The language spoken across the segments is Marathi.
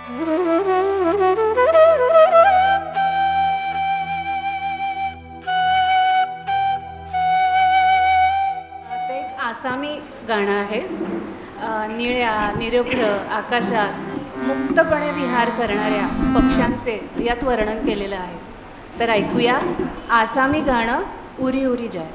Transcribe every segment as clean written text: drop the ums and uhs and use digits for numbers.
ते एक आसामी गाणं आहे. निळ्या निरभ्र आकाशात मुक्तपणे विहार करणाऱ्या पक्ष्यांचे यात वर्णन केलेलं आहे. तर ऐकूया आसामी गाणं उरी उरी जाय.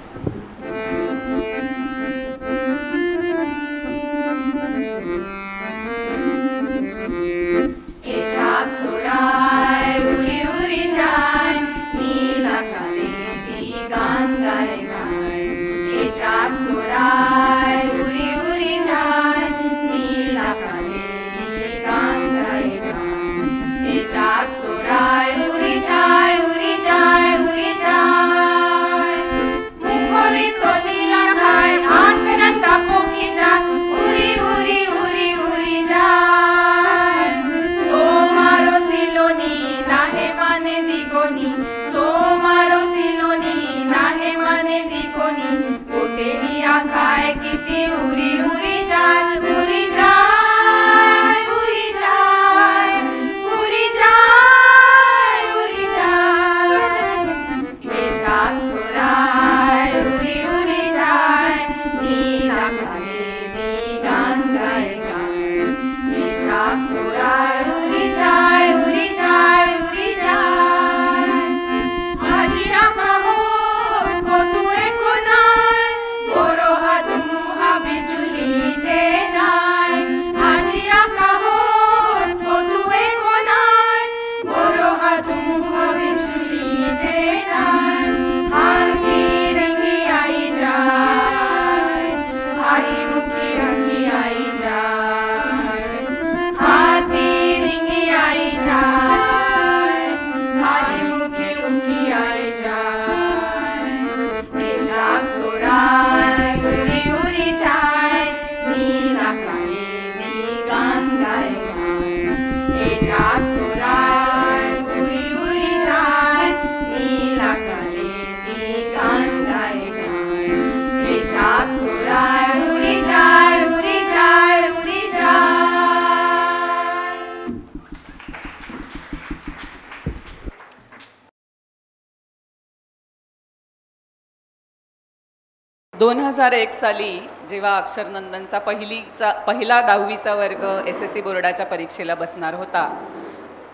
दोन 2001 साली जेव्हा अक्षरनंदनचा पहिला 10वीचा वर्ग SSC बोर्डाच्या परीक्षेला बसणार होता,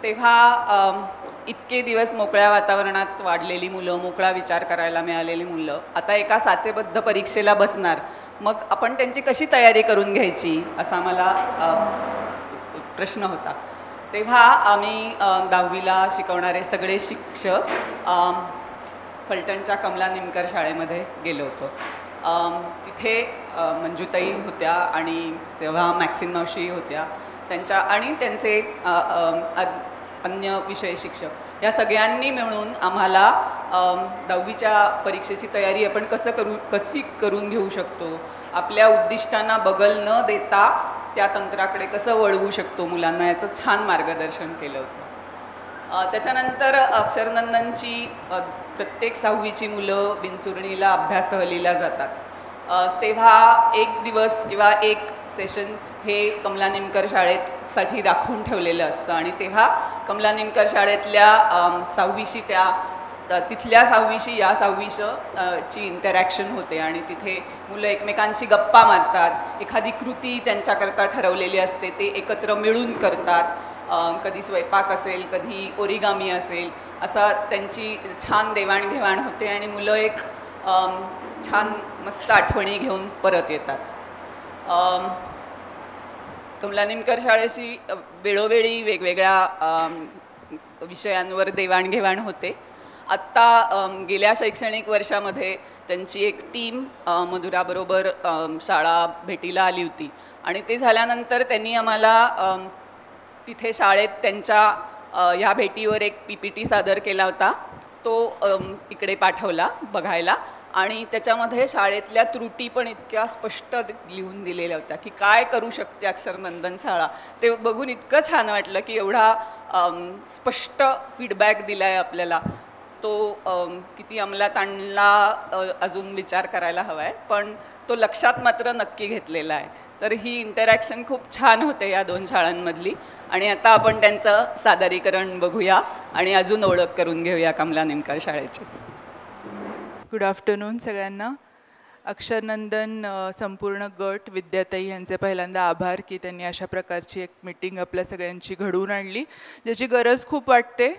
तेव्हा इतके दिवस मोकळ्या वातावरणात वाढलेली मुलं, मोकळा विचार करायला मिळालेली मुलं आता एका साचेबद्ध परीक्षेला बसणार, मग आपण त्यांची कशी तयारी करून घ्यायची असा मला प्रश्न होता. तेव्हा आम्ही 10वीला शिकवणारे सगळे शिक्षक फलटणच्या कमला निमकर शाळेमध्ये गेलो होतो. तिथे मंजुताई होत्या आणि तेव्हा मॅक्सिम मावशी होत्या, त्यांच्या आणि त्यांचे अन्य विषय शिक्षक या सगळ्यांनी मिळून आम्हाला 10वीच्या परीक्षेची तयारी आपण कशी करून घेऊ शकतो, आपल्या उद्दिष्टांना बगल न देता त्या तंत्राकडे कसं वळवू शकतो मुलांना, याचं छान मार्गदर्शन केलं होतं. त्याच्यानंतर अक्षरनंदनची प्रत्येक 6वीची मुलं बिनचुरणीला अभ्यास सहलीला जातात. तेव्हा एक दिवस किंवा एक सेशन हे कमला निमकर शाळेसाठी राखून ठेवलेलं असतं आणि तेव्हा कमला निमकर शाळेतल्या 6वीशी तिथल्या 6वीशी या 6वीची इंटरॅक्शन होते आणि तिथे मुलं एकमेकांशी गप्पा मारतात, एखादी कृती त्यांच्याकरता ठरवलेली असते ते एकत्र मिळून करतात, कधी स्वयंपाक असेल, कधी ओरिगामी असेल, असा त्यांची छान देवाणघेवाण होते आणि मुलं एक छान मस्त आठवणी घेऊन परत येतात. कमला निमकर शाळेशी वेळोवेळी वेगवेगळ्या विषयांवर देवाणघेवाण होते. आत्ता गेल्या शैक्षणिक वर्षामध्ये त्यांची एक टीम मधुराबरोबर शाळा भेटीला आली होती आणि ते झाल्यानंतर त्यांनी आम्हाला तिथे शाळेत त्यांच्या ह्या भेटीवर एक PPT सादर केला होता, तो इकडे पाठवला बघायला आणि त्याच्यामध्ये शाळेतल्या त्रुटी पण इतक्या स्पष्ट लिहून दिलेल्या होत्या की काय करू शकते अक्षरनंदन शाळा. ते बघून इतकं छान वाटलं की एवढा स्पष्ट फीडबॅक दिला आहे आपल्याला, तो किती अंमलात आणला अजून विचार करायला हवा आहे, पण तो लक्षात मात्र नक्की घेतलेला आहे. तर ही इंटरॅक्शन खूप छान होते या दोन शाळांमधली. आणि आता आपण त्यांचं सादरीकरण बघूया आणि अजून ओळख करून घेऊया कमला नेमकर शाळेची. गुड आफ्टरनून सगळ्यांना. अक्षरनंदन संपूर्ण गट, विद्याताई यांचे पहिल्यांदा आभार की त्यांनी अशा प्रकारची एक मीटिंग आपल्या सगळ्यांची घडवून आणली, ज्याची गरज खूप वाटते.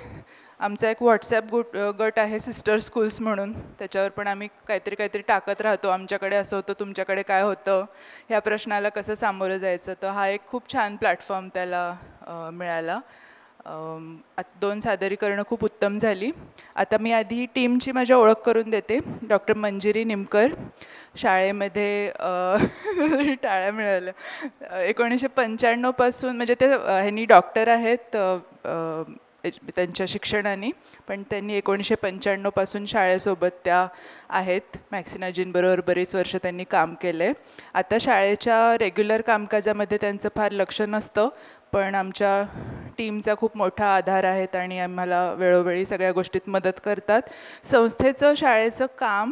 आमचा एक व्हॉट्सॲप गट आहे सिस्टर स्कूल्स म्हणून, त्याच्यावर पण आम्ही काहीतरी टाकत राहतो. आमच्याकडे असं होतं, तुमच्याकडे काय होतं, ह्या प्रश्नाला कसं सामोरं जायचं. तर हा एक खूप छान प्लॅटफॉर्म त्याला मिळाला. 2 सादरीकरणं खूप उत्तम झाली. आता मी आधी टीमची माझ्या ओळख करून देते. डॉक्टर मंजिरी निमकर, शाळेमध्ये टाळ्या मिळाल्या. 1995 पासून, म्हणजे ते ह्यांनी डॉक्टर आहेत त्यांच्या शिक्षणाने, पण त्यांनी 1995 पासून शाळेसोबत त्या आहेत. मॅक्सिनाजींबरोबर बरीच वर्ष त्यांनी काम केलं आहे. आता शाळेच्या रेग्युलर कामकाजामध्ये त्यांचं फार लक्ष नसतं, पण आमच्या टीमचा खूप मोठा आधार आहेत आणि आम्हाला वेळोवेळी सगळ्या गोष्टीत मदत करतात. संस्थेचं, शाळेचं काम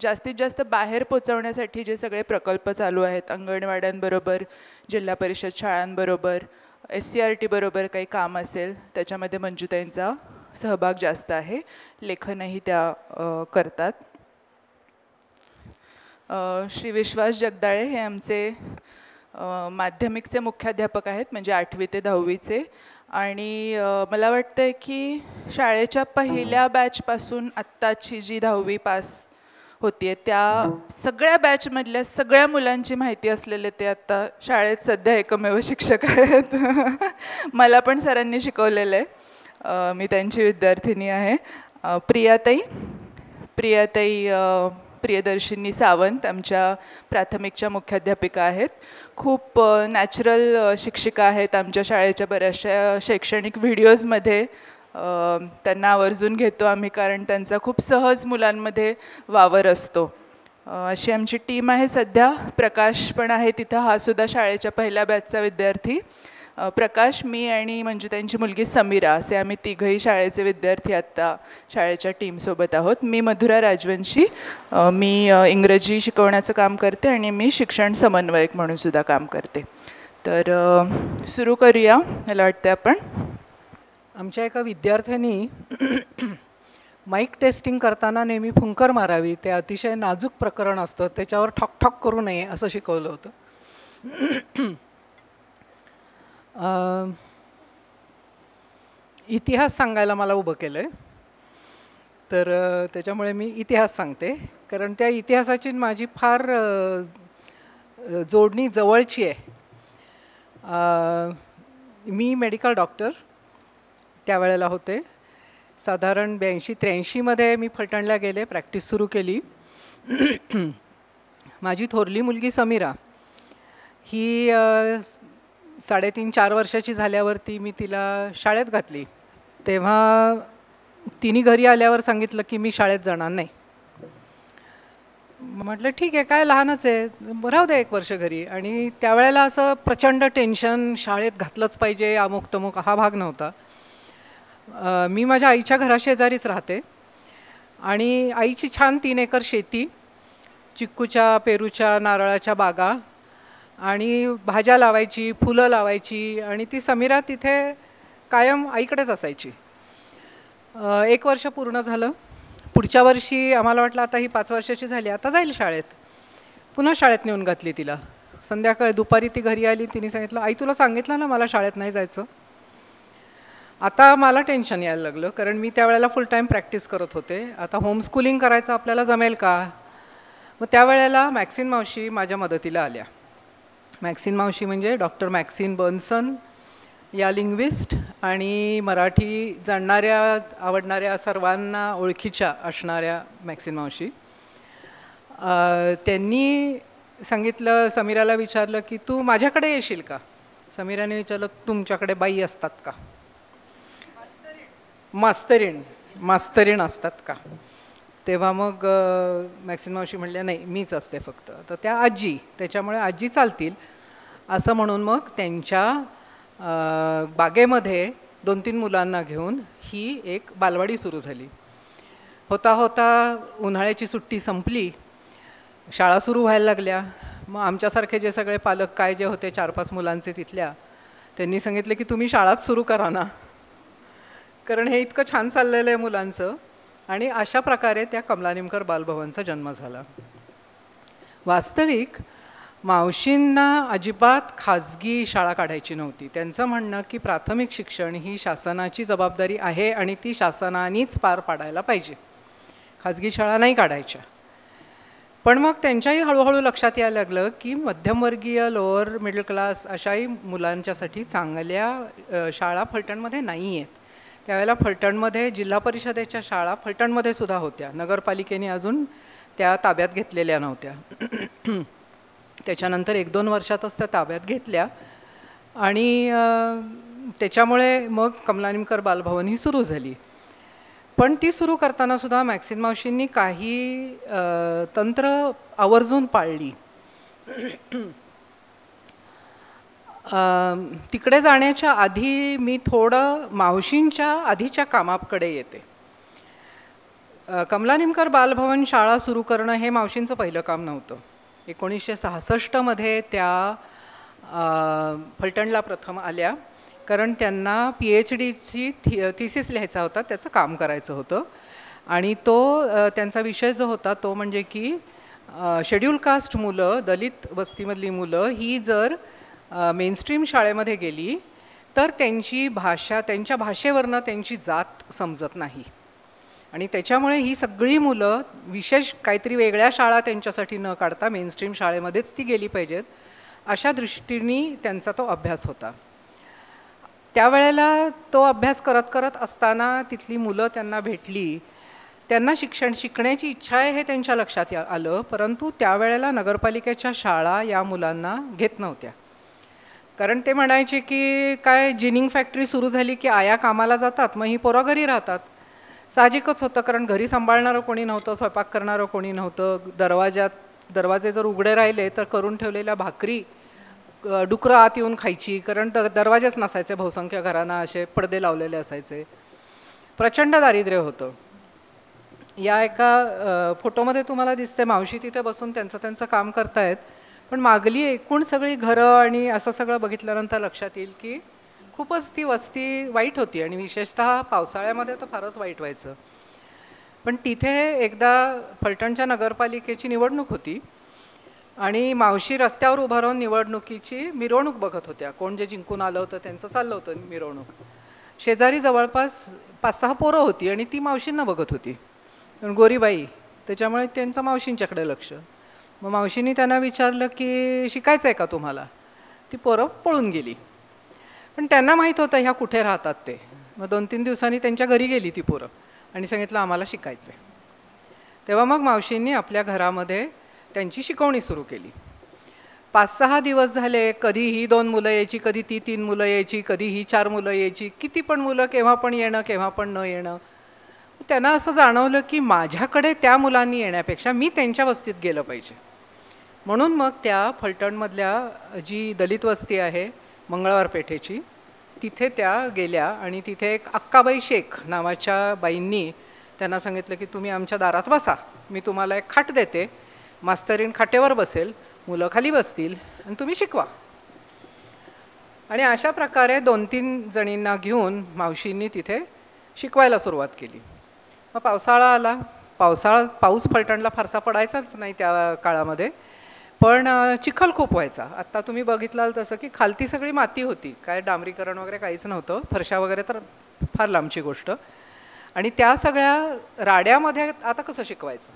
जास्तीत जास्त बाहेर पोचवण्यासाठी जे सगळे प्रकल्प चालू आहेत, अंगणवाड्यांबरोबर, जिल्हा परिषद शाळांबरोबर, SCRT बरोबर काही काम असेल, त्याच्यामध्ये मंजुताईंचा सहभाग जास्त आहे. लेखनही त्या करतात. श्री विश्वास जगदाळे हे आमचे माध्यमिकचे मुख्याध्यापक आहेत, म्हणजे 8वी ते 10वीचे. आणि मला वाटतं आहे की शाळेच्या पहिल्या बॅचपासून आत्ताची जी 10वी पास होती आहे, त्या सगळ्या बॅचमधल्या सगळ्या मुलांची माहिती असलेले ते आता शाळेत सध्या एकमेव शिक्षक आहेत. मला पण सरांनी शिकवलेलं आहे, मी त्यांची विद्यार्थिनी आहे. प्रियाताई प्रियदर्शिनी सावंत आमच्या प्राथमिकच्या मुख्याध्यापिका आहेत. खूप नॅचरल शिक्षिका आहेत. आमच्या शाळेच्या बऱ्याचशा शैक्षणिक व्हिडिओजमध्ये त्यांना आवर्जून घेतो आम्ही, कारण त्यांचा खूप सहज मुलांमध्ये वावर असतो. अशी आमची टीम आहे सध्या. प्रकाश पण आहे तिथं, हा सुद्धा शाळेच्या पहिल्या बॅचचा विद्यार्थी. प्रकाश, मी आणि मंजुताईंची मुलगी समीरा असे आम्ही तिघही शाळेचे विद्यार्थी आत्ता शाळेच्या टीमसोबत आहोत. मी मधुरा राजवंशी, मी इंग्रजी शिकवण्याचं काम करते आणि मी शिक्षण समन्वयक म्हणून सुद्धा काम करते. तर सुरू करूया. मला वाटतं आपण आमच्या एका विद्यार्थ्यांनी माईक टेस्टिंग करताना नेहमी फुंकर मारावी, ते अतिशय नाजूक प्रकरण असतं, त्याच्यावर ठॉक करू नये असं शिकवलं होतं. इतिहास सांगायला मला उभं केलं आहे, तर त्याच्यामुळे मी इतिहास सांगते, कारण त्या इतिहासाची माझी फार जोडणी जवळची आहे. मी मेडिकल डॉक्टर त्यावेळेला होते. साधारण 82-83 मी फलटणला गेले, प्रॅक्टिस सुरू केली. माझी थोरली मुलगी समीरा ही 3.5-4 वर्षाची झाल्यावरती मी तिला शाळेत घातली. तेव्हा तिने घरी आल्यावर सांगितलं की मी शाळेत जाणार नाही. म्हटलं ठीक आहे, काय लहानच आहे, राहू दे 1 वर्ष घरी. आणि त्यावेळेला असं प्रचंड टेन्शन, शाळेत घातलंच पाहिजे, अमुक तमुक हा भाग नव्हता. मी माझ्या आईच्या घराशेजारीच राहते आणि आईची छान 3 एकर शेती, चिक्कूच्या, पेरूच्या, नारळाच्या बागा आणि भाज्या लावायची, फुलं लावायची. आणि ती समीरा तिथे कायम आईकडेच असायची. 1 वर्ष पूर्ण झालं. पुढच्या वर्षी आम्हाला वाटलं आता ही 5 वर्षाची झाली, आता जाईल शाळेत. पुन्हा शाळेत नेऊन घातली तिला. संध्याकाळी दुपारी ती घरी आली, तिने सांगितलं, आई तुला सांगितलं ना मला शाळेत नाही जायचं. आता मला टेन्शन यायला लागलं, कारण मी त्यावेळेला फुल टाईम प्रॅक्टिस करत होते. आता होमस्कूलिंग करायचं आपल्याला जमेल का? मग त्यावेळेला मॅक्सिन मावशी माझ्या मदतीला आल्या. मॅक्सिन मावशी म्हणजे डॉक्टर मॅक्सिन बर्नसन या लिंग्विस्ट आणि मराठी जाणणाऱ्या, आवडणाऱ्या, सर्वांना ओळखीच्या असणाऱ्या मॅक्सिन मावशी. त्यांनी सांगितलं, समीराला विचारलं की तू माझ्याकडे येशील का? समीराने विचारलं, तुमच्याकडे बाई असतात का? मास्तरीण असतात का? तेव्हा मग मॅक्सिन मावशी म्हणल्या, नाही मीच असते फक्त. तर त्या आजी, त्याच्यामुळे आजी चालतील असं म्हणून मग त्यांच्या बागेमध्ये 2-3 मुलांना घेऊन ही एक बालवाडी सुरू झाली. होता होता उन्हाळ्याची सुट्टी संपली, शाळा सुरू व्हायला लागल्या. मग आमच्यासारखे जे सगळे पालक काय जे होते 4-5 मुलांचे तिथल्या, त्यांनी सांगितलं की तुम्ही शाळाच सुरू करा ना, कारण हे इतकं छान चाललेलं आहे मुलांचं. आणि अशा प्रकारे त्या कमला नेमकर बालभवनचा जन्म झाला. वास्तविक मावशींना अजिबात खाजगी शाळा काढायची नव्हती. त्यांचं म्हणणं की प्राथमिक शिक्षण ही शासनाची जबाबदारी आहे आणि ती शासनानेच पार पाडायला पाहिजे, खाजगी शाळा नाही काढायच्या. पण मग त्यांच्याही हळूहळू लक्षात यायला लागलं की मध्यमवर्गीय, लोअर मिडल क्लास अशाही मुलांच्यासाठी चांगल्या शाळा फलटणमध्ये नाही आहेत. त्यावेळेला फलटणमध्ये जिल्हा परिषदेच्या शाळा फलटणमध्ये सुद्धा होत्या, नगरपालिकेने अजून त्या ताब्यात घेतलेल्या नव्हत्या. त्याच्यानंतर 1-2 वर्षातच त्या ताब्यात घेतल्या आणि त्याच्यामुळे मग कमला नेमकर बालभवन ही सुरू झाली. पण ती सुरू करताना सुद्धा मॅक्सिन मावशींनी काही तंत्र आवर्जून पाळली. तिकडे जाण्याच्या आधी मी थोडं मावशींच्या आधीच्या कामाकडे येते. कमला नेमकर बालभवन शाळा सुरू करणं हे मावशींचं पहिलं काम नव्हतं. 1966 त्या फलटणला प्रथम आल्या, कारण त्यांना PhDची थिसिस लिहायचा होता, त्याचं काम करायचं होतं. आणि तो त्यांचा विषय जो होता तो म्हणजे की शेड्यूल कास्ट मुलं, दलित वस्तीमधली मुलं ही जर मेनस्ट्रीम शाळेमध्ये गेली तर त्यांची भाषा, त्यांच्या भाषेवरनं त्यांची जात समजत नाही. आणि त्याच्यामुळे ही सगळी मुलं विशेष काहीतरी वेगळ्या शाळा त्यांच्यासाठी न काढता मेनस्ट्रीम शाळेमध्येच ती गेली पाहिजेत, अशा दृष्टीने त्यांचा तो अभ्यास होता. त्यावेळेला तो अभ्यास करत करत असताना तिथली मुलं त्यांना भेटली. त्यांना शिकण्याची इच्छा आहे हे त्यांच्या लक्षात आलं, परंतु त्यावेळेला नगरपालिकेच्या शाळा या मुलांना घेत नव्हत्या. कारण ते म्हणायचे की काय जिनिंग फॅक्टरी सुरू झाली की आया कामाला जातात, मग ही पोरं घरी राहतात. साहजिकच होतं, कारण घरी सांभाळणारं कोणी नव्हतं, स्वयंपाक करणारं कोणी नव्हतं. दरवाजे जर उघडे राहिले तर करून ठेवलेल्या भाकरी डुकरं आत येऊन खायची, कारण दरवाजेच नसायचे बहुसंख्य घरांना, असे पडदे लावलेले असायचे. प्रचंड दारिद्र्य होतं. या एका फोटोमध्ये तुम्हाला दिसते मावशी तिथे बसून त्यांचं काम करतायत, पण मागली एकूण सगळी घरं आणि असं सगळं बघितल्यानंतर लक्षात येईल की खूपच ती वस्ती वाईट होती आणि विशेषतः पावसाळ्यामध्ये तर फारच वाईट व्हायचं. पण तिथे एकदा फलटणच्या नगरपालिकेची निवडणूक होती आणि मावशी रस्त्यावर उभं राहून निवडणुकीची मिरवणूक बघत होत्या. कोण जे जिंकून आलं होतं त्यांचं चाललं होतं मिरवणूक. शेजारी जवळपास 5-6 पोरं होती आणि ती मावशींना बघत होती, गोरीबाई, त्याच्यामुळे त्यांचं मावशींच्याकडे लक्ष. मग मावशींनी त्यांना विचारलं की शिकायचं आहे का तुम्हाला? ती पोरं पळून गेली. पण त्यांना माहीत होतं ह्या कुठे राहतात ते. मग 2-3 दिवसांनी त्यांच्या घरी गेली ती पोरं आणि सांगितलं आम्हाला शिकायचं आहे. तेव्हा मग मावशींनी आपल्या घरामध्ये त्यांची शिकवणी सुरू केली. 5-6 दिवस झाले, कधी ही 2 मुलं यायची, कधी ती 3 मुलं यायची, कधी ही 4 मुलं यायची, किती पण मुलं केव्हा पण येणं केव्हा पण न येणं. त्यांना असं जाणवलं की माझ्याकडे त्या मुलांनी येण्यापेक्षा मी त्यांच्या वस्तीत गेलं पाहिजे. म्हणून मग त्या फलटणमधल्या जी दलित वस्ती आहे मंगळवार पेठेची, तिथे त्या गेल्या आणि तिथे एक अक्काबाई शेख नावाच्या बाईंनी त्यांना सांगितलं की तुम्ही आमच्या दारात बसा, मी तुम्हाला एक खाट देते, मास्तरीण खाटेवर बसेल, मुलं खाली बसतील आणि तुम्ही शिकवा. आणि अशा प्रकारे 2-3 जणींना घेऊन मावशींनी तिथे शिकवायला सुरुवात केली. मग पावसाळा आला. पाऊस फलटणला फारसा पडायचाच नाही त्या काळामध्ये, पण चिखल खूप व्हायचा. आत्ता तुम्ही बघितलाल तसं की खालती सगळी माती होती, काय डांबरीकरण वगैरे काहीच नव्हतं, फरशा वगैरे तर फार लांबची गोष्ट. आणि त्या सगळ्या राड्यामध्ये आता कसं शिकवायचं,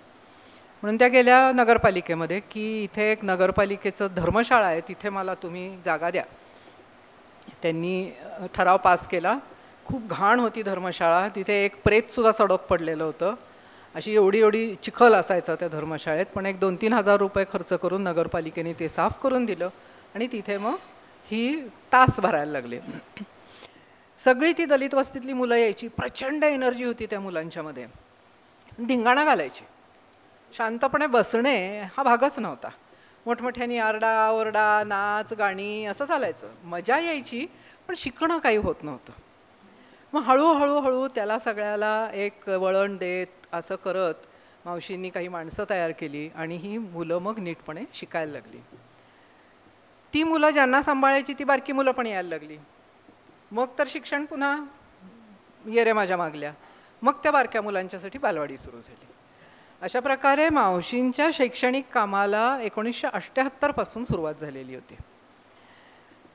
म्हणून त्या गेल्या नगरपालिकेमध्ये की इथे एक नगरपालिकेचं धर्मशाळा आहे, तिथे मला तुम्ही जागा द्या. त्यांनी ठराव पास केला. खूप घाण होती धर्मशाळा, तिथे एक प्रेतसुद्धा सडक पडलेलं होतं. अशी एवढी चिखल असायचं त्या धर्मशाळेत. पण एक 2-3 हजार रुपये खर्च करून नगरपालिकेने ते साफ करून दिलं आणि तिथे मग ही तास भरायला लागले. सगळी ती दलित वस्तीतली मुलं यायची, प्रचंड एनर्जी होती त्या मुलांच्यामध्ये, धिंगाणा घालायची. शांतपणे बसणे हा भागच नव्हता. मोठमोठ्यानी आरडा ओरडा, नाच गाणी असं चालायचं. मजा यायची, पण शिकणं काही होत नव्हतं. मग हळूहळू त्याला सगळ्याला एक वळण देत असं करत मावशींनी काही माणसं तयार केली आणि ही मुलं मग नीटपणे शिकायला लागली. ती मुलं ज्यांना सांभाळायची ती बारकी मुलं पण यायला लागली. मग तर शिक्षण पुन्हा ये रे माझ्या मागल्या. मग त्या बारक्या मुलांच्यासाठी बालवाडी सुरू झाली. अशा प्रकारे मावशींच्या शैक्षणिक कामाला 1978 पासून सुरुवात झालेली होती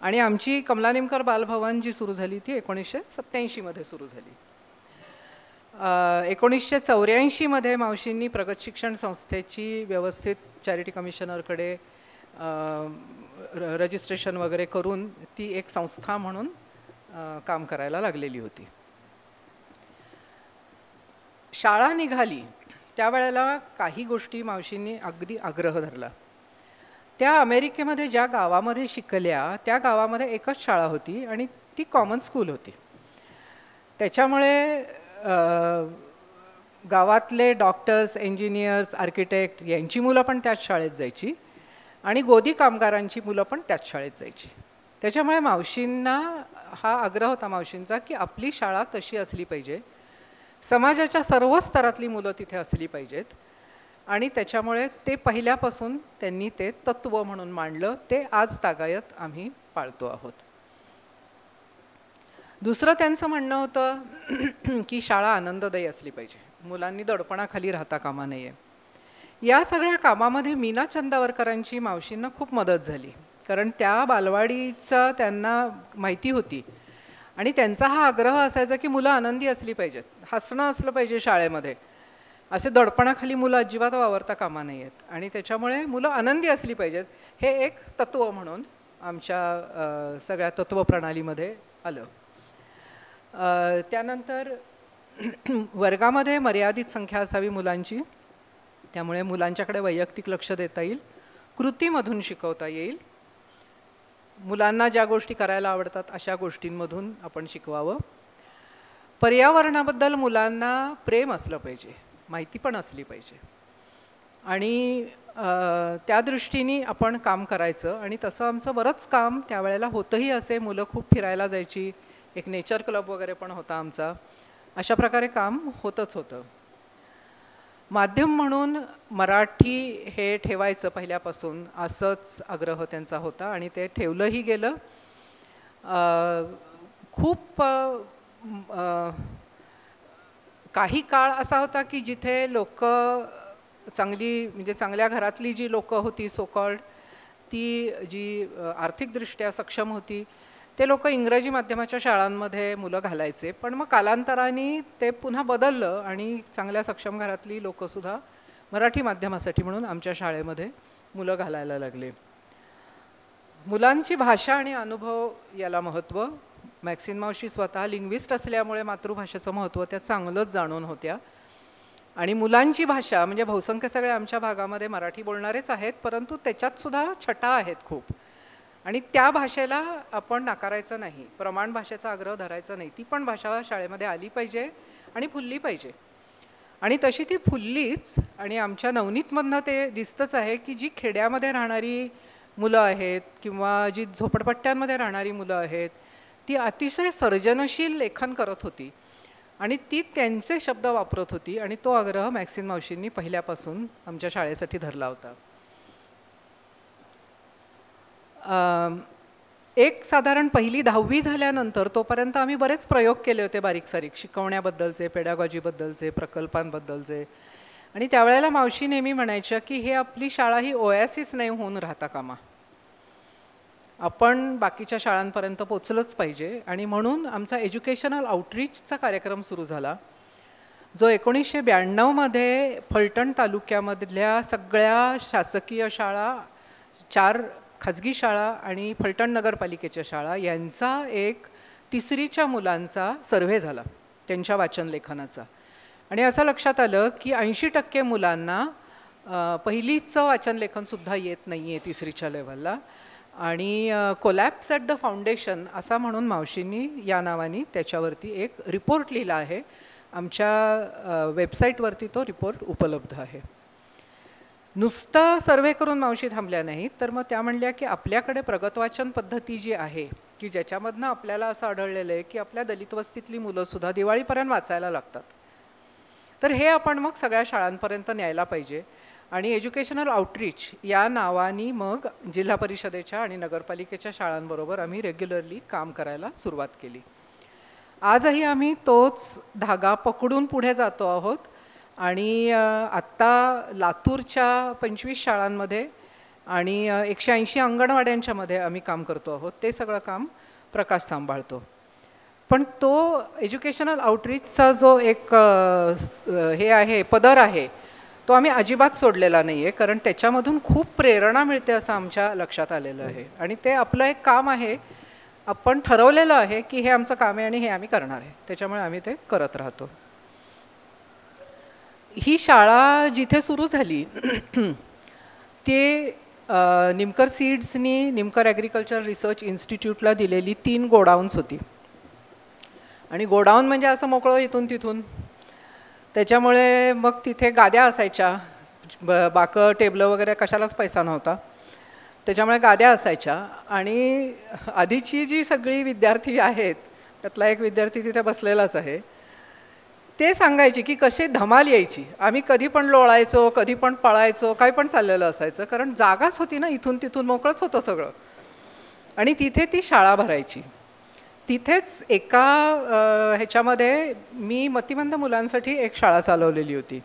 आणि आमची कमला नेमकर बालभवन जी सुरू झाली ती 1987 मध्ये सुरू झाली. 1984 मध्ये मावशींनी प्रगत शिक्षण संस्थेची व्यवस्थित चॅरिटी कमिशनरकडे रजिस्ट्रेशन वगैरे करून ती एक संस्था म्हणून काम करायला लागलेली होती. शाळा निघाली त्यावेळेला काही गोष्टी मावशींनी अगदी आग्रह धरला. त्या अमेरिकेमध्ये ज्या गावामध्ये शिकल्या त्या गावामध्ये एकच शाळा होती आणि ती कॉमन स्कूल होती. त्याच्यामुळे गावातले डॉक्टर्स, इंजिनियर्स, आर्किटेक्ट यांची मुलं पण त्याच शाळेत जायची आणि गोदी कामगारांची मुलं पण त्याच शाळेत जायची. त्याच्यामुळे मावशींना हा आग्रह होता मावशींचा की आपली शाळा तशी असली पाहिजे, समाजाच्या सर्व स्तरातली मुलं तिथे असली पाहिजेत आणि त्याच्यामुळे ते पहिल्यापासून त्यांनी ते तत्त्व म्हणून मांडलं. ते आज तागायत आम्ही पाळतो आहोत. दुसरं त्यांचं म्हणणं होतं की शाळा आनंददायी असली पाहिजे, मुलांनी दडपणाखाली राहता कामा नये. या सगळ्या कामामध्ये मीना चंदावरकरांची मावशींना खूप मदत झाली, कारण त्या बालवाडीचं त्यांना माहिती होती आणि त्यांचा हा आग्रह असायचा की मुलं आनंदी असली पाहिजेत, हसणं असलं पाहिजे शाळेमध्ये, असे दडपणाखाली मुलं अजिबात वावरता कामा नाही आहेत आणि त्याच्यामुळे मुलं आनंदी असली पाहिजेत हे एक तत्त्व म्हणून आमच्या सगळ्या तत्त्वप्रणालीमध्ये आलं. त्यानंतर वर्गामध्ये मर्यादित संख्या असावी मुलांची, त्यामुळे मुलांच्याकडे वैयक्तिक लक्ष देता येईल, कृतीमधून शिकवता येईल, मुलांना ज्या गोष्टी करायला आवडतात अशा गोष्टींमधून आपण शिकवावं. पर्यावरणाबद्दल मुलांना प्रेम असलं पाहिजे, माहिती पण असली पाहिजे आणि त्या दृष्टीने आपण काम करायचं आणि तसं आमचं बरंच काम त्यावेळेला होतंही. असे मुलं खूप फिरायला जायची, एक नेचर क्लब वगैरे पण होता आमचा. अशा प्रकारे काम होतंच होतं. माध्यम म्हणून मराठी हे ठेवायचं पहिल्यापासून असंच आग्रह त्यांचा होता आणि ते ठेवलंही गेलं. खूप काही काळ असा होता की जिथे लोक चांगली म्हणजे चांगल्या घरातली जी लोक होती सोकॉल्ड, ती जी आर्थिकदृष्ट्या सक्षम होती, ते लोक इंग्रजी माध्यमाच्या शाळांमध्ये मुलं घालायचे. पण मग कालांतराने ते पुन्हा बदललं आणि चांगल्या सक्षम घरातली लोकंसुद्धा मराठी माध्यमासाठी म्हणून आमच्या शाळेमध्ये मुलं घालायला लागले. मुलांची भाषा आणि अनुभव याला महत्त्व. मॅक्सिन मावशी स्वतः लिंग्विस्ट असल्यामुळे मातृभाषेचं महत्त्व त्या चांगलंच जाणून होत्या आणि मुलांची भाषा म्हणजे बहुसंख्य सगळे आमच्या भागामध्ये मराठी बोलणारेच आहेत, परंतु त्याच्यातसुद्धा छटा आहेत खूप आणि त्या भाषेला आपण नाकारायचं नाही, प्रमाण भाषेचा आग्रह धरायचा नाही. ती पण भाषा शाळेमध्ये आली पाहिजे आणि फुलली पाहिजे आणि तशी ती फुललीच. आणि आमच्या नवनीतमधनं ते दिसतंच आहे की जी खेड्यामध्ये राहणारी मुलं आहेत किंवा जी झोपडपट्ट्यांमध्ये राहणारी मुलं आहेत ती अतिशय सर्जनशील लेखन करत होती आणि ती त्यांचे शब्द वापरत होती आणि तो आग्रह मॅक्सिन मावशींनी पहिल्यापासून आमच्या शाळेसाठी धरला होता. एक साधारण 1ली-10वी झाल्यानंतर तोपर्यंत आम्ही बरेच प्रयोग केले होते बारीक सारीक शिकवण्याबद्दलचे, पेडागॉजीबद्दलचे, प्रकल्पांबद्दलचे. आणि त्यावेळेला मावशी नेहमी म्हणायच्या की हे आपली शाळा ही ओएसिस नाही होऊन राहता कामा, आपण बाकीच्या शाळांपर्यंत पोचलंच पाहिजे. आणि म्हणून आमचा एज्युकेशनल आउटरीचचा कार्यक्रम सुरू झाला जो 1992 मध्ये फलटण तालुक्यामधल्या सगळ्या शासकीय शाळा, 4 खाजगी शाळा आणि फलटण नगरपालिकेच्या शाळा यांचा एक 3रीच्या मुलांचा सर्व्हे झाला त्यांच्या वाचन लेखनाचा. आणि असं लक्षात आलं की 80% मुलांना पहिलीचं वाचन लेखनसुद्धा येत नाही आहे 3रीच्या लेव्हलला. आणि कोलॅप्स ॲट द फाउंडेशन असा म्हणून मावशींनी या नावाने त्याच्यावरती एक रिपोर्ट लिहिला आहे. आमच्या वेबसाईटवरती तो रिपोर्ट उपलब्ध आहे. नुसतं सर्वे करून मावशी थांबल्या नाहीत, तर मग त्या म्हणल्या की आपल्याकडे प्रगत वाचन पद्धती जी आहे की ज्याच्यामधनं आपल्याला असं आढळलेलं आहे की आपल्या दलित वस्तीतली मुलंसुद्धा दिवाळीपर्यंत वाचायला लागतात. तर हे आपण मग सगळ्या शाळांपर्यंत न्यायला पाहिजे. आणि एज्युकेशनल आउटरीच या नावानी मग जिल्हा परिषदेच्या आणि नगरपालिकेच्या शाळांबरोबर आम्ही रेग्युलरली काम करायला सुरुवात केली. आजही आम्ही तोच धागा पकडून पुढे जातो आहोत. आणि आत्ता लातूरच्या 25 शाळांमध्ये आणि 180 अंगणवाड्यांच्यामध्ये आम्ही काम करतो आहोत. ते सगळं काम प्रकाश सांभाळतो. पण तो एज्युकेशनल आउटरीचचा जो एक हे आहे, पदर आहे, तो आम्ही अजिबात सोडलेला नाही आहे. कारण त्याच्यामधून खूप प्रेरणा मिळते असं आमच्या लक्षात आलेलं आहे. आणि ते आपलं एक काम आहे. आपण ठरवलेलं आहे की हे आमचं काम आहे आणि हे आम्ही करणार आहे. त्याच्यामुळे आम्ही ते करत राहतो. ही शाळा जिथे सुरू झाली ते निमकर सीड्सनी निमकर ॲग्रिकल्चर रिसर्च इन्स्टिट्यूटला दिलेली 3 गोडाऊन्स होती. आणि गोडाऊन म्हणजे असं मोकळं इथून तिथून. त्याच्यामुळे मग तिथे गाद्या असायच्या. बाकं टेबलं वगैरे कशालाच पैसा नव्हता. त्याच्यामुळे गाद्या असायच्या. आणि आधीची जी सगळी विद्यार्थी आहेत त्यातला एक विद्यार्थी तिथे बसलेलाच आहे. ते सांगायचे की कशी धमाल यायची. आम्ही कधी पण लोळायचो, कधी पण पळायचो, काही पण चाललेलं असायचं. कारण जागाच होती ना, इथून तिथून मोकळंच होतं सगळं. आणि तिथे ती शाळा भरायची. तिथेच एका ह्याच्यामध्ये मी मतिमंद मुलांसाठी एक शाळा चालवलेली होती.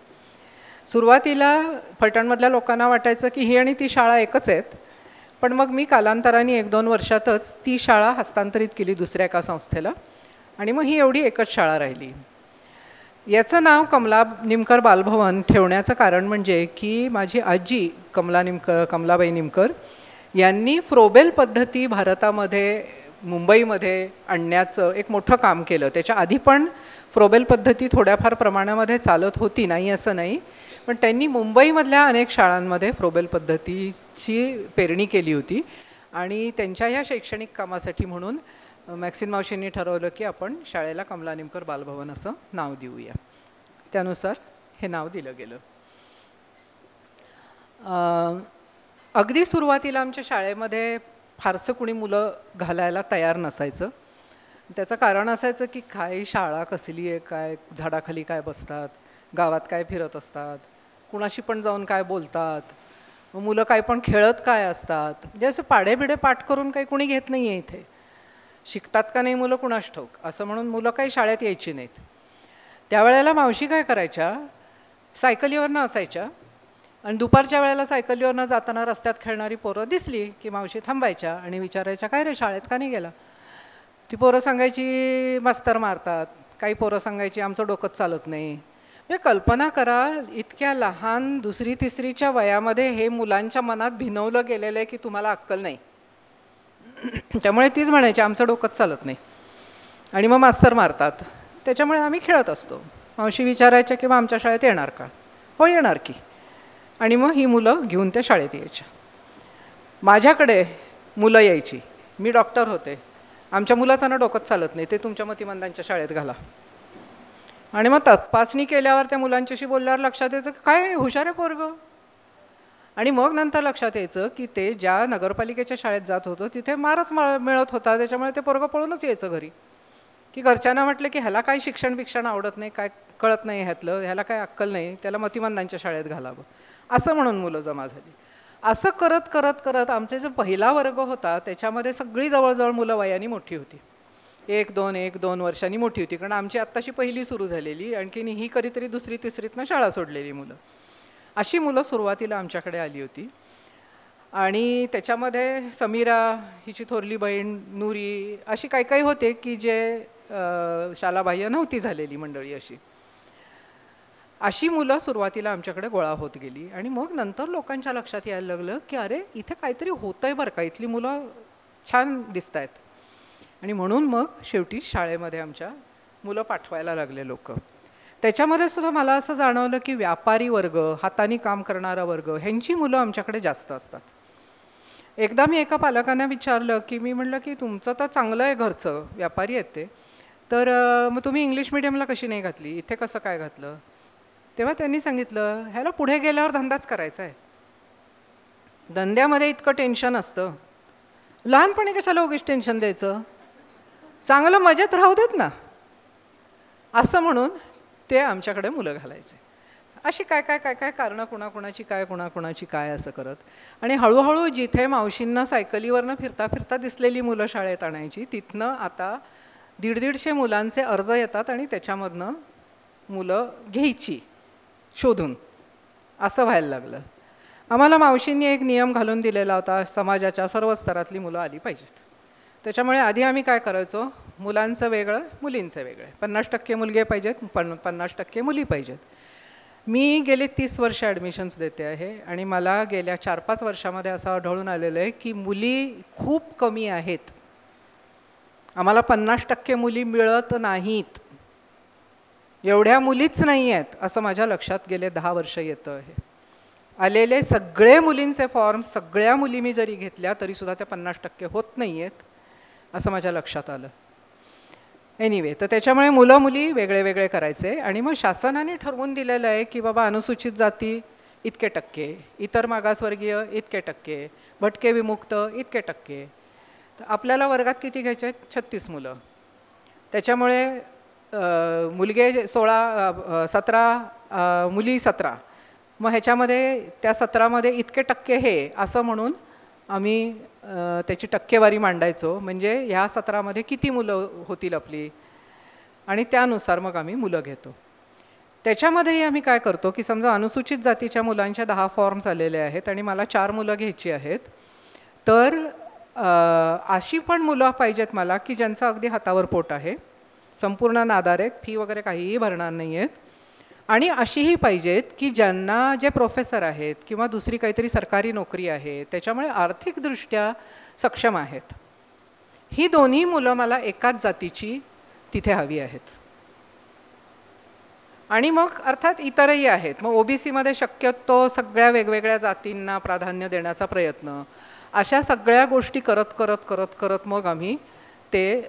सुरुवातीला फलटणमधल्या लोकांना वाटायचं की ही आणि ती शाळा एकच आहेत. पण मग मी कालांतराने 1-2 वर्षातच ती शाळा हस्तांतरित केली दुसऱ्या एका संस्थेला. आणि मग ही एवढी एकच शाळा राहिली. याचं नाव कमला निमकर बालभवन ठेवण्याचं कारण म्हणजे की माझी आजी कमलाबाई निमकर यांनी फ्रोबेल पद्धती भारतामध्ये मुंबईमध्ये आणण्याचं एक मोठं काम केलं. त्याच्या आधी पण फ्रोबेल पद्धती थोड्याफार प्रमाणामध्ये चालत होती, नाही असं नाही. पण त्यांनी मुंबईमधल्या अनेक शाळांमध्ये फ्रोबेल पद्धतीची पेरणी केली होती. आणि त्यांच्या ह्या शैक्षणिक कामासाठी म्हणून मॅक्सिन मावशींनी ठरवलं की आपण शाळेला कमला निमकर बालभवन असं नाव देऊया. त्यानुसार हे नाव दिलं गेलं. अगदी सुरुवातीला आमच्या शाळेमध्ये फारसं कुणी मुलं घालायला तयार नसायचं. त्याचं कारण असायचं की काय शाळा कसली आहे, काय झाडाखाली काय बसतात, गावात काय फिरत असतात, कुणाशी पण जाऊन काय बोलतात, मुलं काय पण खेळत काय असतात. म्हणजे असं पाढेबिडे पाठ करून काही कुणी घेत नाही आहे इथे. शिकतात का नाही मुलं कुणास ठाऊक, असं म्हणून मुलं काही शाळेत यायची नाहीत. त्यावेळेला मावशी काय करायच्या, सायकलीवरनं असायच्या आणि दुपारच्या वेळेला सायकलीवरनं जाताना रस्त्यात खेळणारी पोरं दिसली की मावशी थांबायच्या आणि विचारायच्या काय रे शाळेत का नाही गेला. ती पोरं सांगायची मास्तर मारतात. काही पोरं सांगायची आमचं डोकंच चालत नाही. म्हणजे कल्पना करा, इतक्या लहान 2री-3रीच्या वयामध्ये हे मुलांच्या मनात भिनवलं गेलेलं आहे की तुम्हाला अक्कल नाही. त्यामुळे तीच म्हणायची आमचं डोकंच चालत नाही आणि मग मास्तर मारतात. त्याच्यामुळे आम्ही खेळत असतो. मावशी विचारायच्या की मग आमच्या शाळेत येणार का. हो येणार की. आणि मग ही मुलं घेऊन त्या शाळेत यायच्या. माझ्याकडे मुलं यायची. मी डॉक्टर होते. आमच्या मुलाचं ना डोकंच चालत नाही, ते तुमच्या मतिमंदांच्या शाळेत घाला. आणि मग तपासणी केल्यावर त्या मुलांच्याशी बोलल्यावर लक्षात यायचं काय हुशार आहे पोरगं. आणि मग नंतर लक्षात यायचं की ते ज्या नगरपालिकेच्या शाळेत जात होतं तिथे मारच मिळत होता. त्याच्यामुळे ते पोरगं पळूनच यायचं घरी. की घरच्यांना म्हटलं की ह्याला काय शिक्षण आवडत नाही, काय कळत नाही ह्यातलं, ह्याला काय अक्कल नाही, त्याला मतिमंदांच्या शाळेत घालावं असं म्हणून मुलं जमा झाली. असं करत करत करत आमचे जो पहिला वर्ग होता त्याच्यामध्ये सगळी जवळजवळ मुलं वयाने मोठी होती. 1-2 वर्षांनी मोठी होती. कारण आमची आत्ताशी पहिली सुरू झालेली, आणखीन ही कधीतरी 2री-3रीतनं शाळा सोडलेली मुलं. अशी मुलं सुरुवातीला आमच्याकडे आली होती. आणि त्याच्यामध्ये समीरा हिची थोरली बहीण, नूरी, अशी काही काही होते की जे शालाबाह्य नव्हती झालेली मंडळी. अशी मुलं सुरुवातीला आमच्याकडे गोळा होत गेली. आणि मग नंतर लोकांच्या लक्षात यायला लागलं की अरे इथे काहीतरी होतं आहे बरं का, इथली मुलं छान दिसत आहेत. आणि म्हणून मग शेवटी शाळेमध्ये आमच्या मुलं पाठवायला लागले लोक. त्याच्यामध्ये सुद्धा मला असं जाणवलं की व्यापारी वर्ग, हाताने काम करणारा वर्ग, ह्यांची मुलं आमच्याकडे जास्त असतात. एकदा मी एका पालकांना विचारलं की मी म्हटलं की तुमचं तर चांगलं आहे घरचं, व्यापारी आहेत ते, तर मग तुम्ही इंग्लिश मिडियमला कशी नाही घातली, इथे कसं काय घातलं. तेव्हा त्यांनी सांगितलं ह्याला पुढे गेल्यावर धंदाच करायचा आहे, धंद्यामध्ये इतकं टेन्शन असतं, लहानपणी कशाला उगीच टेन्शन द्यायचं, चांगलं मजेत राहू देत ना. असं म्हणून ते आमच्याकडे मुलं घालायचे. अशी काय काय काय काय कारणं कुणाकुणाची काय कुणाकुणाची काय असं करत. आणि हळूहळू जिथे मावशींना सायकलीवरनं फिरता फिरता दिसलेली मुलं शाळेत आणायची, तिथनं आता 150 मुलांचे अर्ज येतात आणि त्याच्यामधनं मुलं घ्यायची शोधून, असं व्हायला लागलं. आम्हाला मावशींनी एक नियम घालून दिलेला होता, समाजाच्या सर्व स्तरातली मुलं आली पाहिजेत. त्याच्यामुळे आधी आम्ही काय करायचो, मुलांचं वेगळं मुलींचं वेगळं, 50% मुलगे पाहिजेत, 50% मुली पाहिजेत. मी गेले 30 वर्ष ॲडमिशन्स देते आहे आणि मला गेल्या 4-5 वर्षामध्ये असं आढळून आलेलं आहे की मुली खूप कमी आहेत. आम्हाला 50% मुली मिळत नाहीत, एवढ्या मुलीच नाही आहेत असं माझ्या लक्षात गेले 10 वर्ष येतं आहे. आलेले सगळे मुलींचे फॉर्म सगळ्या मुली मी जरी घेतल्या तरीसुद्धा त्या 50% होत नाही आहेत असं माझ्या लक्षात आलं. एनिवे, तर त्याच्यामुळे मुलं मुली वेगळे वेगळे करायचे. आणि मग शासनाने ठरवून दिलेलं आहे की बाबा अनुसूचित जाती इतके टक्के, इतर मागासवर्गीय इतके टक्के, भटके विमुक्त इतके टक्के. तर आपल्याला वर्गात किती घ्यायचे आहेत? 36 मुलं. त्याच्यामुळे मुलगे 17 मुली 17. मग ह्याच्यामध्ये त्या 17मध्ये इतके टक्के हे असं म्हणून आम्ही त्याची टक्केवारी मांडायचो. म्हणजे ह्या 17मध्ये किती मुलं होतील आपली, आणि त्यानुसार मग आम्ही मुलं घेतो. त्याच्यामध्येही आम्ही काय करतो की समजा अनुसूचित जातीच्या मुलांच्या 10 फॉर्म्स आलेले आहेत आणि मला 4 मुलं घ्यायची आहेत, तर अशी पण मुलं पाहिजेत मला की ज्यांचं अगदी हातावर पोट आहे, संपूर्ण नादार आहेत, फी वगैरे काहीही भरणार नाही आहेत. आणि अशीही पाहिजेत की ज्यांना जे प्रोफेसर आहेत किंवा दुसरी काहीतरी सरकारी नोकरी आहे, त्याच्यामुळे आर्थिकदृष्ट्या सक्षम आहेत. ही दोन्ही मुलं मला एकाच जातीची तिथे हवी आहेत. आणि मग अर्थात इतरही आहेत. मग OBCमध्ये शक्यतो सगळ्या वेगवेगळ्या जातींना प्राधान्य देण्याचा प्रयत्न, अशा सगळ्या गोष्टी करत करत करत करत मग आम्ही ते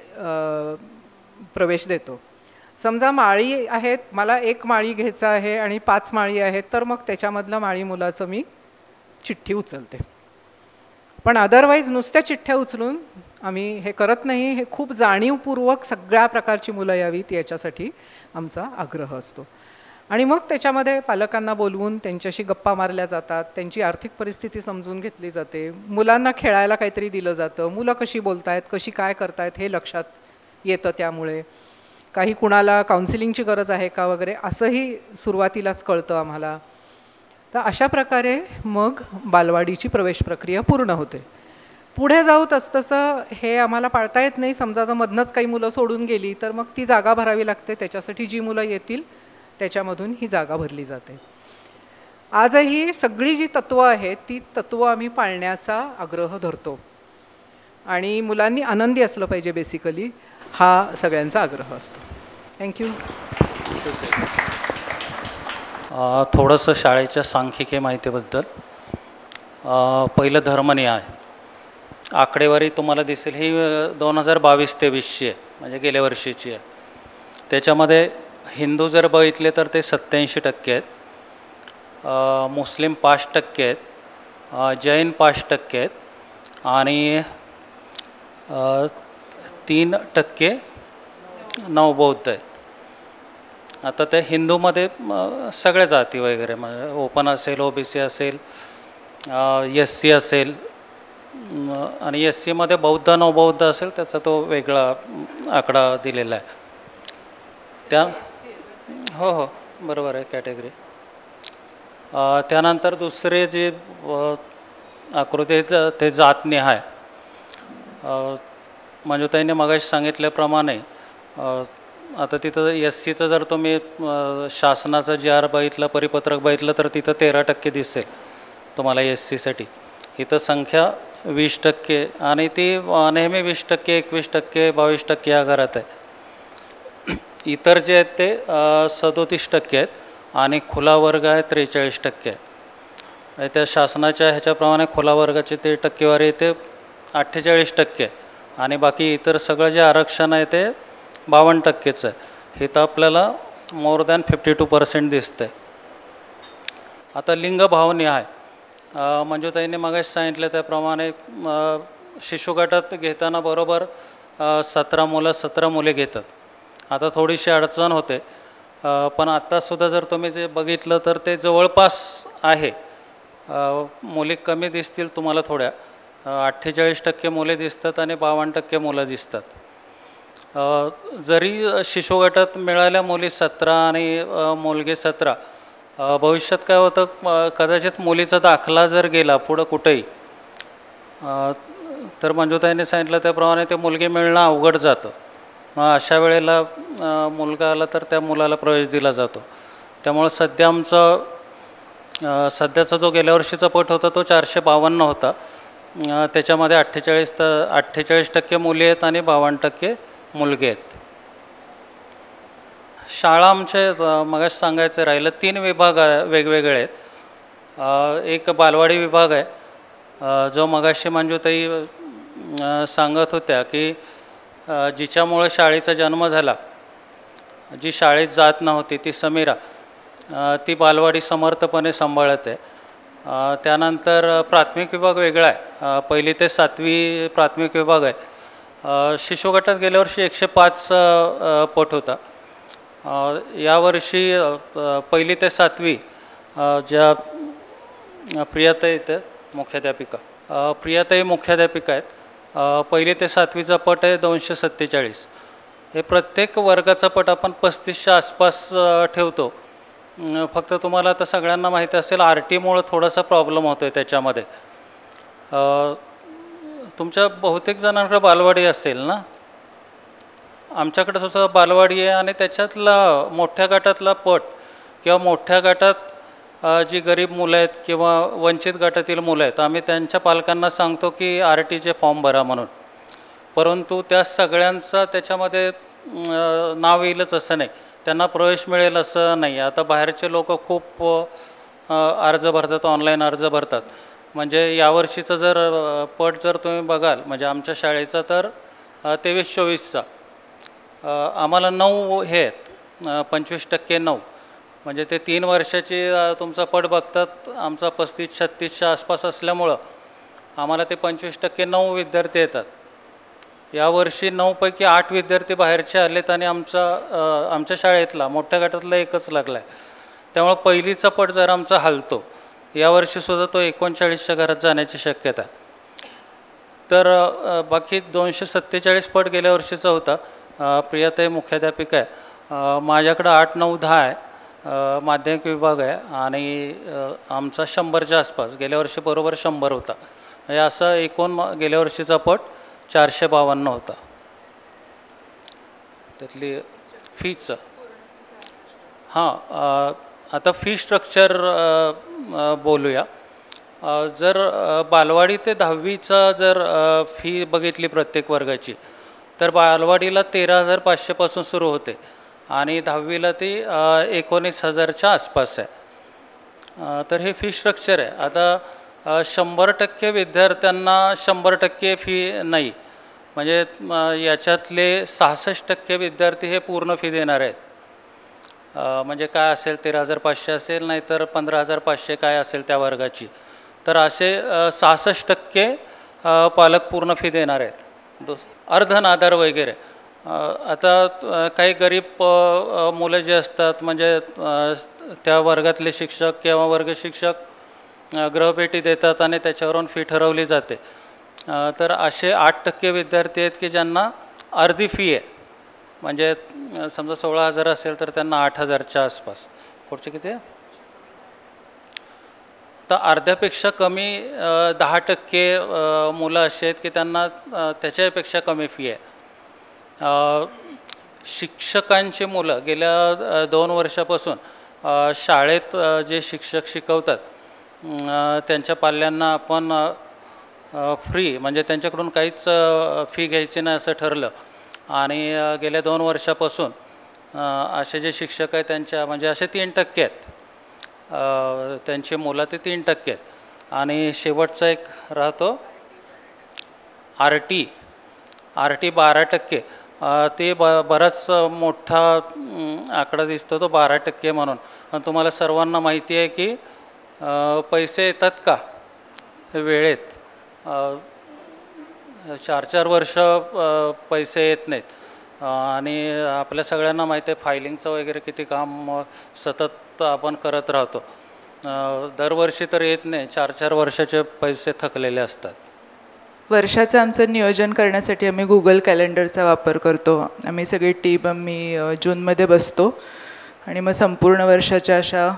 प्रवेश देतो. समजा माळी आहेत, मला 1 माळी घ्यायचं आहे आणि 5 माळी आहेत, तर मग त्याच्यामधलं माळी मुलाचं मी चिठ्ठी उचलते. पण अदरवाईज नुसत्या चिठ्ठ्या उचलून आम्ही हे करत नाही. हे खूप जाणीवपूर्वक सगळ्या प्रकारची मुलं यावीत याच्यासाठी आमचा आग्रह असतो. आणि मग त्याच्यामध्ये पालकांना बोलवून त्यांच्याशी गप्पा मारल्या जातात, त्यांची आर्थिक परिस्थिती समजून घेतली जाते, मुलांना खेळायला काहीतरी दिलं जातं, मुलं कशी बोलतायत, कशी काय करतायत हे लक्षात येतं. त्यामुळे काही कुणाला काउन्सिलिंगची गरज आहे का वगैरे असंही सुरुवातीलाच कळतं आम्हाला. तर अशा प्रकारे मग बालवाडीची प्रवेश प्रक्रिया पूर्ण होते. पुढे जाऊ तसतसं हे आम्हाला पाळता येत नाही. समजा जर मधनंच काही मुलं सोडून गेली तर मग ती जागा भरावी लागते. त्याच्यासाठी जी मुलं येतील त्याच्यामधून ही जागा भरली जाते. आजही सगळी जी तत्त्वं आहेत ती तत्त्वं आम्ही पाळण्याचा आग्रह धरतो. आणि मुलांनी आनंदी असलं पाहिजे, बेसिकली हा सगळ्यांचा आग्रह असतो. थँक्यू. थोडंसं शाळेच्या सांख्यिकी माहितीबद्दल. पहिलं धर्मनिहाय आकडेवारी तुम्हाला दिसेल ही 2022-23ची आहे, म्हणजे गेल्या वर्षीची आहे. त्याच्यामध्ये हिंदू जर बघितले तर ते 87% आहेत, मुस्लिम 5% आहेत, जैन 5% आहेत आणि 3% नवबौद्ध आहेत. आता त्या हिंदूमध्ये सगळ्या जाती वगैरे म्हणजे ओपन असेल, OBC असेल, SC असेल आणि SCमध्ये बौद्ध नवबौद्ध असेल त्याचा तो वेगळा आकडा दिलेला आहे. त्या हो बरोबर आहे कॅटेगरी. त्यानंतर दुसरे जे आकृती ते जातनिहाय. मंजुताईंनी मगाशी सांगितल्याप्रमाणे आता तिथं SCचं जर तुम्ही शासनाचं GR बघितलं, परिपत्रक बघितलं तर तिथं 13% दिसेल तुम्हाला SCसाठी. इथं संख्या 20% आणि ती नेहमी 20%, 21%, 22% या घरात आहे. इतर जे आहेत ते 37% आहेत आणि खुला वर्ग आहे 43% आहे. त्या शासनाच्या ह्याच्याप्रमाणे खुला वर्गाची ते टक्केवारी ते 48% आणि बाकी इतर सगळं जे आरक्षण आहे ते 52%चं आहे. हे तर आपल्याला मोर दॅन 52% दिसतं आहे. आता लिंगभावनिहाय मंजुताईंनी मगाशी सांगितलं त्याप्रमाणे शिशुगटात घेताना बरोबर 17 मुलं 17 मुले घेतात. आता थोडीशी अडचण होते पण आत्तासुद्धा जर तुम्ही जे बघितलं तर ते जवळपास आहे. मुली कमी दिसतील तुम्हाला थोड्या, 48% मुले दिसतात आणि 52% मुलं दिसतात. जरी शिशु गटात मिळाल्या मुली 17 आणि मुलगे 17, भविष्यात काय होतं, कदाचित मुलीचा दाखला जर गेला पुढं कुठेही, तर मंजुताईंनी सांगितलं त्याप्रमाणे ते मुलगी मिळणं अवघड जातं. मग अशा वेळेला मुलगा आला तर त्या मुलाला प्रवेश दिला जातो. त्यामुळं सध्याचा जो गेल्या वर्षीचा पट होता तो 452 होता. त्याच्यामध्ये 48% मुली आहेत आणि 52% मुलगे आहेत. शाळा आमचे मगाशी सांगायचं राहिलं, 3 विभाग वेगवेगळे आहेत. एक बालवाडी विभाग आहे, जो मगाशी मंजुताई सांगत होत्या की जिच्यामुळं शाळेचा जन्म झाला, जी शाळेत जात नव्हती, ती समीरा, ती बालवाडी समर्थपणे सांभाळत आहे. त्यानंतर प्राथमिक विभाग वेगळा आहे, 1ली ते 7वी प्राथमिक विभाग आहे. शिशु गटात गेल्या वर्षी 105 पट होता. यावर्षी 1ली ते 7वी ज्या प्रियाताई आहेत मुख्याध्यापिका आहेत, 1ली ते 7वीचा पट आहे 247. हे प्रत्येक वर्गाचा पट आपण 35च्या आसपास ठेवतो. फक्त तुम्हाला आता सगळ्यांना माहिती असेल, RT-मुळं थोडासा प्रॉब्लेम होतो आहे त्याच्यामध्ये. तुमच्या बहुतेक जणांकडे बालवाडी असेल ना? आमच्याकडे सुद्धा बालवाडी आहे आणि त्याच्यातला मोठ्या गटातला पट किंवा मोठ्या गटात जी गरीब मुलं आहेत किंवा वंचित गटातील मुलं आहेत, आम्ही त्यांच्या पालकांना सांगतो की RTचे फॉर्म भरा म्हणून. परंतु त्या सगळ्यांचा त्याच्यामध्ये नाव येईलच असं नाही, त्यांना प्रवेश मिळेल असं नाही. आता बाहेरचे लोक खूप अर्ज भरतात, ऑनलाईन अर्ज भरतात. म्हणजे यावर्षीचं जर पट जर तुम्ही बघाल, म्हणजे आमच्या शाळेचा तर 23-24चा, आम्हाला 9 हे आहेत, 25% 9, म्हणजे ते 3 वर्षाची तुमचा पट बघतात. आमचा 35-36च्या आसपास असल्यामुळं आम्हाला ते 25% 9 विद्यार्थी येतात. यावर्षी 9 पैकी 8 विद्यार्थी बाहेरचे आलेत आणि आमच्या शाळेतला मोठ्या गटातला एकच लागला आहे. त्यामुळं पहिलीचा पट जरा आमचा हलतो. यावर्षीसुद्धा तो 39च्या घरात जाण्याची शक्यता. तर बाकी 247 पट गेल्या वर्षीचा होता. प्रियाताई मुख्याध्यापिका आहे, माझ्याकडं 8, 9, 10 आहे. माध्यमिक विभाग आहे आणि आमचा 100च्या आसपास, गेल्या वर्षी बरोबर 100 होता. म्हणजे असं एकूण गेल्या वर्षीचा पट 452 होता. त्यातली फीचं आता फी स्ट्रक्चर बोलूया. जर बालवाडी ते 10वीचा जर फी बघितली प्रत्येक वर्गाची, तर बालवाडीला 13,500पासून सुरू होते आणि 10वीला ती 19,000च्या आसपास आहे. तर हे फी स्ट्रक्चर आहे. आता 100% विद्यार्थ्यांना 100% फी नाही, म्हणजे याच्यातले 66% विद्यार्थी हे पूर्ण फी देणार आहेत. म्हणजे काय असेल, 13,500 असेल, नाही तर 15,500 काय असेल त्या वर्गाची. तर असे 66% पालक पूर्ण फी देणार आहेत. अर्धनादार वगैरे. आता काही गरीब मुलं जे असतात, म्हणजे त्या वर्गातले शिक्षक किंवा वर्ग शिक्षक गृहभेटी देतात आणि त्याच्यावरून फी ठरवली जाते. तर असे 8% विद्यार्थी आहेत की ज्यांना अर्धी फी आहे. म्हणजे समजा 16,000 असेल तर त्यांना 8,000च्या आसपास. पुढचे किती आहे? तर अर्ध्यापेक्षा कमी 10% मुलं असे आहेत की त्यांना त्याच्यापेक्षा कमी फी आहे. शिक्षकांची मुलं गेल्या 2 वर्षापासून शाळेत जे शिक्षक शिकवतात त्यांच्या पाल्यांना आपण फ्री, म्हणजे त्यांच्याकडून काहीच फी घ्यायची नाही असं ठरलं. आणि गेल्या 2 वर्षापासून असे जे शिक्षक आहेत त्यांच्या, म्हणजे असे 3% आहेत त्यांची मुलं, ते 3% आहेत. आणि शेवटचा एक राहतो RT 12%. ते बराच मोठा आकडा दिसतो तो 12% म्हणून. पण तुम्हाला सर्वांना माहिती आहे की पैसे येतात का वेळेत? 4-4 वर्ष पैसे येत नाहीत. आणि आपल्या सगळ्यांना माहिती आहे फायलिंगचं वगैरे किती काम सतत आपण करत राहतो. दरवर्षी तर येत नाही, 4-4 वर्षाचे पैसे थकलेले असतात. वर्षाचं आमचं नियोजन करण्यासाठी आम्ही गुगल कॅलेंडरचा वापर करतो. आम्ही सगळी टीम जूनमध्ये बसतो आणि मग संपूर्ण वर्षाच्या अशा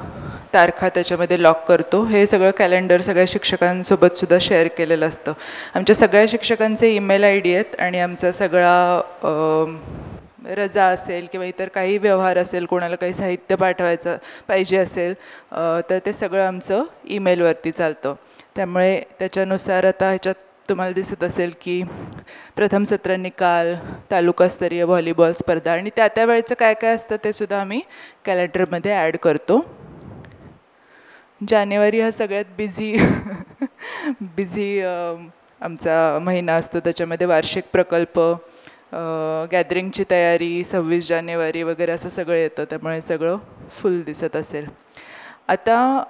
तारखा त्याच्यामध्ये लॉक करतो. हे सगळं कॅलेंडर सगळ्या शिक्षकांसोबतसुद्धा शेअर केलेलं असतं. आमच्या सगळ्या शिक्षकांचे ईमेल आय डी आहेत आणि आमचा सगळा रजा असेल किंवा इतर काही व्यवहार असेल, कोणाला काही साहित्य पाठवायचं पाहिजे असेल तर ते सगळं आमचं ईमेलवरती चालतं. त्यामुळे त्याच्यानुसार आता ह्याच्यात तुम्हाला दिसत असेल की प्रथम सत्र निकाल, तालुकास्तरीय व्हॉलीबॉल स्पर्धा आणि त्या वेळेचं काय काय असतं ते सुद्धा आम्ही कॅलेंडरमध्ये ॲड करतो. जानेवारी हा सगळ्यात बिझी आमचा महिना असतो. त्याच्यामध्ये वार्षिक प्रकल्प, गॅदरिंगची तयारी, 26 जानेवारी वगैरे असं सगळं येतं. त्यामुळे सगळं फुल दिसत असेल. आता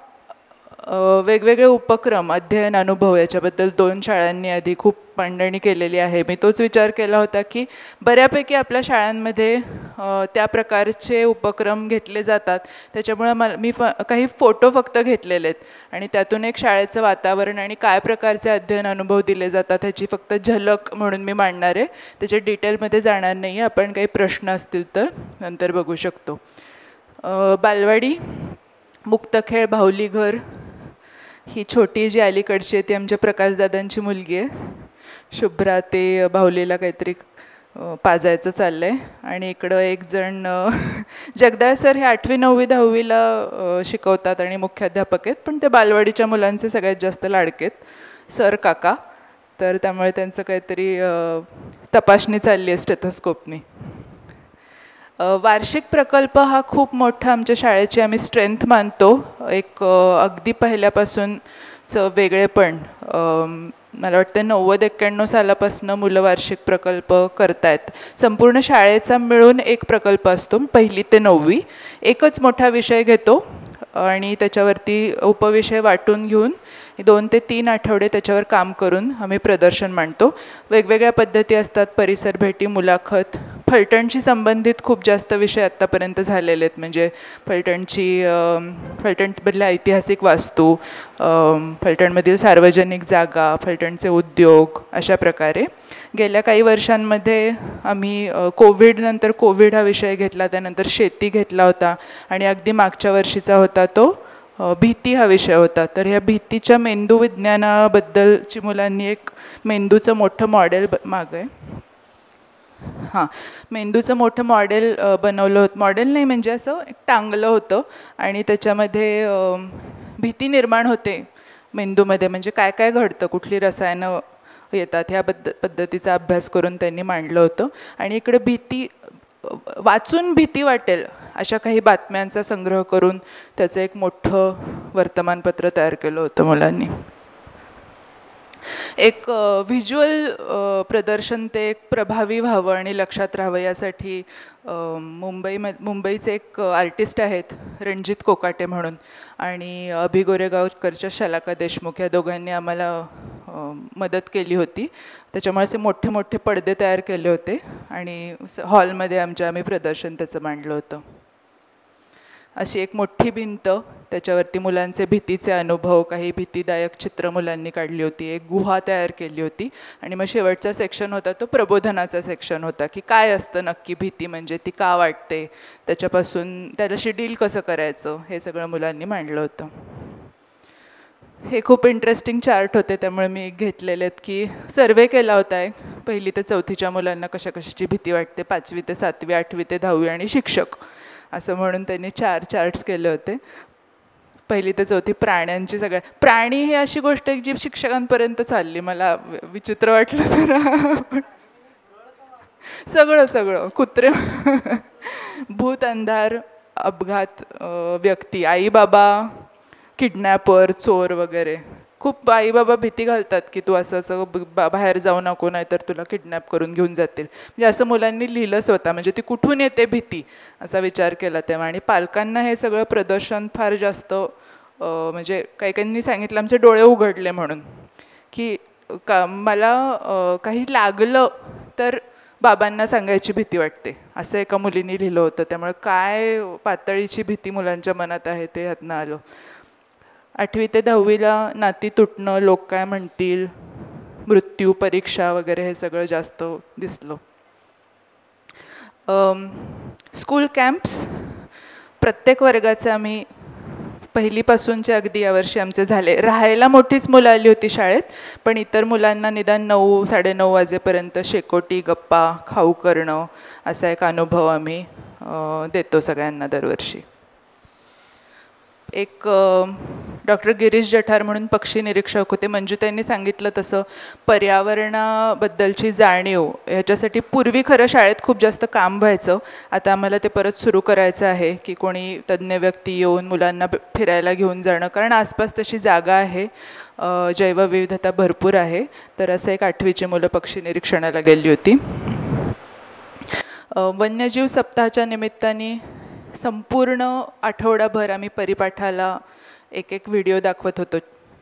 वेगवेगळे उपक्रम, अध्ययन, अनुभव याच्याबद्दल 2 शाळांनी आधी खूप मांडणी केलेली आहे. मी तोच विचार केला होता की बऱ्यापैकी आपल्या शाळांमध्ये त्या प्रकारचे उपक्रम घेतले जातात. त्याच्यामुळे मी काही फोटो फक्त घेतलेले आहेत आणि त्यातून एक शाळेचं वातावरण आणि काय प्रकारचे अध्ययन अनुभव दिले जातात ह्याची फक्त झलक म्हणून मी मांडणार आहे. त्याच्या डिटेलमध्ये जाणार नाही आहे. आपण काही प्रश्न असतील तर नंतर बघू शकतो. बालवाडी, मुक्तखेळ, बाहुली घर, ही छोटी जी अलीकडची आहे ती आमच्या प्रकाशदादांची मुलगी आहे. शुभ्रा ते बाहुलीला काहीतरी पाजायचं चाललं आहे. आणि इकडं एक जण जगदाळ सर हे 8वी 9वी 10वीला शिकवतात आणि मुख्याध्यापक आहेत, पण ते बालवाडीच्या मुलांचे सगळ्यात जास्त लाडके आहेत सर काका. तर त्यामुळे त्यांचं काहीतरी तपासणी चालली आहे स्टेथोस्कोपनी. वार्षिक प्रकल्प हा खूप मोठा आमच्या शाळेची आम्ही स्ट्रेंथ मानतो. एक अगदी पहिल्यापासूनचं वेगळेपण, मला वाटतं 90-91 सालापासून मुलं वार्षिक प्रकल्प करतायत. संपूर्ण शाळेचा मिळून एक प्रकल्प असतो. 1ली ते 9वी एकच मोठा विषय घेतो आणि त्याच्यावरती उपविषय वाटून घेऊन 2 ते 3 आठवडे त्याच्यावर काम करून आम्ही प्रदर्शन मांडतो. वेगवेगळ्या पद्धती असतात, परिसर भेटी, मुलाखत. फलटणशी संबंधित खूप जास्त विषय आत्तापर्यंत झालेले आहेत. म्हणजे फलटणमधल्या ऐतिहासिक वास्तू, फलटणमधील सार्वजनिक जागा, फलटणचे उद्योग, अशा प्रकारे. गेल्या काही वर्षांमध्ये आम्ही कोविडनंतर कोविड हा विषय घेतला, त्यानंतर शेती घेतला होता आणि अगदी मागच्या वर्षीचा होता तो भीती हा विषय होता. तर ह्या भीतीच्या मेंदू विज्ञानाबद्दलची मुलांनी एक मेंदूचं मोठं मॉडेल मेंदूचं मोठं मॉडेल बनवलं होतं. मॉडेल नाही म्हणजे असं एक टांगलं होतं आणि त्याच्यामध्ये भीती निर्माण होते मेंदूमध्ये, म्हणजे काय काय घडतं, कुठली रसायनं येतात, ह्या पद्धतीचा अभ्यास करून त्यांनी मांडलं होतं. आणि इकडे वाचून भीती वाटेल अशा काही बातम्यांचा संग्रह करून त्याचं एक मोठं वर्तमानपत्र तयार केलं होतं मुलांनी. एक व्हिज्युअल प्रदर्शन ते एक प्रभावी व्हावं आणि लक्षात राहावं यासाठी मुंबईचे एक आर्टिस्ट आहेत रणजित कोकाटे म्हणून आणि अभि गोरेगावकरच्या शलाका देशमुख या दोघांनी आम्हाला मदत केली होती. त्याच्यामुळे असे मोठे मोठे पडदे तयार केले होते आणि हॉलमध्ये आम्ही प्रदर्शन त्याचं मांडलं होतं. अशी एक मोठी भिंत, त्याच्यावरती मुलांचे भीतीचे अनुभव, काही भीतीदायक चित्र मुलांनी काढली होती. एक गुहा तयार केली होती आणि मग शेवटचा सेक्शन होता तो प्रबोधनाचा सेक्शन होता की काय असतं नक्की भीती, म्हणजे ती का वाटते, त्याच्यापासून त्याच्याशी डील कसं करायचं, हे सगळं मुलांनी मांडलं होतं. हे खूप इंटरेस्टिंग चार्ट होते, त्यामुळे मी घेतलेले आहेत की सर्वे केला होता एक 1ली ते 4थीच्या मुलांना कशाची भीती वाटते, 5वी ते 7वी, 8वी ते 10वी आणि शिक्षक असं म्हणून त्यांनी 4 चार्ट्स केले होते. 1ली ते 4थी प्राण्यांची प्राणी ही अशी गोष्ट आहे जी शिक्षकांपर्यंत चालली. मला विचित्र वाटलं जरा. सगळं कुत्रे, भूत, अंधार, अपघात, व्यक्ती, आई बाबा, किडनॅपर, चोर वगैरे. खूप आई बाबा भीती घालतात की तू असं बाहेर जाऊ नको नाही तर तुला किडनॅप करून घेऊन जातील. म्हणजे असं मुलांनी लिहिलं स्वतः, म्हणजे ती कुठून येते भीती असा विचार केला तेव्हा. आणि पालकांना हे सगळं प्रदर्शन फार जास्त म्हणजे काहींनी सांगितलं आमचे डोळे उघडले म्हणून की मला काही लागलं तर बाबांना सांगायची भीती वाटते, असं एका मुलीने लिहिलं होतं. त्यामुळे काय पातळीची भीती मुलांच्या मनात आहे ते ह्यातनं आलं. 8वी ते 10वीला नाती तुटणं, लोक काय म्हणतील, मृत्यू, परीक्षा वगैरे हे सगळं जास्त दिसलं. स्कूल कॅम्प्स प्रत्येक वर्गाचे आम्ही पहिलीपासूनचे अगदी यावर्षी आमचे झाले. राहायला मोठीच मुलं आली होती शाळेत, पण इतर मुलांना निदान 9-9:30 वाजेपर्यंत शेकोटी, गप्पा, खाऊ करणं असा एक अनुभव आम्ही देतो सगळ्यांना दरवर्षी. एक डॉक्टर गिरीश जठार म्हणून पक्षी निरीक्षक होते. मंजुताईंनी सांगितलं तसं पर्यावरणाबद्दलची जाणीव ह्याच्यासाठी पूर्वी खरं शाळेत खूप जास्त काम व्हायचं. आता आम्हाला ते परत सुरू करायचं आहे की कोणी तज्ज्ञ व्यक्ती येऊन मुलांना फिरायला घेऊन जाणं, कारण आसपास तशी जागा आहे, जैवविविधता भरपूर आहे. तर असं एक 8वीची मुलं पक्षी निरीक्षणाला गेली होती. वन्यजीव सप्ताहाच्या निमित्ताने संपूर्ण आठवडाभर आम्ही परिपाठाला एक व्हिडिओ दाखवत होतो,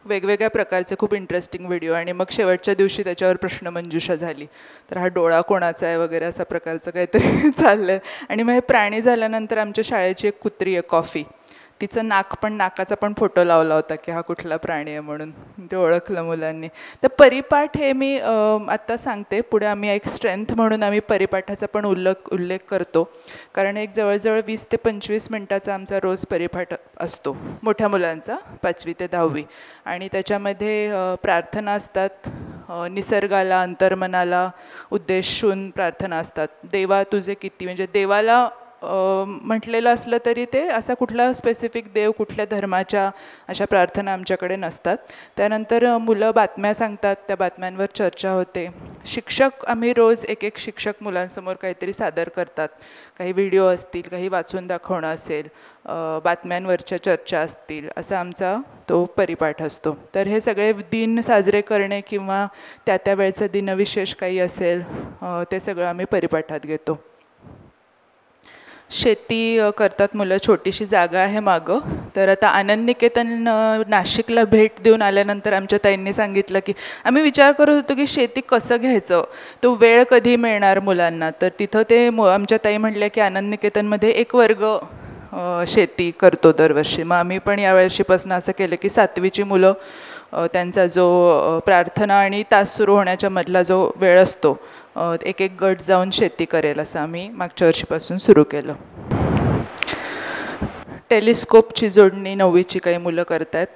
वेगवेगळ्या प्रकारचे खूप इंटरेस्टिंग व्हिडिओ. आणि मग शेवटच्या दिवशी त्याच्यावर प्रश्नमंजुषा झाली. तर हा डोळा कोणाचा आहे वगैरे असा प्रकारचं काहीतरी चाललं. आणि मग हे प्राणी झाल्यानंतर आमच्या शाळेची एक कुत्री आहे कॉफी, तिचं नाकाचा पण फोटो लावला होता की हा कुठला प्राणी आहे म्हणून, ते ओळखलं मुलांनी. तर परिपाठ हे मी आत्ता सांगते, पुढे आम्ही एक स्ट्रेंथ म्हणून आम्ही परिपाठाचा पण उल्लेख करतो, कारण एक जवळजवळ 20 ते 25 मिनटाचा आमचा रोज परिपाठ असतो मोठ्या मुलांचा, 5वी ते 10वी. आणि त्याच्यामध्ये प्रार्थना असतात, निसर्गाला, अंतर्मनाला उद्देशून प्रार्थना असतात. देवा तुझे किती, म्हणजे देवाला म्हटलेलं असलं तरी ते असा कुठला स्पेसिफिक देव, कुठल्या धर्माच्या अशा प्रार्थना आमच्याकडे नसतात. त्यानंतर मुलं बातम्या सांगतात, त्या बातम्यांवर चर्चा होते. शिक्षक, आम्ही रोज एक शिक्षक मुलांसमोर काहीतरी सादर करतात, काही व्हिडिओ असतील, काही वाचून दाखवणं असेल, बातम्यांवरच्या चर्चा असतील, असा आमचा तो परिपाठ असतो. तर हे सगळे दिन साजरे करणे किंवा त्या वेळचं दिनविशेष काही असेल ते सगळं आम्ही परिपाठात घेतो. शेती करतात मुलं, छोटीशी जागा आहे मागं. तर आता आनंद निकेतन नाशिकला भेट देऊन आल्यानंतर आमच्या ताईंनी सांगितलं की आम्ही विचार करत होतो की शेती कसं घ्यायचं, तो वेळ कधी मिळणार मुलांना. तर तिथं ते आमच्या ताई म्हटल्या की आनंद निकेतनमध्ये एक वर्ग शेती करतो दरवर्षी. मग आम्ही पण यावर्षीपासून असं केलं की 7वीची मुलं त्यांचा जो प्रार्थना आणि तास सुरू होण्याच्या मधला जो वेळ असतो, एक गट जाऊन शेती करेल असं आम्ही मागच्या वर्षीपासून सुरू केलं. टेलिस्कोपची जोडणी 9वीची काही मुलं करत आहेत.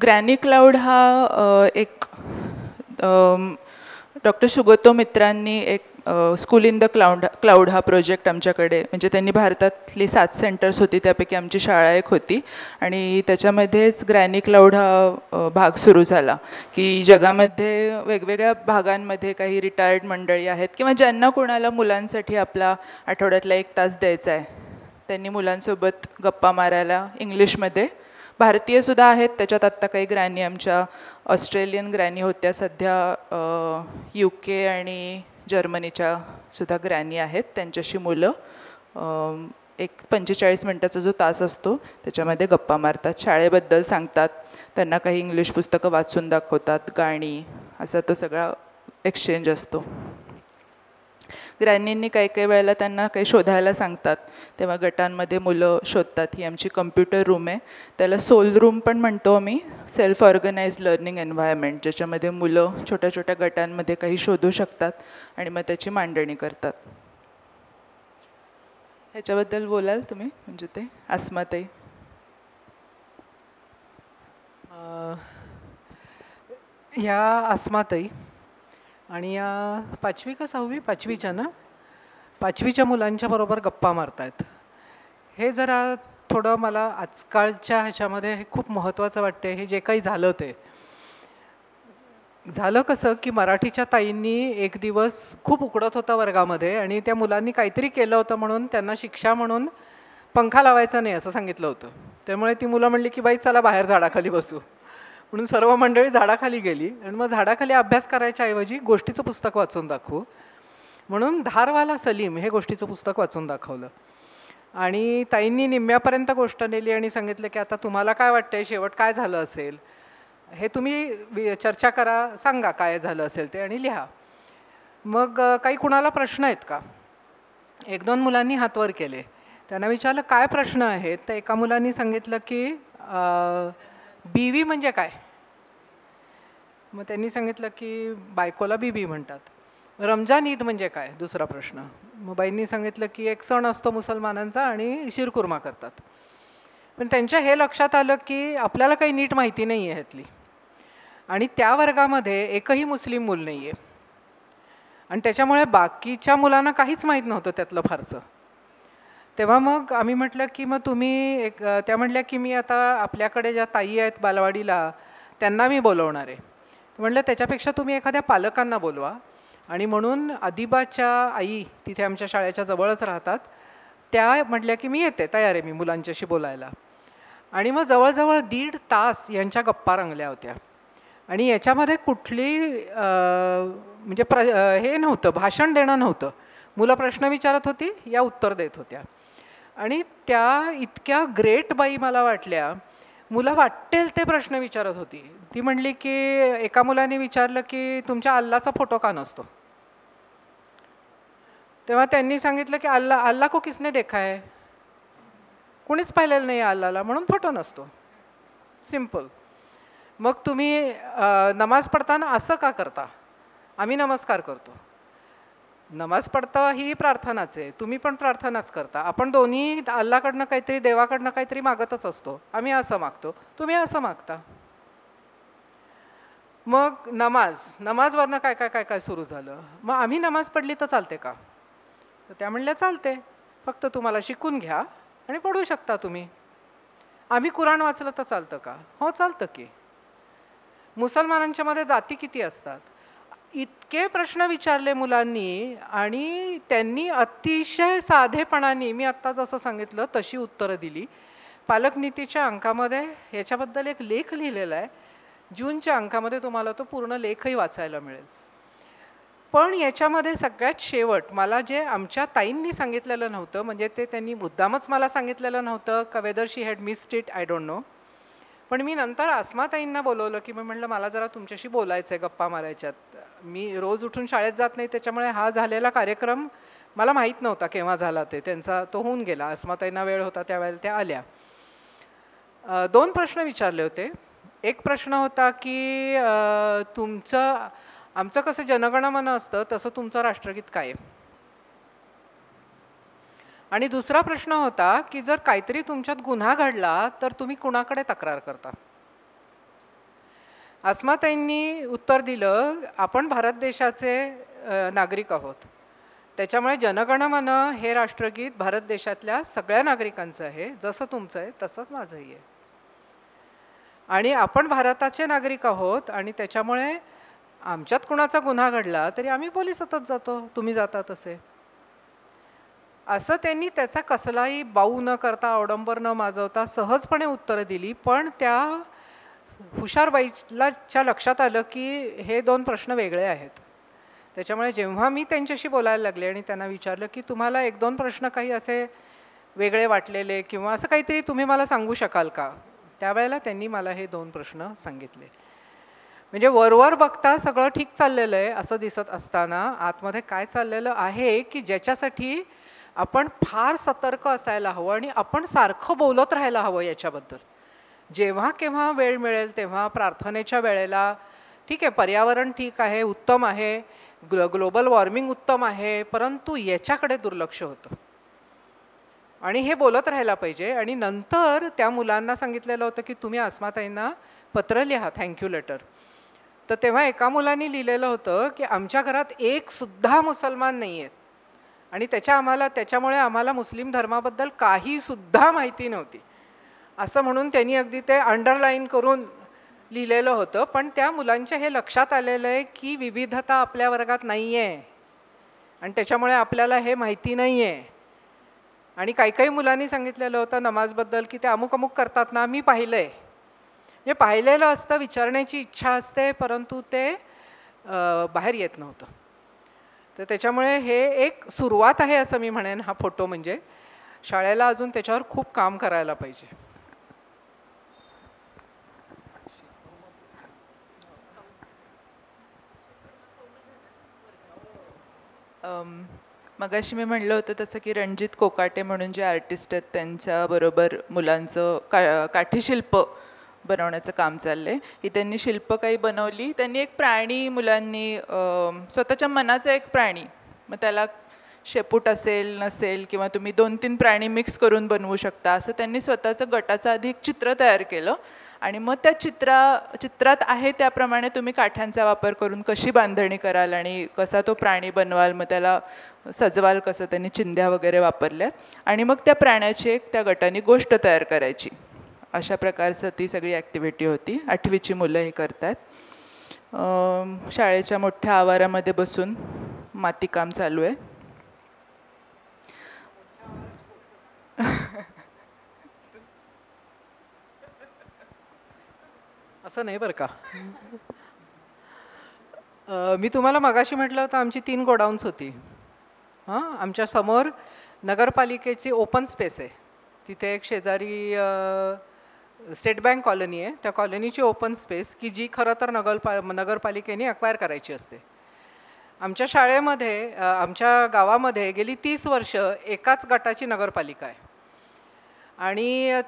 ग्रॅनी क्लाउड हा एक डॉक्टर सुगतो मित्रांनी एक स्कूल इन द क्लाउड हा प्रोजेक्ट आमच्याकडे, म्हणजे त्यांनी भारतातली 7 सेंटर्स होती, त्यापैकी आमची शाळा एक होती. आणि त्याच्यामध्येच ग्रॅनी क्लाउड हा भाग सुरू झाला की जगामध्ये वेगवेगळ्या भागांमध्ये काही रिटायर्ड मंडळी आहेत किंवा ज्यांना कोणाला मुलांसाठी आपला आठवड्यातला 1 तास द्यायचा आहे, त्यांनी मुलांसोबत गप्पा मारायला इंग्लिशमध्ये. भारतीयसुद्धा आहेत त्याच्यात. आत्ता काही ग्रॅनी आमच्या ऑस्ट्रेलियन ग्रॅनी होत्या, सध्या UK आणि जर्मनीच्या सुद्धा ग्रॅनी आहेत. त्यांच्याशी मुलं एक 45 मिनटाचा जो तास असतो त्याच्यामध्ये गप्पा मारतात, शाळेबद्दल सांगतात, त्यांना काही इंग्लिश पुस्तकं वाचून दाखवतात, गाणी, असा तो सगळा एक्सचेंज असतो. ग्रॅनींनी काही वेळेला त्यांना काही शोधायला सांगतात, तेव्हा गटांमध्ये मुलं शोधतात. ही आमची कम्प्युटर रूम आहे, त्याला सोल रूम पण म्हणतो आम्ही, सेल्फ ऑर्गनाइज्ड लर्निंग एन्व्हायरमेंट, ज्याच्यामध्ये मुलं छोट्या छोट्या गटांमध्ये काही शोधू शकतात आणि मग त्याची मांडणी करतात. ह्याच्याबद्दल बोलाल तुम्ही, म्हणजे ते अस्माताई? ह्या अस्माताई आणि या 5वी का 6वी, 5वीच्या ना, 5वीच्या मुलांच्या बरोबर गप्पा मारतायत. हे जरा थोडं मला आजकालच्या ह्याच्यामध्ये हे खूप महत्त्वाचं वाटते. हे जे काही झालं ते झालं कसं की मराठीच्या ताईंनी एक दिवस खूप उकडत होता वर्गामध्ये आणि त्या मुलांनी काहीतरी केलं होतं म्हणून त्यांना शिक्षा म्हणून पंखा लावायचा नाही असं सांगितलं होतं. त्यामुळे ती मुलं म्हणली की बाई चला बाहेर झाडाखाली बसू, म्हणून सर्व मंडळी झाडाखाली गेली. आणि मग झाडाखाली अभ्यास करायच्या ऐवजी गोष्टीचं पुस्तक वाचून दाखवू म्हणून धारवाला सलीम हे गोष्टीचं पुस्तक वाचून दाखवलं. आणि ताईंनी निम्म्यापर्यंत गोष्ट नेली आणि सांगितलं की आता तुम्हाला काय वाटतंय, शेवट काय झालं असेल हे तुम्ही चर्चा करा, सांगा काय झालं असेल ते आणि लिहा. मग काही कुणाला प्रश्न आहेत का? 1-2 मुलांनी हात वर केले. त्यांना विचारलं काय प्रश्न आहेत, तर एका मुलांनी सांगितलं की बीवी म्हणजे काय. मग त्यांनी सांगितलं की बायकोला बीबी म्हणतात. रमजान ईद म्हणजे काय, दुसरा प्रश्न. मग बाईंनी सांगितलं की एक सण असतो मुसलमानांचा आणि शिरकुर्मा करतात. पण त्यांच्या हे लक्षात आलं की आपल्याला काही नीट माहिती नाही आहे ह्यातली, आणि त्या वर्गामध्ये एकही मुस्लिम मूल नाही आहे, आणि त्याच्यामुळे बाकीच्या मुलांना काहीच माहीत नव्हतं त्यातलं फारसं. तेव्हा मग आम्ही म्हटलं की मग तुम्ही त्या म्हटल्या की मी आता आपल्याकडे ज्या ताई आहेत बालवाडीला त्यांना मी बोलवणार आहे. म्हटलं त्याच्यापेक्षा तुम्ही एखाद्या पालकांना बोलवा. आणि म्हणून अदिबाच्या आई तिथे आमच्या शाळेच्या जवळच राहतात, त्या म्हटल्या की मी येते, तयार आहे मी मुलांच्याशी बोलायला. आणि मग जवळजवळ 1.5 तास यांच्या गप्पा रंगल्या होत्या. आणि याच्यामध्ये कुठली म्हणजे हे नव्हतं, भाषण देणं नव्हतं. मुलं प्रश्न विचारत होती, या उत्तर देत होत्या. आणि त्या इतक्या ग्रेट बाई मला वाटल्या. मुलं वाटेल ते प्रश्न विचारत होती. ती म्हणली की एका मुलाने विचारलं की तुमच्या अल्लाचा फोटो का नसतो. तेव्हा त्यांनी सांगितलं की अल्ला को किसने देखा है, कुणीच पाहिलेलं नाही अल्लाला, म्हणून फोटो नसतो. सिम्पल. मग तुम्ही नमाज पडताना असं का करता. आम्ही नमस्कार करतो. नमाज पडता ही प्रार्थनाच आहे, तुम्ही पण प्रार्थनाच करता. आपण दोन्ही अल्लाकडनं काहीतरी, देवाकडनं काहीतरी मागतच असतो. आम्ही असं मागतो, तुम्ही असं मागता. मग नमाजवरनं काय काय काय काय सुरू झालं. मग आम्ही नमाज पडली तर चालते का. तर त्या म्हणल्या चालते, फक्त तुम्हाला शिकून घ्या आणि पढू शकता तुम्ही. आम्ही कुराण वाचलं तर चालतं का. हो चालतं की. मुसलमानांच्या मध्ये जाती किती असतात. इतके प्रश्न विचारले मुलांनी, आणि त्यांनी अतिशय साधेपणाने, मी आत्ता जसं सांगितलं तशी उत्तरं दिली. पालकनीतीच्या अंकामध्ये याच्याबद्दल एक लेख लिहिलेला आहे. जूनच्या अंकामध्ये तुम्हाला तो पूर्ण लेखही वाचायला मिळेल. पण याच्यामध्ये सगळ्यात शेवट मला जे आमच्या ताईंनी सांगितलेलं नव्हतं, म्हणजे ते त्यांनी मुद्दामच मला सांगितलेलं नव्हतं का whether she had missed it, I don't know. पण मी नंतर अस्माताईंना बोलवलं की मी म्हटलं मला जरा तुमच्याशी बोलायचं आहे, गप्पा मारायच्यात. मी रोज उठून शाळेत जात नाही, त्याच्यामुळे हा झालेला कार्यक्रम मला माहीत नव्हता केव्हा झाला ते. त्यांचा तो होऊन गेला. अस्माताईंना वेळ होता त्यावेळेला त्या आल्या. 2 प्रश्न विचारले होते. एक प्रश्न होता की आमचं कसं जनगणमन असतं तसं तुमचं राष्ट्रगीत काय आहे. आणि दुसरा प्रश्न होता की जर काहीतरी तुमच्यात गुन्हा घडला तर तुम्ही कुणाकडे तक्रार करता. अस्माताईंनी उत्तर दिलं, आपण भारत देशाचे नागरिक आहोत, त्याच्यामुळे जनगणमन हे राष्ट्रगीत भारत देशातल्या सगळ्या नागरिकांचं आहे. जसं तुमचं आहे तसंच माझंही आहे. आणि आपण भारताचे नागरिक आहोत, आणि त्याच्यामुळे आमच्यात कुणाचा गुन्हा घडला तरी आम्ही पोलिसातच जातो, तुम्ही जाता तसे. असं त्यांनी त्याचा कसलाही बाऊ न करता, अवडंबर न माजवता सहजपणे उत्तरं दिली. पण त्या हुशारबाईच्या लक्षात आलं की हे 2 प्रश्न वेगळे आहेत. त्याच्यामुळे जेव्हा मी त्यांच्याशी बोलायला लागले आणि त्यांना विचारलं की तुम्हाला 1-2 प्रश्न काही असे वेगळे वाटलेले किंवा असं काहीतरी तुम्ही मला सांगू शकाल का, त्यावेळेला त्यांनी मला हे 2 प्रश्न सांगितले. म्हणजे वरवर बघता सगळं ठीक चाललेलं आहे असं दिसत असताना आतमध्ये काय चाललेलं आहे की ज्याच्यासाठी आपण फार सतर्क असायला हवं, आणि आपण सारखं बोलत राहायला हवं याच्याबद्दल. जेव्हा केव्हा वेळ मिळेल तेव्हा प्रार्थनेच्या वेळेला, ठीक आहे पर्यावरण ठीक आहे, उत्तम आहे, ग्लोबल वॉर्मिंग उत्तम आहे, परंतु याच्याकडे दुर्लक्ष होतं आणि हे बोलत राहायला पाहिजे. आणि नंतर त्या मुलांना सांगितलेलं होतं की तुम्ही अस्माताईंना पत्र लिहा, थँक्यू लेटर. तर तेव्हा एका मुलांनी लिहिलेलं होतं की आमच्या घरात एक सुद्धा मुसलमान नाही आहेत, आणि त्याच्यामुळे आम्हाला मुस्लिम धर्माबद्दल काही सुद्धा माहिती नव्हती, असं म्हणून त्यांनी अगदी ते अंडरलाईन करून लिहिलेलं होतं. पण त्या मुलांच्या हे लक्षात आलेलं आहे की विविधता आपल्या वर्गात नाही आहे, आणि त्याच्यामुळे आपल्याला हे माहिती नाही आहे. आणि काही मुलांनी सांगितलेलं होतं नमाजबद्दल की ते अमुक अमुक करतात ना, मी पाहिलं आहे. म्हणजे पाहिलेलं असतं, विचारण्याची इच्छा असते, परंतु ते बाहेर येत नव्हतं. तर त्याच्यामुळे हे एक सुरुवात आहे असं मी म्हणेन. हा फोटो म्हणजे शाळेला अजून त्याच्यावर खूप काम करायला पाहिजे. मगाशी मी म्हणलं होतं तसं की रणजित कोकाटे म्हणून जे आर्टिस्ट आहेत त्यांच्याबरोबर मुलांचं काठीशिल्प बनवण्याचं काम चाललं आहे. ही त्यांनी शिल्प काही बनवली. त्यांनी एक प्राणी मुलांनी स्वतःच्या मनाचा एक प्राणी, मग त्याला शेपूट असेल नसेल किंवा तुम्ही 2-3 प्राणी मिक्स करून बनवू शकता, असं त्यांनी स्वतःचं गटाचं आधी एक चित्र तयार केलं आणि मग त्या चित्रात आहे त्याप्रमाणे तुम्ही काठ्यांचा वापर करून कशी बांधणी कराल आणि कसा तो प्राणी बनवाल, मग त्याला सजवाल कसं, त्यांनी चिंध्या वगैरे वापरल्यात आणि मग त्या प्राण्याची एक त्या गटाने गोष्ट तयार करायची. अशा प्रकारचं ती सगळी ॲक्टिव्हिटी होती. 8वीची मुलं हे करतात. शाळेच्या मोठ्या आवारामध्ये बसून मातीकाम चालू आहे. असं नाही बरं का. मी तुम्हाला मगाशी म्हटलं होतं आमची 3 गोडाऊन्स होती. आमच्या समोर नगरपालिकेची ओपन स्पेस आहे. तिथे एक शेजारी स्टेट बँक कॉलनी आहे. त्या कॉलनीची ओपन स्पेस की जी खरं तर नगरपालिकेने अक्वायर करायची असते. आमच्या शाळेमध्ये आमच्या गावामध्ये गेली 30 वर्ष एकाच गटाची नगरपालिका आहे आणि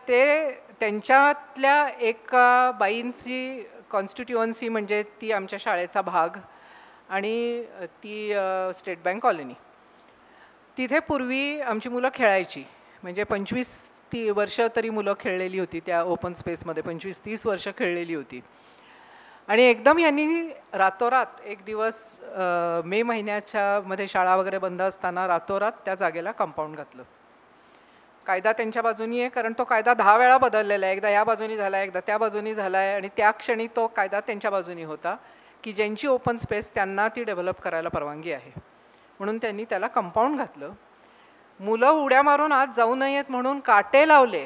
त्यांच्यातल्या एका बाईंची कॉन्स्टिट्युअन्सी म्हणजे ती आमच्या शाळेचा भाग आणि ती स्टेट बँक कॉलनी. तिथे पूर्वी आमची मुलं खेळायची, म्हणजे 25-30 वर्ष तरी मुलं खेळलेली होती त्या ओपन स्पेसमध्ये. 25-30 वर्ष खेळलेली होती आणि एकदम यांनी रातोरात एक दिवस मे महिन्याच्या मध्ये शाळा वगैरे बंद असताना रातोरात त्या जागेला कंपाऊंड घातलं. कायदा त्यांच्या बाजूनी आहे, कारण तो कायदा 10 वेळा बदललेला आहे. एकदा या बाजूनी झाला आहे, एकदा त्या बाजूनी झाला आहे आणि त्या क्षणी तो कायदा त्यांच्या बाजूनी होता की ज्यांची ओपन स्पेस त्यांना ती डेव्हलप करायला परवानगी आहे, म्हणून त्यांनी त्याला कंपाऊंड घातलं. मुलं उड्या मारून आत जाऊ नयेत म्हणून काटे लावले.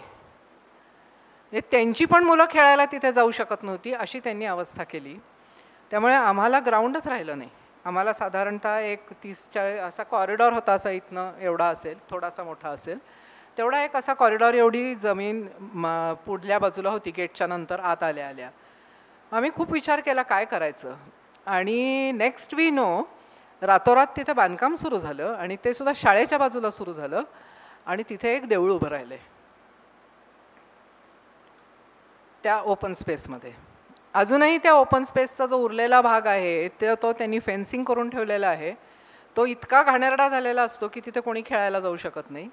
त्यांची पण मुलं खेळायला तिथे जाऊ शकत नव्हती अशी त्यांनी अवस्था केली. त्यामुळे आम्हाला ग्राउंडच राहिलं नाही. आम्हाला साधारणतः एक 30-40 असा कॉरिडॉर होता, असा इथनं एवढा असेल, थोडासा मोठा असेल तेवढा एक असा कॉरिडॉर, एवढी जमीन पुढल्या बाजूला होती गेटच्या नंतर आत आल्या. आम्ही खूप विचार केला काय करायचं आणि नेक्स्ट वी नो रातोरात तिथे बांधकाम सुरू झालं आणि ते सुद्धा शाळेच्या बाजूला सुरू झालं आणि तिथे एक देऊळ उभं राहिलं आहे त्या ओपन स्पेसमध्ये. अजूनही त्या ओपन स्पेसचा जो उरलेला भाग आहे तो त्यांनी फेन्सिंग करून ठेवलेला आहे. तो इतका घाणेरडा झालेला असतो की तिथे कोणी खेळायला जाऊ शकत नाही.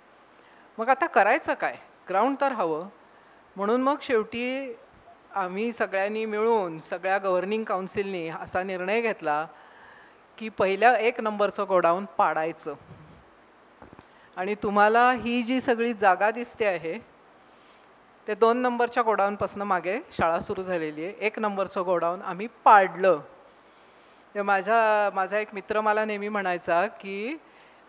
मग आता करायचं काय, ग्राउंड तर हवं. म्हणून मग शेवटी आम्ही सगळ्यांनी मिळून सगळ्या गव्हर्निंग काउन्सिलनी असा निर्णय घेतला की पहिल्या 1 नंबरचं गोडाऊन पाडायचं आणि तुम्हाला ही जी सगळी जागा दिसते आहे ते 2 नंबरच्या गोडाऊनपासून मागे शाळा सुरू झालेली आहे. 1 नंबरचं गोडाऊन आम्ही पाडलं. ते माझा एक मित्र मला नेहमी म्हणायचा की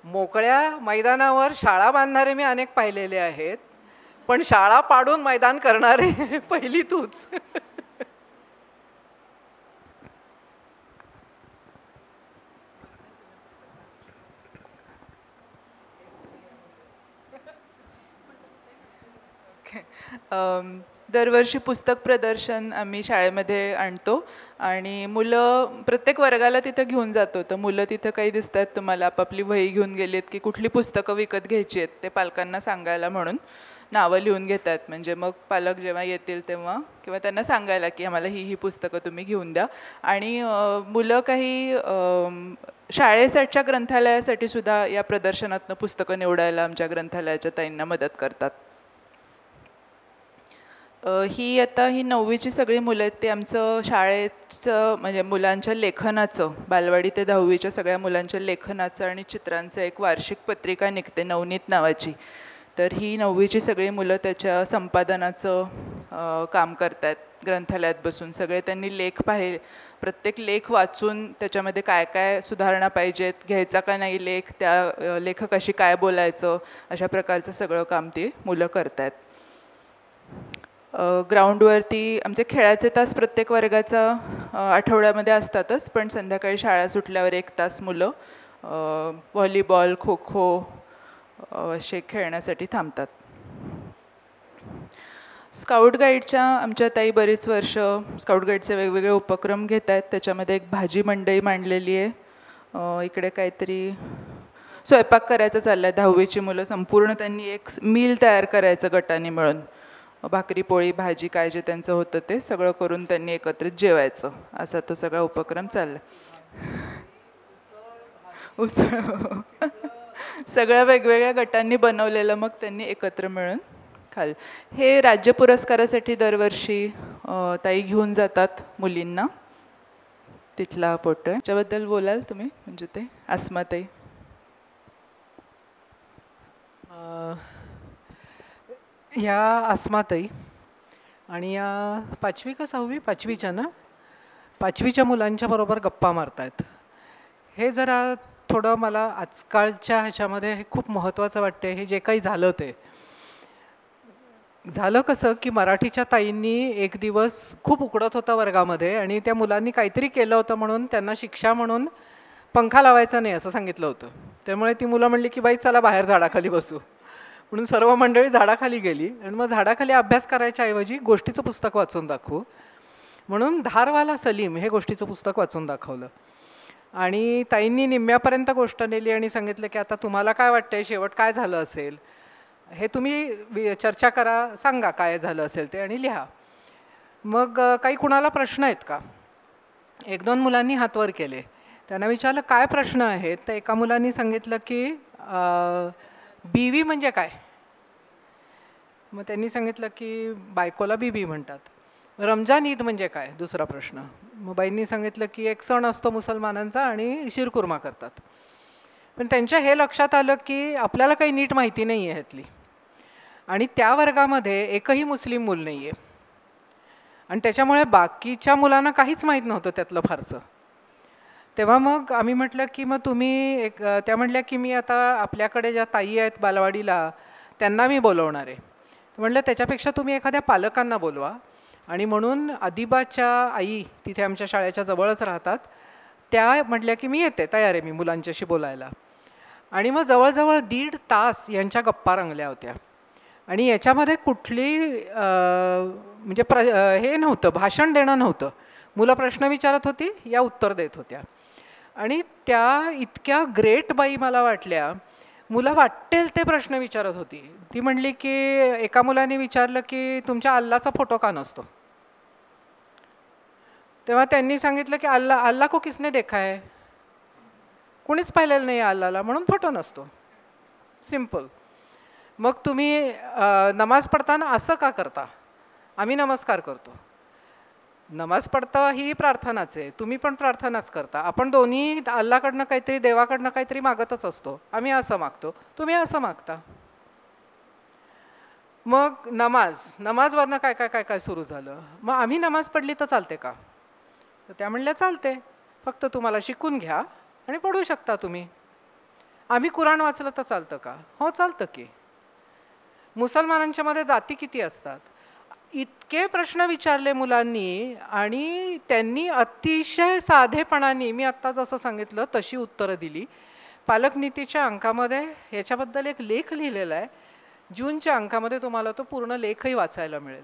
मोकळ्या मैदानावर शाळा बांधणारे मी अनेक पाहिलेले आहेत, पण शाळा पाडून मैदान करणारे पहिली तूच. दरवर्षी पुस्तक प्रदर्शन आम्ही शाळेमध्ये आणतो आणि मुलं प्रत्येक वर्गाला तिथं घेऊन जातो. तर मुलं तिथं काही दिसतात तुम्हाला आपापली वही घेऊन गेलीत की कुठली पुस्तकं विकत घ्यायची आहेत ते पालकांना सांगायला म्हणून नावं लिहून घेतात. म्हणजे मग पालक जेव्हा येतील तेव्हा किंवा त्यांना सांगायला की आम्हाला ही पुस्तकं तुम्ही घेऊन द्या. आणि मुलं काही शाळेसाठीच्या ग्रंथालयासाठी सुद्धा या प्रदर्शनातनं पुस्तकं निवडायला आमच्या ग्रंथालयाच्या ताईंना मदत करतात. ही 9वीची सगळी मुलं आहेत ते आमचं शाळेचं म्हणजे मुलांच्या लेखनाचं, बालवाडी ते 10वीच्या सगळ्या मुलांच्या लेखनाचं आणि चित्रांचं एक वार्षिक पत्रिका निघते नवनीत नावाची. तर ही 9वीची सगळी मुलं त्याच्या संपादनाचं काम करतात ग्रंथालयात बसून. सगळे त्यांनी लेख प्रत्येक लेख वाचून त्याच्यामध्ये काय काय सुधारणा पाहिजेत, घ्यायचा का नाही लेख, त्या लेखकाशी काय बोलायचं, अशा प्रकारचं सगळं काम ती मुलं करतात. ग्राउंडवरती आमचे खेळाचे तास प्रत्येक वर्गाचा आठवड्यामध्ये असतातच, पण संध्याकाळी शाळा सुटल्यावर 1 तास मुलं व्हॉलीबॉल, खो खो असे खेळण्यासाठी थांबतात. स्काउट गाईडच्या आमच्या ताई बरीच वर्ष स्काउट गाईडचे वेगवेगळे उपक्रम घेत आहेत. त्याच्यामध्ये एक भाजी मंडई मांडलेली आहे. इकडे काहीतरी स्वयंपाक करायचं चाललं आहे. 10वीची मुलं संपूर्ण त्यांनी एक मील तयार करायचं गटाने मिळून. भाकरी पोळी भाजी काय जे त्यांचं होतं ते सगळं करून त्यांनी एकत्रित जेवायचं, असा तो सगळा उपक्रम चालला. उसळ सगळ्या वेगवेगळ्या गटांनी बनवलेलं मग त्यांनी एकत्र मिळून खाल. हे राज्य पुरस्कारासाठी दरवर्षी ताई घेऊन जातात मुलींना. तिथला फोटो आहे. त्याच्याबद्दल बोलाल तुम्ही? म्हणजे ते अस्माताई. ह्या अस्माताई आणि या 5वी का 6वी 5वीच्या ना 5वीच्या मुलांच्या बरोबर गप्पा मारतायत. हे जरा थोडं मला आजकालच्या ह्याच्यामध्ये हे खूप महत्त्वाचं वाटते. हे जे काही झालं ते झालं कसं की मराठीच्या ताईंनी एक दिवस खूप उकडत होता वर्गामध्ये आणि त्या मुलांनी काहीतरी केलं होतं म्हणून त्यांना शिक्षा म्हणून पंखा लावायचा नाही असं सांगितलं होतं. त्यामुळे ती मुलं म्हणली की बाई चला बाहेर झाडाखाली बसू, म्हणून सर्व मंडळी झाडाखाली गेली. आणि मग झाडाखाली अभ्यास करायच्या ऐवजी गोष्टीचं पुस्तक वाचून दाखवू म्हणून धारवाला सलीम हे गोष्टीचं पुस्तक वाचून दाखवलं. आणि ताईंनी निम्म्यापर्यंत गोष्ट नेली आणि सांगितलं की आता तुम्हाला काय वाटतंय, शेवट काय झालं असेल हे तुम्ही चर्चा करा, सांगा काय झालं असेल ते आणि लिहा. मग काही कुणाला प्रश्न आहेत का? 1-2 मुलांनी हात वर केले. त्यांना विचारलं काय प्रश्न आहेत. तर एका मुलांनी सांगितलं की बीवी म्हणजे काय. मग त्यांनी सांगितलं की बायकोला बीबी म्हणतात. रमजान ईद म्हणजे काय दुसरा प्रश्न. मग बाईंनी सांगितलं की एक सण असतो मुसलमानांचा आणि शिरकुर्मा करतात. पण त्यांच्या हे लक्षात आलं की आपल्याला काही नीट माहिती नाही आहे ह्यातली. आणि त्या वर्गामध्ये एकही मुस्लिम मूल नाही आहे आणि त्याच्यामुळे बाकीच्या मुलांना काहीच माहीत नव्हतं त्यातलं फारसं. तेव्हा मग आम्ही म्हटलं की मग तुम्ही त्या म्हटल्या की मी आता आपल्याकडे ज्या ताई आहेत बालवाडीला त्यांना मी बोलवणार आहे. म्हटलं त्याच्यापेक्षा तुम्ही एखाद्या पालकांना बोलवा. आणि म्हणून अदिबाच्या आई तिथे आमच्या शाळेच्या जवळच राहतात. त्या म्हटल्या की मी येते, तयार आहे मी मुलांच्याशी बोलायला. आणि मग जवळजवळ 1.5 तास यांच्या गप्पा रंगल्या होत्या. आणि याच्यामध्ये कुठली म्हणजे हे नव्हतं, भाषण देणं नव्हतं. मुलं प्रश्न विचारत होती, या उत्तर देत होत्या. आणि त्या इतक्या ग्रेट बाई मला वाटल्या. मुलं वाटेल ते प्रश्न विचारत होती. ती म्हणली की एका मुलाने विचारलं की तुमच्या अल्लाचा फोटो का नसतो. तेव्हा त्यांनी सांगितलं की अल्लाह को किसने देखा है. कुणीच पाहिलेलं नाही अल्लाला म्हणून फोटो नसतो. सिम्पल. मग तुम्ही नमाज पडताना असं का करता. आम्ही नमस्कार करतो. नमाज पडता ही प्रार्थनाच आहे. तुम्ही पण प्रार्थनाच करता. आपण दोन्ही अल्लाकडनं काहीतरी देवाकडनं काहीतरी मागतच असतो. आम्ही असं मागतो, तुम्ही असं मागता. मग नमाजवरनं काय काय काय काय सुरू झालं. मग आम्ही नमाज पडली तर चालते का. तर त्या म्हणल्या चालते, फक्त तुम्हाला शिकून घ्या आणि पढू शकता तुम्ही. आम्ही कुराण वाचलं तर चालतं का. हो चालतं की. मुसलमानांच्या मध्ये जाती किती असतात. इतके प्रश्न विचारले मुलांनी आणि त्यांनी अतिशय साधेपणाने मी आत्ता जसं सांगितलं तशी उत्तरं दिली. पालकनीतीच्या अंकामध्ये ह्याच्याबद्दल एक लेख लिहिलेला आहे. जूनच्या अंकामध्ये तुम्हाला तो पूर्ण लेखही वाचायला मिळेल.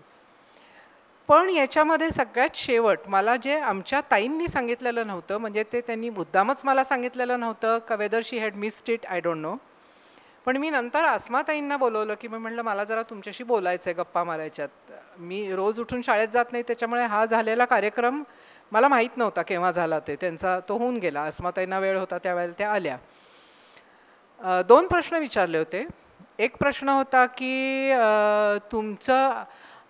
पण याच्यामध्ये सगळ्यात शेवट मला जे आमच्या ताईंनी सांगितलेलं नव्हतं, म्हणजे ते त्यांनी मुद्दामच मला सांगितलेलं नव्हतं का whether she had missed it I don't know. पण मी नंतर अस्माताईंना बोलवलं की मी म्हटलं मला जरा तुमच्याशी बोलायचं आहे, गप्पा मारायच्यात. मी रोज उठून शाळेत जात नाही त्याच्यामुळे हा झालेला कार्यक्रम मला माहीत नव्हता केव्हा झाला ते. त्यांचा तो होऊन गेला. अस्माताईंना वेळ होता त्यावेळेला त्या आल्या. 2 प्रश्न विचारले होते. एक प्रश्न होता की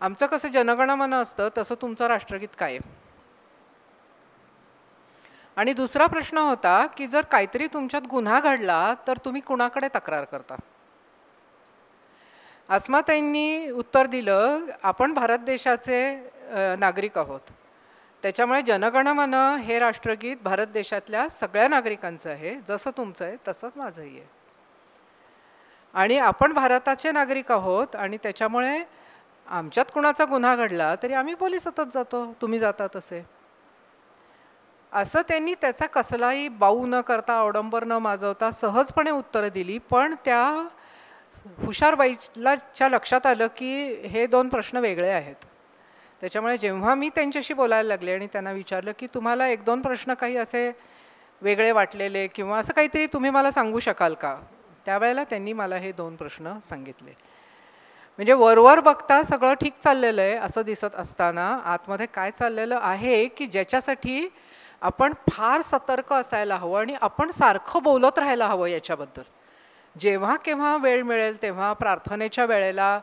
आमचं कसं जनगणमन असतं तसं तुमचं राष्ट्रगीत काय आहे. आणि दुसरा प्रश्न होता की जर काहीतरी तुमच्यात गुन्हा घडला तर तुम्ही कुणाकडे तक्रार करता. अस्माताईंनी उत्तर दिलं आपण भारत देशाचे नागरिक आहोत, त्याच्यामुळे जनगणमन हे राष्ट्रगीत भारत देशातल्या सगळ्या नागरिकांचं आहे. जसं तुमचं आहे तसंच माझंही आहे. आणि आपण भारताचे नागरिक आहोत आणि त्याच्यामुळे आमच्यात कुणाचा गुन्हा घडला तरी आम्ही पोलिसातच जातो, तुम्ही जाता तसे. असं त्यांनी त्याचा कसलाही बाऊ न करता अवडंबर न माजवता सहजपणे उत्तरं दिली. पण त्या हुशारबाईच्या लक्षात आलं की हे 2 प्रश्न वेगळे आहेत. त्याच्यामुळे जेव्हा मी त्यांच्याशी बोलायला लागले आणि त्यांना विचारलं की तुम्हाला 1-2 प्रश्न काही असे वेगळे वाटलेले किंवा असं काहीतरी तुम्ही मला सांगू शकाल का? त्यावेळेला त्यांनी मला हे 2 प्रश्न सांगितले. म्हणजे वरवर बघता सगळं ठीक चाललेलं आहे असं दिसत असताना आतमध्ये काय चाललेलं आहे की ज्याच्यासाठी आपण फार सतर्क असायला हवं आणि आपण सारखं बोलत राहायला हवं याच्याबद्दल. जेव्हा केव्हा वेळ मिळेल तेव्हा प्रार्थनेच्या वेळेला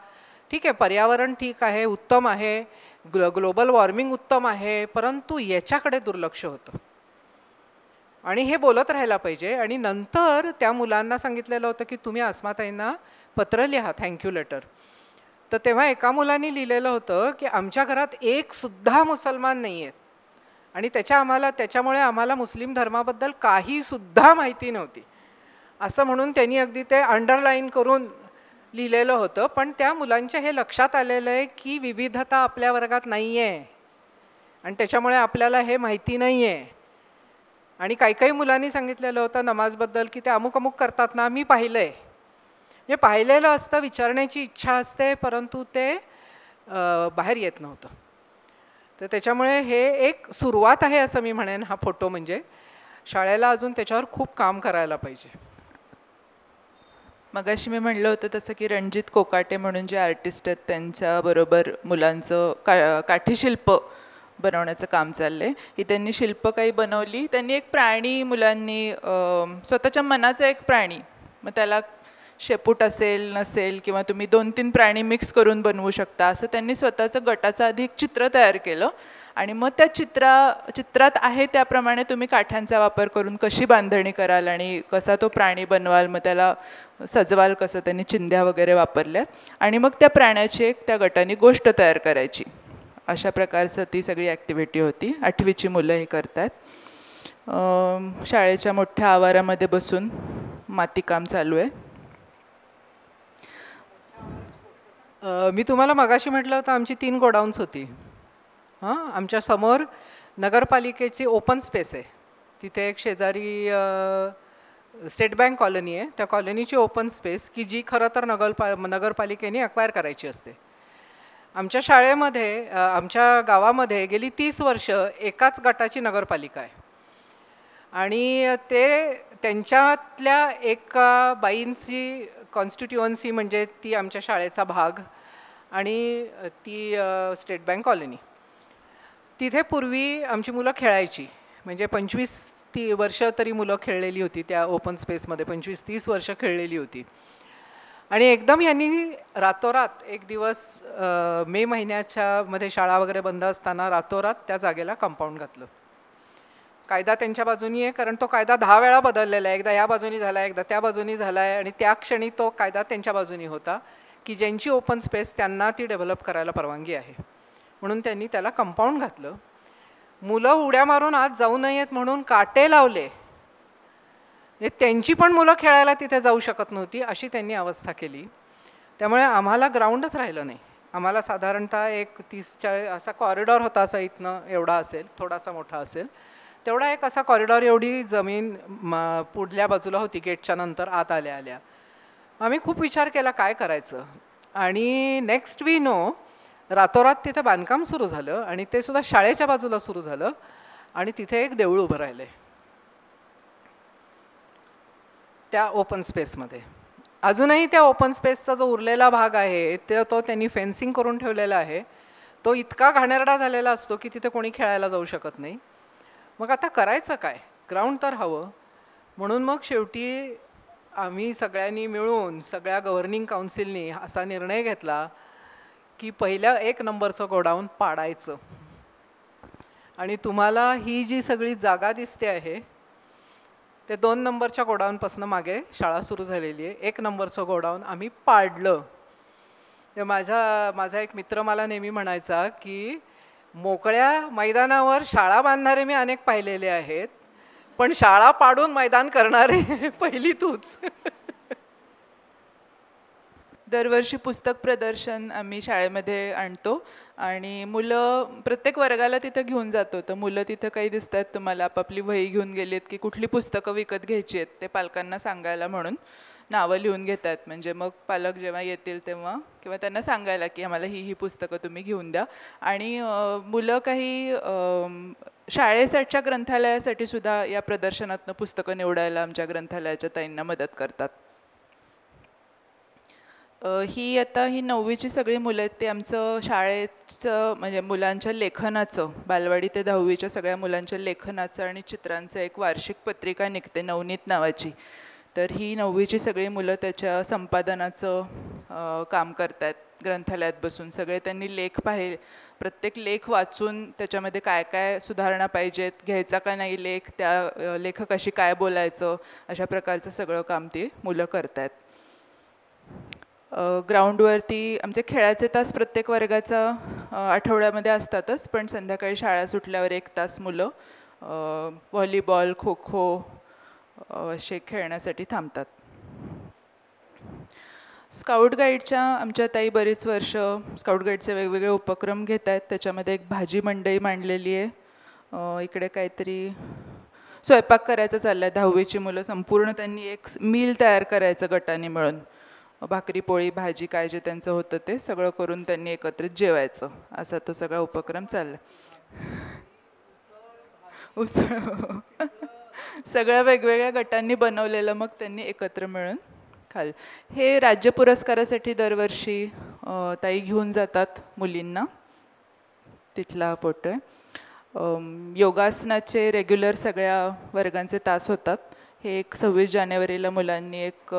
ठीक आहे, पर्यावरण ठीक आहे, उत्तम आहे, ग्लोबल वॉर्मिंग उत्तम आहे, परंतु याच्याकडे दुर्लक्ष होतं आणि हे बोलत राहायला पाहिजे. आणि नंतर त्या मुलांना सांगितलेलं होतं की तुम्ही अस्माताईंना पत्र लिहा, थँक्यू लेटर. तर तेव्हा एका मुलांनी लिहिलेलं होतं की आमच्या घरात एक सुद्धा मुसलमान नाही आहेत आणि त्याच्यामुळे आम्हाला मुस्लिम धर्माबद्दल काही सुद्धा माहिती नव्हती असं म्हणून त्यांनी अगदी ते अंडरलाईन करून लिहिलेलं होतं. पण त्या मुलांच्या हे लक्षात आलेलं आहे की विविधता आपल्या वर्गात नाही आहे आणि त्याच्यामुळे आपल्याला हे माहिती नाही आहे. आणि काही मुलांनी सांगितलेलं होतं नमाजबद्दल की ते अमुक अमुक करतात ना, मी पाहिलं आहे. म्हणजे पाहिलेलं असतं, विचारण्याची इच्छा असते, परंतु ते बाहेर येत नव्हतं. तर त्याच्यामुळे हे एक सुरुवात आहे असं मी म्हणेन. हा फोटो म्हणजे शाळेला अजून त्याच्यावर खूप काम करायला पाहिजे. मगाशी मी म्हणलं होतं तसं की रणजित कोकाटे म्हणून जे आर्टिस्ट आहेत त्यांच्याबरोबर मुलांचं काठी शिल्प बनवण्याचं काम चाललं आहे. ही त्यांनी शिल्प काही बनवली. त्यांनी एक प्राणी मुलांनी स्वतःच्या मनाचा एक प्राणी, मग त्याला शेपूट असेल नसेल किंवा तुम्ही 2-3 प्राणी मिक्स करून बनवू शकता असं त्यांनी स्वतःचं गटाचं आधी एक चित्र तयार केलं आणि मग त्या चित्रात आहे त्याप्रमाणे तुम्ही काठ्यांचा वापर करून कशी बांधणी कराल आणि कसा तो प्राणी बनवाल, मग त्याला सजवाल कसं, त्यांनी चिंध्या वगैरे वापरल्यात आणि मग त्या प्राण्याची एक त्या गटाने गोष्ट तयार करायची. अशा प्रकारचं ती सगळी ॲक्टिव्हिटी होती. 8वीची मुलं हे करतात. शाळेच्या मोठ्या आवारामध्ये बसून मातीकाम चालू आहे. मी तुम्हाला मगाशी म्हटलं होतं आमची 3 गोडाऊन्स होती. आमच्या समोर नगरपालिकेची ओपन स्पेस आहे. तिथे एक शेजारी स्टेट बँक कॉलनी आहे. त्या कॉलनीची ओपन स्पेस की जी खरं तर नगरपालिकेने अक्वायर करायची असते. आमच्या शाळेमध्ये आमच्या गावामध्ये गेली 30 वर्ष एकाच गटाची नगरपालिका आहे आणि त्यांच्यातल्या एका बाईंची कॉन्स्टिट्युअन्सी म्हणजे ती आमच्या शाळेचा भाग आणि ती स्टेट बँक कॉलनी. तिथे पूर्वी आमची मुलं खेळायची. म्हणजे 25-30 वर्ष तरी मुलं खेळलेली होती त्या ओपन स्पेसमध्ये. 25-30 वर्ष खेळलेली होती. आणि एकदम यांनी रातोरात एक दिवस मे महिन्याच्या मध्ये शाळा वगैरे बंद असताना रातोरात त्या जागेला कंपाऊंड घातलं. कायदा त्यांच्या बाजूनी आहे कारण तो कायदा 10 वेळा बदललेला आहे. एकदा या बाजूनी झाला आहे, एकदा त्या बाजूनी झाला आहे आणि त्या क्षणी तो कायदा त्यांच्या बाजूनी होता की ज्यांची ओपन स्पेस त्यांना ती डेव्हलप करायला परवानगी आहे म्हणून त्यांनी त्याला कंपाऊंड घातलं. मुलं उड्या मारून आत जाऊ नयेत म्हणून काटे लावले. त्यांची पण मुलं खेळायला तिथे जाऊ शकत नव्हती अशी त्यांनी अवस्था केली. त्यामुळे आम्हाला ग्राउंडच राहिलं नाही. आम्हाला साधारणतः एक 30-40 असा कॉरिडॉर होता. असा इथनं एवढा असेल, थोडासा मोठा असेल तेवढा एक असा कॉरिडॉर एवढी जमीन पुढल्या बाजूला होती. गेटच्या नंतर आत आल्या आम्ही खूप विचार केला काय करायचं आणि नेक्स्ट वी नो रातोरात तिथे बांधकाम सुरू झालं आणि ते सुद्धा शाळेच्या बाजूला सुरू झालं आणि तिथे एक देऊळ उभं राहिलं आहे त्या ओपन स्पेसमध्ये. अजूनही त्या ओपन स्पेसचा जो उरलेला भाग आहे तो त्यांनी फेन्सिंग करून ठेवलेला आहे. तो इतका घाणेरडा झालेला असतो की तिथे कोणी खेळायला जाऊ शकत नाही. मग आता करायचं काय? ग्राउंड तर हवं. म्हणून मग शेवटी आम्ही सगळ्यांनी मिळून सगळ्या गव्हर्निंग काउन्सिलनी असा निर्णय घेतला की पहिल्या 1 नंबरचं गोडाऊन पाडायचं आणि तुम्हाला ही जी सगळी जागा दिसते आहे ते 2 नंबरच्या गोडाऊनपासून मागे शाळा सुरू झालेली आहे. 1 नंबरचं गोडाऊन आम्ही पाडलं. माझा एक मित्र मला नेहमी म्हणायचा की मोकळ्या मैदानावर शाळा बांधणारे मी अनेक पाहिलेले आहेत पण शाळा पाडून मैदान करणारे पहिली तूच. दरवर्षी पुस्तक प्रदर्शन आम्ही शाळेमध्ये आणतो आणि मुलं प्रत्येक वर्गाला तिथं घेऊन जातो. तर मुलं तिथं काही दिसत आहेत तुम्हाला आपापली वही घेऊन गेलीत की कुठली पुस्तकं विकत घ्यायची आहेत ते पालकांना सांगायला म्हणून नावं लिहून घेतात. म्हणजे मग पालक जेव्हा येतील तेव्हा किंवा त्यांना सांगायला की आम्हाला ही पुस्तकं तुम्ही घेऊन द्या. आणि मुलं काही शाळेसाठीच्या ग्रंथालयासाठी सुद्धा या प्रदर्शनातनं पुस्तकं निवडायला आमच्या ग्रंथालयाच्या ताईंना मदत करतात. ही 9वीची सगळी मुलं आहेत ते आमचं शाळेचं म्हणजे मुलांच्या लेखनाचं, बालवाडी ते 10वीच्या सगळ्या मुलांच्या लेखनाचं आणि चित्रांचं एक वार्षिक पत्रिका निघते नवनीत नावाची. तर ही 9वीची सगळी मुलं त्याच्या संपादनाचं काम करत आहेत ग्रंथालयात बसून. सगळे त्यांनी लेख प्रत्येक लेख वाचून त्याच्यामध्ये काय काय सुधारणा पाहिजेत, घ्यायचा का नाही लेख, त्या लेखकाशी काय बोलायचं, अशा प्रकारचं सगळं काम ती मुलं करत आहेत. ग्राउंडवरती आमचे खेळाचे तास प्रत्येक वर्गाचा आठवड्यामध्ये असतातच, पण संध्याकाळी शाळा सुटल्यावर 1 तास मुलं व्हॉलीबॉल, खो खो असे खेळण्यासाठी थांबतात. स्काउट गाईडच्या आमच्या ताई बरीच वर्ष स्काउट गाईडचे वेगवेगळे उपक्रम घेत आहेत. त्याच्यामध्ये एक भाजी मंडई मांडलेली आहे. इकडे काहीतरी स्वयंपाक करायचं चाललं आहे. 10वीची मुलं संपूर्ण त्यांनी एक मील तयार करायचं गटाने मिळून. भाकरी पोळी भाजी काय जे त्यांचं होतं ते सगळं करून त्यांनी एकत्रित जेवायचं, असा तो सगळा उपक्रम चालला. उसळ सगळ्या वेगवेगळ्या गटांनी बनवलेलं मग त्यांनी एकत्र मिळून खाल. हे राज्य पुरस्कारासाठी दरवर्षी ताई घेऊन जातात मुलींना. तिथला फोटो आहे. योगासनाचे रेग्युलर सगळ्या वर्गांचे तास होतात. हे 26 जानेवारीला मुलांनी एक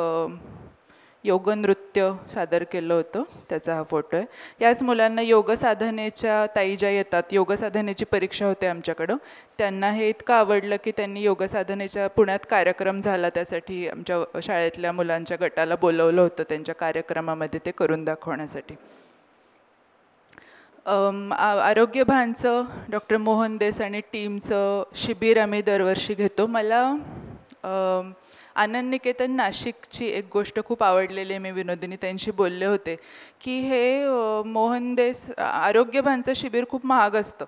योग नृत्य सादर केलं होतं, त्याचा हा फोटो आहे. याच मुलांना योग साधनेच्या ताई ज्या येतात, योग साधनेची परीक्षा होते आमच्याकडं, त्यांना हे इतकं आवडलं की त्यांनी योग साधनेच्या पुण्यात कार्यक्रम झाला, त्यासाठी आमच्या शाळेतल्या मुलांच्या गटाला बोलवलं होतं त्यांच्या कार्यक्रमामध्ये ते करून दाखवण्यासाठी. आरोग्यभानचं डॉक्टर मोहन देस आणि टीमचं शिबिर आम्ही दरवर्षी घेतो. मला आनंद निकेतन नाशिकची एक गोष्ट खूप आवडलेली आहे. मी विनोदिनी त्यांशी बोलले होते की हे मोहन देस आरोग्यभानचं शिबिर खूप महाग असतं,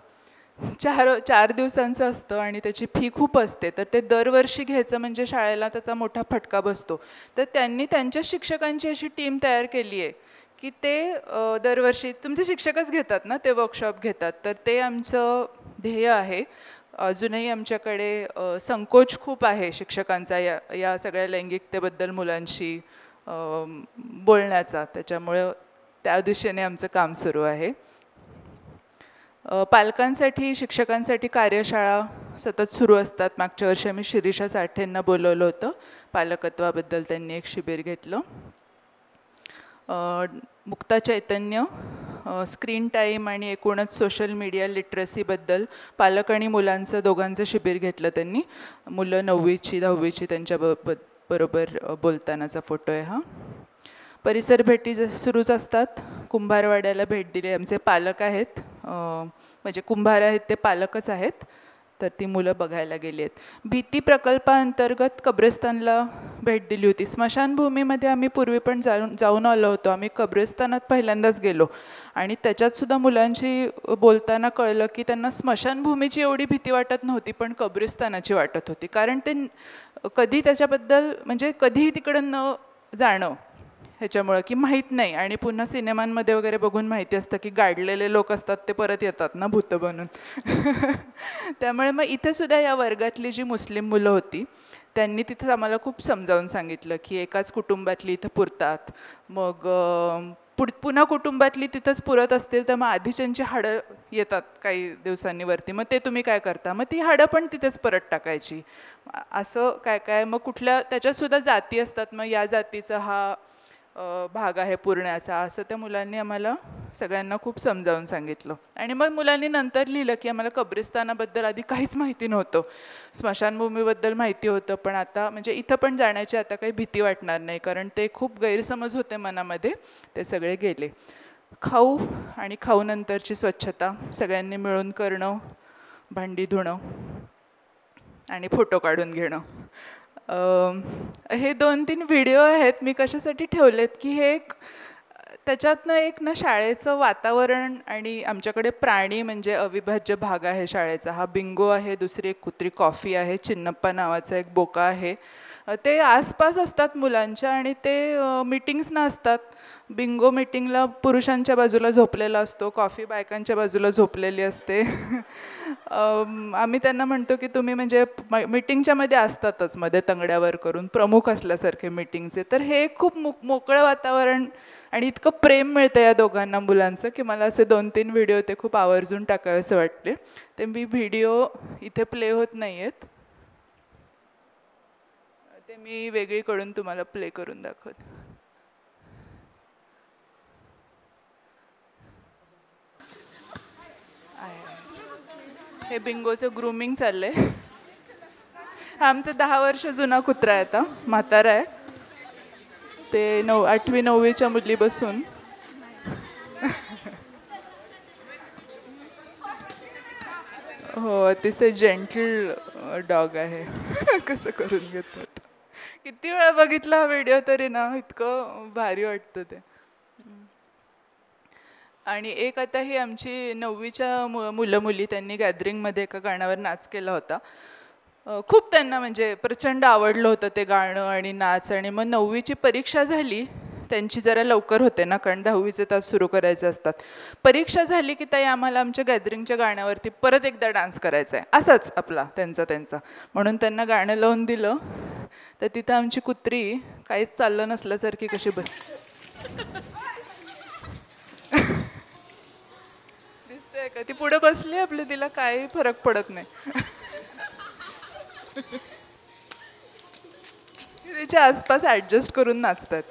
4 दिवसांचं असतं आणि त्याची फी खूप असते. तर ते दरवर्षी घ्यायचं म्हणजे शाळेला त्याचा मोठा फटका बसतो. तर त्यांनी त्यांच्या शिक्षकांची अशी टीम तयार केली आहे की ते दरवर्षी तुमचे शिक्षकच घेतात ना, ते वर्कशॉप घेतात. तर ते आमचं ध्येय आहे. अजूनही आमच्याकडे संकोच खूप आहे शिक्षकांचा या सगळ्या लैंगिकतेबद्दल मुलांशी बोलण्याचा, त्याच्यामुळे त्या दिशेने आमचं काम सुरू आहे. पालकांसाठी शिक्षकांसाठी कार्यशाळा सतत सुरू असतात. मागच्या वर्षी आम्ही शिरीषा साठेंना बोलवलं होतं, पालकत्वाबद्दल त्यांनी एक शिबिर घेतलं. मुक्ता चैतन्य स्क्रीन टाईम आणि एकूणच सोशल मीडिया लिटरसीबद्दल पालक आणि मुलांचं दोघांचं शिबिर घेतलं त्यांनी. मुलं 9वीची 10वीची त्यांच्या बरोबर बोलतानाचा फोटो आहे हा. परिसर भेटी सुरूच असतात. कुंभारवाड्याला भेट दिली. आमचे पालक आहेत, म्हणजे कुंभार आहेत ते पालकच आहेत, तर ती मुलं बघायला गेली आहेत. भीती प्रकल्पाअंतर्गत कब्रिस्तानला भेट दिली होती. स्मशानभूमीमध्ये आम्ही पूर्वी पण जाऊन आलो होतो. आम्ही कब्रिस्तानात पहिल्यांदाच गेलो आणि त्याच्यातसुद्धा मुलांशी बोलताना कळलं की त्यांना स्मशानभूमीची एवढी भीती वाटत नव्हती, पण कब्रिस्तानाची वाटत होती. कारण ते कधी त्याच्याबद्दल म्हणजे कधीही तिकडं न जाणं ह्याच्यामुळं की माहीत नाही. आणि पुन्हा सिनेमांमध्ये वगैरे बघून माहिती असतं की गाडलेले लोक असतात ते परत येतात ना भूत बनून. त्यामुळे मग इथेसुद्धा या वर्गातली जी मुस्लिम मुलं होती त्यांनी तिथं आम्हाला खूप समजावून सांगितलं की एकाच कुटुंबातली इथं पुरतात, मग पुन्हा कुटुंबातली तिथंच पुरत असतील तर मग आधीच्यांची हाडं येतात काही दिवसांनी वरती, मग ते तुम्ही काय करता, मग ती हाडं पण तिथेच परत टाकायची, असं काय काय. मग कुठल्या त्याच्यातसुद्धा जाती असतात, मग या जातीचा हा भाग आहे पुरण्याचा, असं त्या मुलांनी आम्हाला सगळ्यांना खूप समजावून सांगितलं. आणि मग मुलांनी नंतर लिहिलं की आम्हाला कब्रिस्तानाबद्दल आधी काहीच माहिती नव्हतं, स्मशानभूमीबद्दल माहिती होतं, पण आता म्हणजे इथं पण जाण्याची आता काही भीती वाटणार नाही, कारण ते खूप गैरसमज होते मनामध्ये, ते सगळे गेले. खाऊ आणि खाऊनंतरची स्वच्छता सगळ्यांनी मिळून करणं, भांडी धुणं आणि फोटो काढून घेणं. हे 2-3 व्हिडिओ आहेत. मी कशासाठी ठेवलेत की हे एक त्याच्यातनं एक ना शाळेचं वातावरण आणि आमच्याकडे प्राणी म्हणजे अविभाज्य भाग आहे शाळेचा. हा बिंगो आहे, दुसरी एक कुत्री कॉफी आहे, चिन्नप्पा नावाचा एक बोका आहे ते आसपास असतात मुलांच्या आणि ते मीटिंग्सना असतात. बिंगो मीटिंगला पुरुषांच्या बाजूला झोपलेला असतो, कॉफी बायकांच्या बाजूला झोपलेली असते. आम्ही त्यांना म्हणतो की तुम्ही म्हणजे मीटिंगच्या मध्ये असतातच, मध्ये तंगड्यावर करून प्रमुख असल्यासारखे मीटिंगचे. तर हे खूप मोकळं वातावरण आणि इतकं प्रेम मिळतं या दोघांना मुलांचं की मला असे 2-3 व्हिडिओ ते खूप आवर्जून टाकावे असं वाटले. ते मी व्हिडिओ इथे प्ले होत नाही आहेत, ते मी वेगळीकडून तुम्हाला प्ले करून दाखवते. हे बिंगोचं ग्रूमिंग चाललंय. हा आमचा 10 वर्ष जुना कुत्रा आहे, आता म्हातारा आहे. ते 8वी-9वीच्या मुली बसून हो अतिशय जेंटल डॉग आहे. कसं करून घेतात. किती वेळा बघितला हा व्हिडिओ तरी ना इतकं भारी वाटतं ते. आणि एक आता ही आमची 9वीच्या मुलं मुली त्यांनी गॅदरिंगमध्ये एका गाण्यावर नाच केला होता. खूप त्यांना म्हणजे प्रचंड आवडलं होतं ते गाणं आणि नाच. आणि मग 9वीची परीक्षा झाली त्यांची, जरा लवकर होते ना कारण 10वीचे तास सुरू करायचे असतात. परीक्षा झाली की ताई आम्हाला आमच्या गॅदरिंगच्या गाण्यावरती परत एकदा डान्स करायचा आहे, असाच आपला त्यांचा म्हणून त्यांना गाणं लावून दिलं. तर तिथं आमची कुत्री काहीच चाललं नसल्यासारखी कशी दिसते का, ती पुढे बसली आपली, तिला काही फरक पडत नाही. तिच्या आसपास ऍडजस्ट करून नाचतात.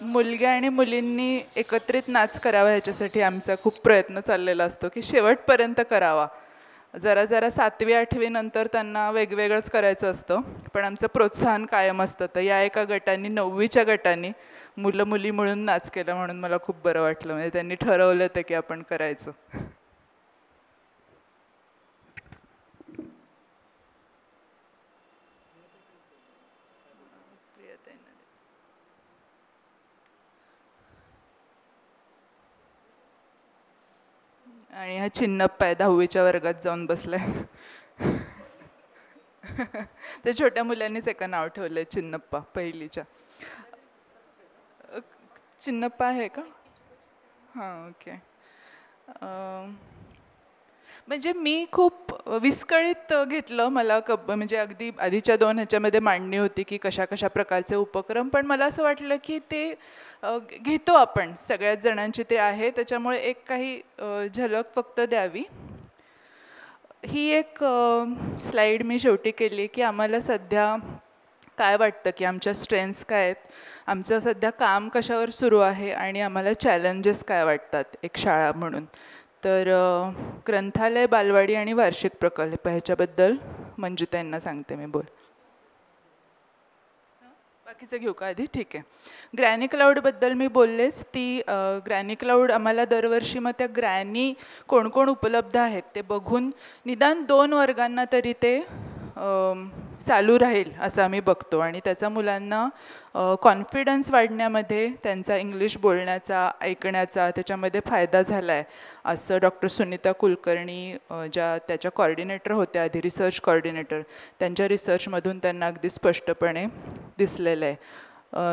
मुलग्या आणि मुलींनी एकत्रित नाच करावा ह्याच्यासाठी आमचा खूप प्रयत्न चाललेला असतो की शेवटपर्यंत करावा. जरा 7वी 8वी नंतर त्यांना वेगवेगळंच करायचं असतं, पण आमचं प्रोत्साहन कायम असतं. तर या एका गटाने 9वीच्या गटाने मुलं मुली मिळून नाच केला म्हणून मला खूप बरं वाटलं. म्हणजे त्यांनी ठरवलं होतं की आपण करायचं. आणि हा चिन्नप्पा आहे, 10वीच्या वर्गात जाऊन बसलाय. ते छोट्या मुलांनीच एका नाव ठेवलंय चिन्नप्पा, पहिलीच्या. चिन्नप्पा आहे का? हां ओके. म्हणजे मी खूप विस्कळीत घेतलं. मला म्हणजे अगदी आधीच्या 2 ह्याच्यामध्ये मांडणी होती की कशा कशा प्रकारचे उपक्रम, पण मला असं वाटलं की ते घेतो आपण सगळ्याच जणांची ते आहे, त्याच्यामुळे एक काही झलक फक्त द्यावी. ही एक स्लाईड मी शेवटी केली की आम्हाला सध्या काय वाटतं की आमच्या स्ट्रेंथ्स काय आहेत, आमचं सध्या काम कशावर सुरू आहे आणि आम्हाला चॅलेंजेस काय वाटतात एक शाळा म्हणून. तर ग्रंथालय, बालवाडी आणि वार्षिक प्रकल्प ह्याच्याबद्दल मंजुताईंना सांगते मी. बोल. बाकीचं घेऊ का आधी? ठीक आहे. ग्रॅनी क्लाउडबद्दल मी बोललेच. ती ग्रॅनी क्लाउड आम्हाला दरवर्षी मग त्या ग्रॅनी कोण कोण उपलब्ध आहेत ते बघून निदान 2 वर्गांना तरी ते चालू राहील असं आम्ही बघतो. आणि त्याचा मुलांना कॉन्फिडन्स वाढण्यामध्ये, त्यांचा इंग्लिश बोलण्याचा, ऐकण्याचा त्याच्यामध्ये फायदा झाला आहे असं डॉक्टर सुनीता कुलकर्णी ज्या त्याच्या कॉर्डिनेटर होत्या आधी, रिसर्च कॉर्डिनेटर, त्यांच्या रिसर्चमधून त्यांना अगदी स्पष्टपणे दिसलेलं आहे.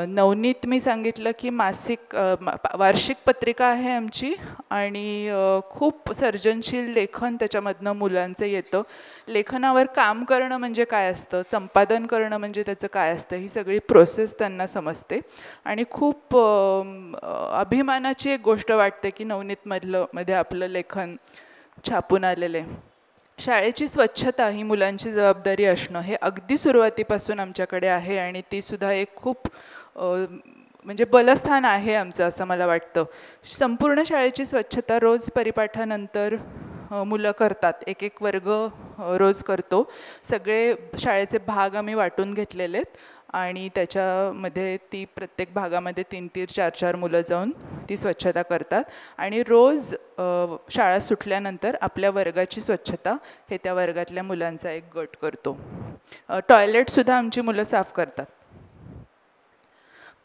नवनीत मी सांगितलं की वार्षिक पत्रिका आहे आमची आणि खूप सर्जनशील लेखन त्याच्यामधनं मुलांचं येतं. लेखनावर काम करणं म्हणजे काय असतं, संपादन करणं म्हणजे त्याचं काय असतं, ही सगळी प्रोसेस त्यांना समजते. आणि खूप अभिमानाची एक गोष्ट वाटते की नवनीतमध्ये आपलं लेखन छापून आलेलं आहे. शाळेची स्वच्छता ही मुलांची जबाबदारी असणं हे अगदी सुरुवातीपासून आमच्याकडे आहे आणि ती सुद्धा एक खूप म्हणजे बलस्थान आहे आमचं असं मला वाटतं. संपूर्ण शाळेची स्वच्छता रोज परिपाठानंतर मुलं करतात, एक वर्ग रोज करतो. सगळे शाळेचे भाग आम्ही वाटून घेतलेले आहेत आणि त्याच्यामध्ये ती प्रत्येक भागामध्ये 3-3, 4-4 मुलं जाऊन ती स्वच्छता करतात. आणि रोज शाळा सुटल्यानंतर आपल्या वर्गाची स्वच्छता हे त्या वर्गातल्या मुलांचा एक गट करतो. टॉयलेटसुद्धा आमची मुलं साफ करतात.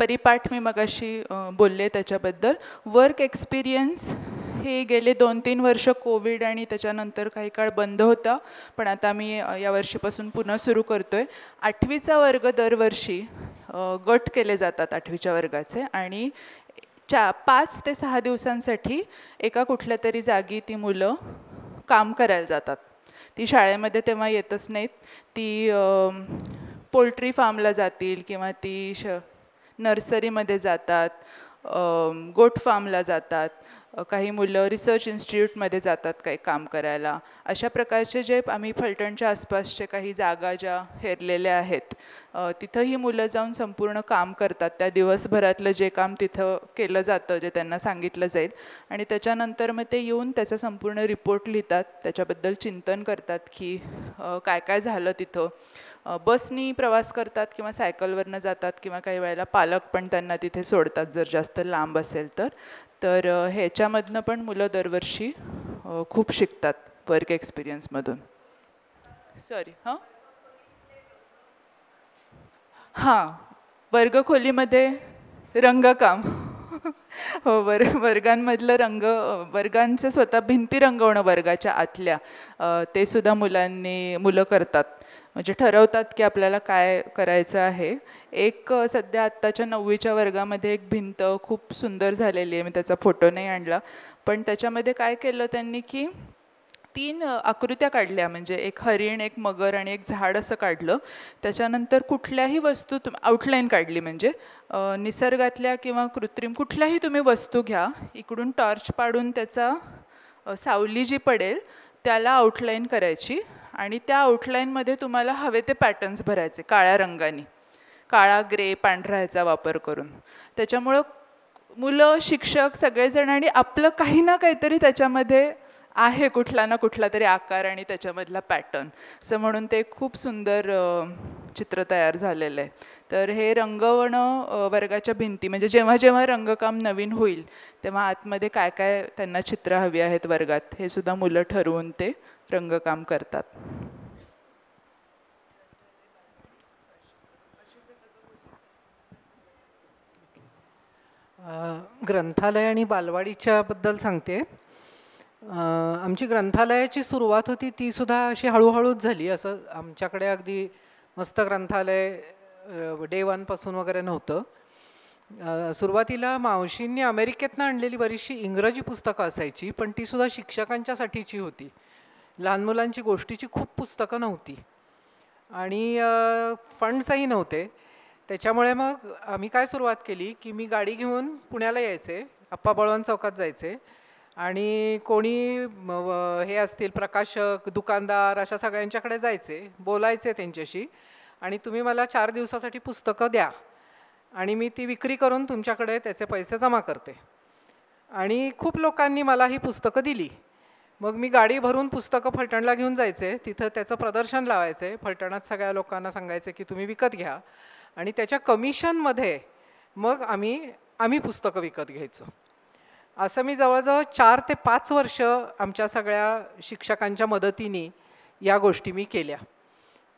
परिपाठ मी मगाशी बोलले त्याच्याबद्दल. वर्क एक्सपिरियन्स हे गेले 2-3 वर्ष कोविड आणि त्याच्यानंतर काही काळ बंद होता, पण आता आम्ही या वर्षीपासून पुन्हा सुरू करतोय. 8वीचा वर्ग दरवर्षी गट केले जातात 8वीच्या वर्गाचे आणि 5 ते 6 दिवसांसाठी एका कुठल्या तरी जागी ती मुलं काम करायला जातात. ती शाळेमध्ये तेव्हा येतच नाहीत. ती पोल्ट्री फार्मला जातील किंवा ती नर्सरीमध्ये जातात, गोट फार्मला जातात, काही मुलं रिसर्च इन्स्टिट्यूटमध्ये जातात काही काम करायला. अशा प्रकारचे जे आम्ही फलटणच्या आसपासचे काही जागा ज्या हेरलेल्या आहेत तिथं ही मुलं जाऊन संपूर्ण काम करतात. त्या दिवसभरातलं जे काम तिथं केलं जातं जे त्यांना सांगितलं जाईल आणि त्याच्यानंतर मग ते येऊन त्याचा संपूर्ण रिपोर्ट लिहितात, त्याच्याबद्दल चिंतन करतात की काय काय झालं तिथं. बसनी प्रवास करतात किंवा सायकलवरनं जातात किंवा काही वेळेला पालक पण त्यांना तिथे सोडतात जर जास्त लांब असेल तर ह्याच्यामधनं पण मुलं दरवर्षी खूप शिकतात वर्क एक्सपिरियन्समधून. सॉरी हां वर्गखोलीमध्ये रंगकाम हो वर्गांमधलं वर्गांचे स्वतः भिंती रंगवणं वर्गाच्या आतल्या ते सुद्धा मुलं करतात. म्हणजे ठरवतात की आपल्याला काय करायचं आहे. एक सध्या आत्ताच्या 9वीच्या वर्गामध्ये एक भिंत खूप सुंदर झालेली आहे, मी त्याचा फोटो नाही आणला, पण त्याच्यामध्ये काय केलं त्यांनी की 3 आकृत्या काढल्या. म्हणजे एक हरिण, एक मगर आणि एक झाड असं काढलं. त्याच्यानंतर कुठल्याही वस्तू आउटलाईन काढली, म्हणजे निसर्गातल्या किंवा कृत्रिम कुठल्याही तुम्ही वस्तू घ्या, इकडून टॉर्च पाडून त्याचा सावली जी पडेल त्याला आउटलाईन करायची आणि त्या आउटलाईनमध्ये तुम्हाला हवे ते पॅटर्न्स भरायचे काळ्या रंगाने, काळा ग्रे पांढरा ह्याचा वापर करून. त्याच्यामुळं मुलं शिक्षक सगळेजण आणि आपलं काही ना काहीतरी त्याच्यामध्ये आहे, कुठला ना कुठला तरी आकार आणि त्याच्यामधला पॅटर्न, असं म्हणून ते खूप सुंदर चित्र तयार झालेलं आहे. तर हे रंगवणं वर्गाच्या भिंती, म्हणजे जेव्हा जेव्हा रंगकाम नवीन होईल तेव्हा आतमध्ये काय काय त्यांना चित्र हवी आहेत वर्गात हे सुद्धा मुलं ठरवून ते रंगकाम करतात. ग्रंथालय आणि बालवाडीच्या बद्दल सांगते. आमची ग्रंथालयाची सुरुवात होती ती सुद्धा अशी हळूहळूच झाली. असं आमच्याकडे अगदी मस्त ग्रंथालय डे 1 पासून वगैरे नव्हतं. सुरुवातीला मावशींनी अमेरिकेतनं आणलेली बरीचशी इंग्रजी पुस्तकं असायची, पण ती सुद्धा शिक्षकांच्यासाठीची होती. लहान मुलांची गोष्टीची खूप पुस्तकं नव्हती आणि फंड्सही नव्हते. त्याच्यामुळे मग आम्ही काय सुरुवात केली की मी गाडी घेऊन पुण्याला यायचे, आप्पा बळवंत चौकात जायचे आणि कोणी हे असतील प्रकाशक, दुकानदार अशा सगळ्यांच्याकडे जायचे, बोलायचे त्यांच्याशी आणि तुम्ही मला 4 दिवसासाठी पुस्तकं द्या आणि मी ती विक्री करून तुमच्याकडे त्याचे पैसे जमा करते. आणि खूप लोकांनी मला ही पुस्तकं दिली. मग मी गाडी भरून पुस्तकं फलटणला घेऊन जायचे, तिथं त्याचं प्रदर्शन लावायचे, फलटणात सगळ्या लोकांना सांगायचे की तुम्ही विकत घ्या आणि त्याच्या कमिशनमध्ये मग आम्ही पुस्तकं विकत घ्यायचो. असं मी जवळजवळ 4 ते 5 वर्ष आमच्या सगळ्या शिक्षकांच्या मदतीने या गोष्टी मी केल्या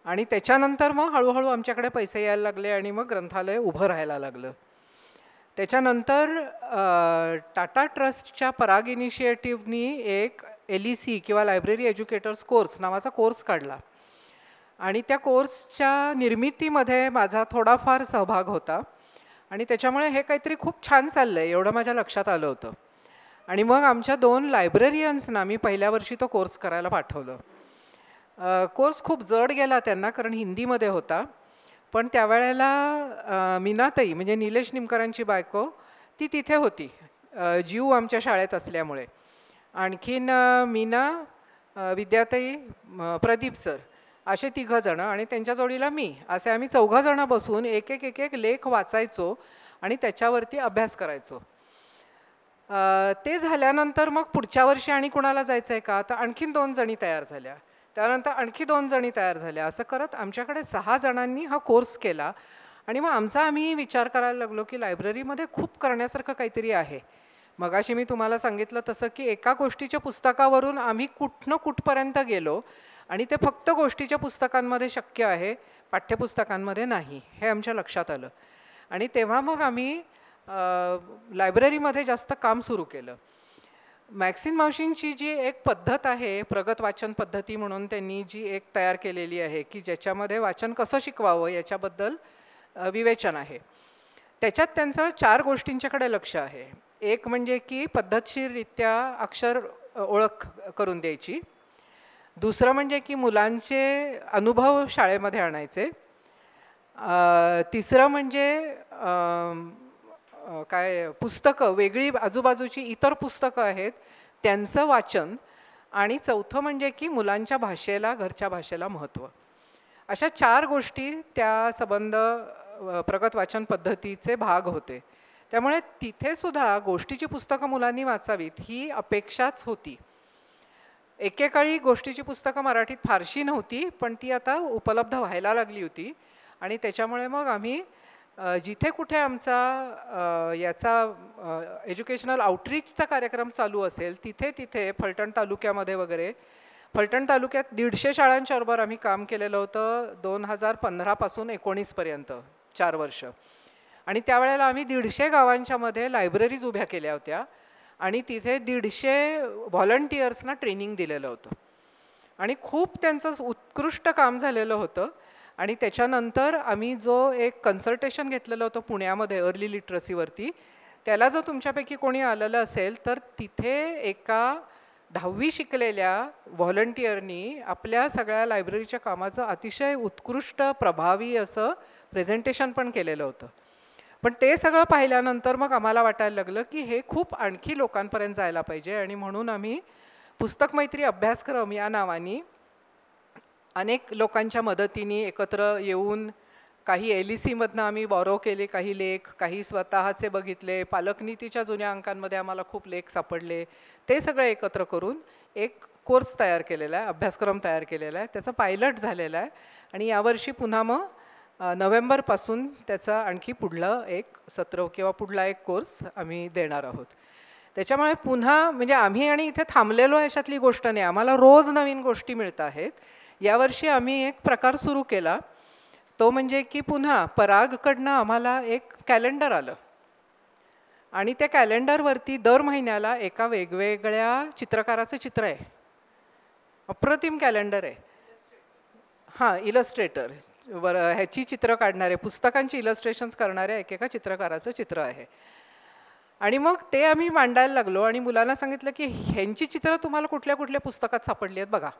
आणि त्याच्यानंतर मग हळूहळू आमच्याकडे पैसे यायला लागले आणि मग ग्रंथालय उभं राहायला लागलं. त्याच्यानंतर टाटा ट्रस्टच्या पराग इनिशिएटिव्हनी एक LEC किंवा लायब्ररी एज्युकेटर्स कोर्स नावाचा कोर्स काढला आणि त्या कोर्सच्या निर्मितीमध्ये माझा थोडाफार सहभाग होता आणि त्याच्यामुळे हे काहीतरी खूप छान चाललं आहे एवढं माझ्या लक्षात आलं होतं. आणि मग आमच्या 2 लायब्ररियन्सना मी पहिल्या वर्षी तो कोर्स करायला पाठवलं. कोर्स खूप जड गेला त्यांना कारण हिंदीमध्ये होता, पण त्यावेळेला मीनाताई म्हणजे निलेश निमकरांची बायको ती तिथे होती, जीव आमच्या शाळेत असल्यामुळे. आणखीन मीना, विद्याताई, प्रदीप सर असे 3 जण आणि त्यांच्या जोडीला मी, असे आम्ही 4 जण बसून एक एक लेख वाचायचो आणि त्याच्यावरती अभ्यास करायचो. ते झाल्यानंतर मग पुढच्या वर्षी आणि कुणाला जायचं आहे का, तर आणखीन 2 जणी तयार झाल्या, त्यानंतर आणखी 2 जणी तयार झाल्या. असं करत आमच्याकडे 6 जणांनी हा कोर्स केला आणि मग आम्ही विचार करायला लागलो की लायब्ररीमध्ये खूप करण्यासारखं काहीतरी आहे. मगाशी मी तुम्हाला सांगितलं तसं की एका गोष्टीच्या पुस्तकावरून आम्ही कुठपर्यंत गेलो आणि ते फक्त गोष्टीच्या पुस्तकांमध्ये शक्य आहे, पाठ्यपुस्तकांमध्ये नाही, हे आमच्या लक्षात आलं. आणि तेव्हा मग आम्ही लायब्ररीमध्ये जास्त काम सुरू केलं. मॅक्सिन मावशींची जी एक पद्धत आहे, प्रगत वाचन पद्धती म्हणून त्यांनी जी एक तयार केलेली आहे की ज्याच्यामध्ये वाचन कसं शिकवावं याच्याबद्दल विवेचन आहे. त्याच्यात त्यांचं 4 गोष्टींच्याकडे लक्ष आहे. एक म्हणजे की पद्धतशीररित्या अक्षर ओळख करून द्यायची. दुसरं म्हणजे की मुलांचे अनुभव शाळेमध्ये आणायचे. तिसरं म्हणजे काय पुस्तकं, वेगळी आजूबाजूची इतर पुस्तकं आहेत त्यांचं वाचन. आणि चौथं म्हणजे की मुलांच्या भाषेला, घरच्या भाषेला महत्त्व. अशा 4 गोष्टी त्या संबंध प्रगत वाचन पद्धतीचे भाग होते. त्यामुळे तिथे सुद्धा गोष्टीची पुस्तकं मुलांनी वाचावीत ही अपेक्षाच होती. एकेकाळी गोष्टीची पुस्तकं मराठीत फारशी नव्हती, पण ती आता उपलब्ध व्हायला लागली होती. आणि त्याच्यामुळे मग आम्ही जिथे कुठे आमचा याचा एज्युकेशनल आउटरीचचा कार्यक्रम चालू असेल तिथे तिथे फलटण तालुक्यामध्ये वगैरे, फलटण तालुक्यात 150 शाळांच्याबरोबर आम्ही काम केलेलं होतं 2015 पासून 19 पर्यंत 4 वर्ष. आणि त्यावेळेला आम्ही 150 गावांच्या मध्ये लायब्ररीज उभ्या केल्या होत्या आणि तिथे 150 व्हॉलंटियर्सना ट्रेनिंग दिलेलं होतं. आणि खूप त्यांचं उत्कृष्ट काम झालेलं होतं. आणि त्याच्यानंतर आम्ही जो एक कन्सल्टेशन घेतलेलं होतं पुण्यामध्ये अर्ली लिटरसीवरती, त्याला जर तुमच्यापैकी कोणी आलेलं असेल तर तिथे एका 10वी शिकलेल्या व्हॉलंटियरनी आपल्या सगळ्या लायब्ररीच्या कामाचं अतिशय उत्कृष्ट प्रभावी असं प्रेझेंटेशन पण केलेलं होतं. पण ते सगळं पाहिल्यानंतर मग आम्हाला वाटायला लागलं की हे खूप आणखी लोकांपर्यंत जायला पाहिजे. आणि म्हणून आम्ही पुस्तक मैत्री अभ्यासक्रम या नावाने अनेक लोकांच्या मदतीने एकत्र येऊन काही LECमधनं आम्ही बॉरो केले काही लेख, काही स्वतःचे बघितले, पालकनीतीच्या जुन्या अंकांमध्ये आम्हाला खूप लेख सापडले, ते सगळं एकत्र करून एक कोर्स तयार केलेला आहे, अभ्यासक्रम तयार केलेला आहे. त्याचं पायलट झालेलं आहे. आणि यावर्षी पुन्हा मग नोव्हेंबरपासून त्याचा आणखी पुढलं एक सत्र किंवा पुढला एक कोर्स आम्ही देणार आहोत. त्याच्यामुळे पुन्हा म्हणजे आम्ही आणि इथे थांबलेलो अशातली गोष्ट नाही, आम्हाला रोज नवीन गोष्टी मिळत आहेत. यावर्षी आम्ही एक प्रकार सुरू केला, तो म्हणजे की पुन्हा परागकडनं आम्हाला एक कॅलेंडर आलं. आणि त्या कॅलेंडरवरती दर महिन्याला एका वेगवेगळ्या चित्रकाराचं चित्र आहे. अप्रतिम कॅलेंडर आहे. हां, इलस्ट्रेटर ह्याची चित्र काढणारे, पुस्तकांची इलस्ट्रेशन्स करणाऱ्या एकेका चित्रकाराचं चित्र आहे. आणि मग ते आम्ही मांडायला लागलो आणि मुलांना सांगितलं की ह्यांची चित्र तुम्हाला कुठल्या कुठल्या पुस्तकात सापडली आहेत बघा.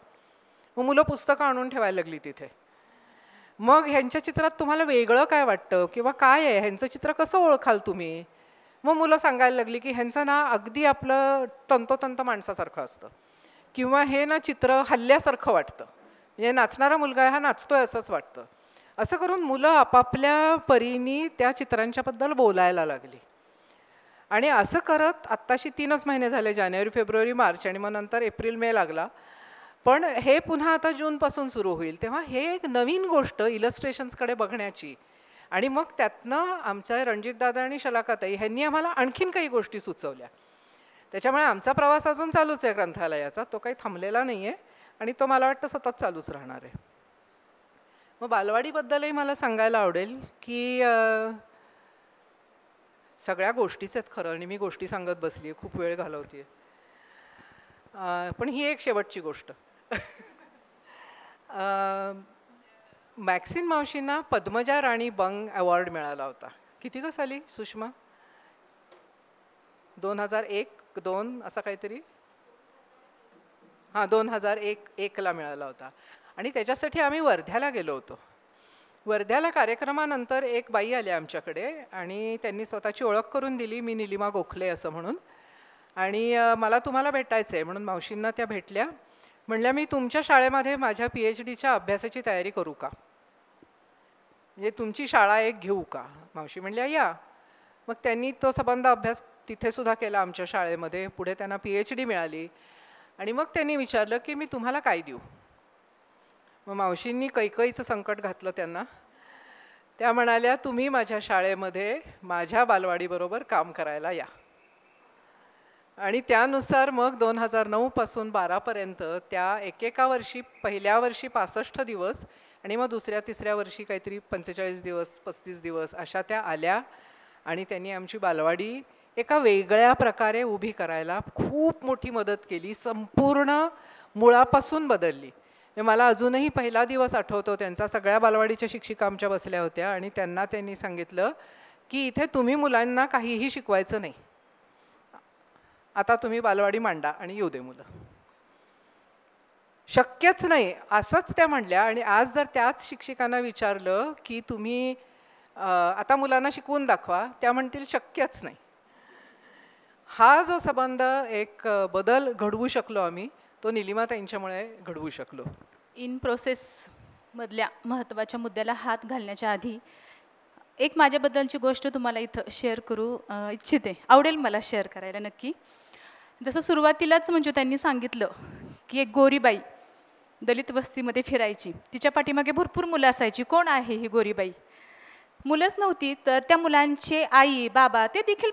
मग मुलं पुस्तकं आणून ठेवायला लागली तिथे. मग ह्यांच्या चित्रात तुम्हाला वेगळं काय वाटतं किंवा काय आहे, ह्यांचं चित्र कसं ओळखाल तुम्ही. मग मुलं सांगायला लागली की ह्यांचं ना अगदी आपलं तंतोतंत माणसासारखं असतं किंवा हे ना चित्र हल्ल्यासारखं वाटतं, म्हणजे नाचणारा मुलगा हा नाचतोय असंच वाटतं. असं करून मुलं आपापल्या परीने त्या चित्रांच्याबद्दल बोलायला लागली. आणि असं करत आत्ताशी 3च महिने झाले, जानेवारी, फेब्रुवारी, मार्च आणि मग नंतर एप्रिल, मे लागला. पण हे पुन्हा आता जूनपासून सुरू होईल. तेव्हा हे एक नवीन गोष्ट इलस्ट्रेशन्सकडे बघण्याची. आणि मग त्यातनं आमच्या रणजितदादा आणि शलाकाताई ह्यांनी आम्हाला आणखीन काही गोष्टी सुचवल्या. त्याच्यामुळे आमचा प्रवास अजून चालूच आहे ग्रंथालयाचा, तो काही थांबलेला नाही आहे आणि तो मला वाटतं सतत चालूच राहणार आहे. मग बालवाडीबद्दलही मला सांगायला आवडेल की सगळ्या गोष्टीच आहेत खरं, आणि मी गोष्टी सांगत बसली आहे, खूप वेळ घालवते. पण ही एक शेवटची गोष्ट. मॅक्सिन मावशींना पद्मजा राणी बंग अवॉर्ड मिळाला होता. किती ग साली सुषमा? 2001-2 असा काहीतरी. हां, 2001ला मिळाला होता. आणि त्याच्यासाठी आम्ही वर्ध्याला गेलो होतो. वर्ध्याला कार्यक्रमानंतर एक बाई आली आमच्याकडे आणि त्यांनी स्वतःची ओळख करून दिली, मी निलिमा गोखले असं म्हणून. आणि मला तुम्हाला भेटायचं आहे म्हणून मावशींना त्या भेटल्या. म्हणल्या मी तुमच्या शाळेमध्ये माझ्या PhDच्या अभ्यासाची तयारी करू का, म्हणजे तुमची शाळा एक घेऊ का. मावशी म्हणल्या या. मग त्यांनी तो संबंध अभ्यास तिथे सुद्धा केला आमच्या शाळेमध्ये. पुढे त्यांना PhD मिळाली. आणि मग त्यांनी विचारलं की मी तुम्हाला काय देऊ. मग मावशींनी कैकईचं संकट घातलं त्यांना. त्या म्हणाल्या तुम्ही माझ्या शाळेमध्ये माझ्या बालवाडीबरोबर काम करायला या. आणि त्यानुसार मग 2009 पासून 12 पर्यंत त्या एकेका वर्षी, पहिल्या वर्षी 65 दिवस आणि मग दुसऱ्या तिसऱ्या वर्षी काहीतरी 45 दिवस 35 दिवस अशा त्या आल्या. आणि त्यांनी आमची बालवाडी एका वेगळ्या प्रकारे उभी करायला खूप मोठी मदत केली, संपूर्ण मुळापासून बदलली. मला अजूनही पहिला दिवस आठवतो त्यांचा. सगळ्या बालवाडीच्या शिक्षिका आमच्या बसल्या होत्या आणि त्यांनी सांगितलं की इथे तुम्ही मुलांना काहीही शिकवायचं नाही, आता तुम्ही बालवाडी मांडा आणि येऊ दे मुलं. शक्यच नाही असंच त्या म्हणल्या. आणि आज जर त्याच शिक्षकांना विचारलं की तुम्ही आता मुलांना शिकवून दाखवा, त्या म्हणतील शक्यच नाही. हा जो संबंध, एक बदल घडवू शकलो आम्ही, तो निलिमाताईंच्यामुळे घडवू शकलो. इन प्रोसेसमधल्या महत्त्वाच्या मुद्द्याला हात घालण्याच्या आधी एक माझ्याबद्दलची गोष्ट तुम्हाला इथं शेअर करू इच्छिते. आवडेल मला शेअर करायला नक्की. जसं सुरुवातीलाच म्हणजे त्यांनी सांगितलं की एक गोरीबाई दलित वस्तीमध्ये फिरायची, तिच्या पाठीमागे भरपूर मुलं असायची. कोण आहे ही गोरीबाई? मुलंच नव्हती तर त्या मुलांचे आई बाबा ते देखील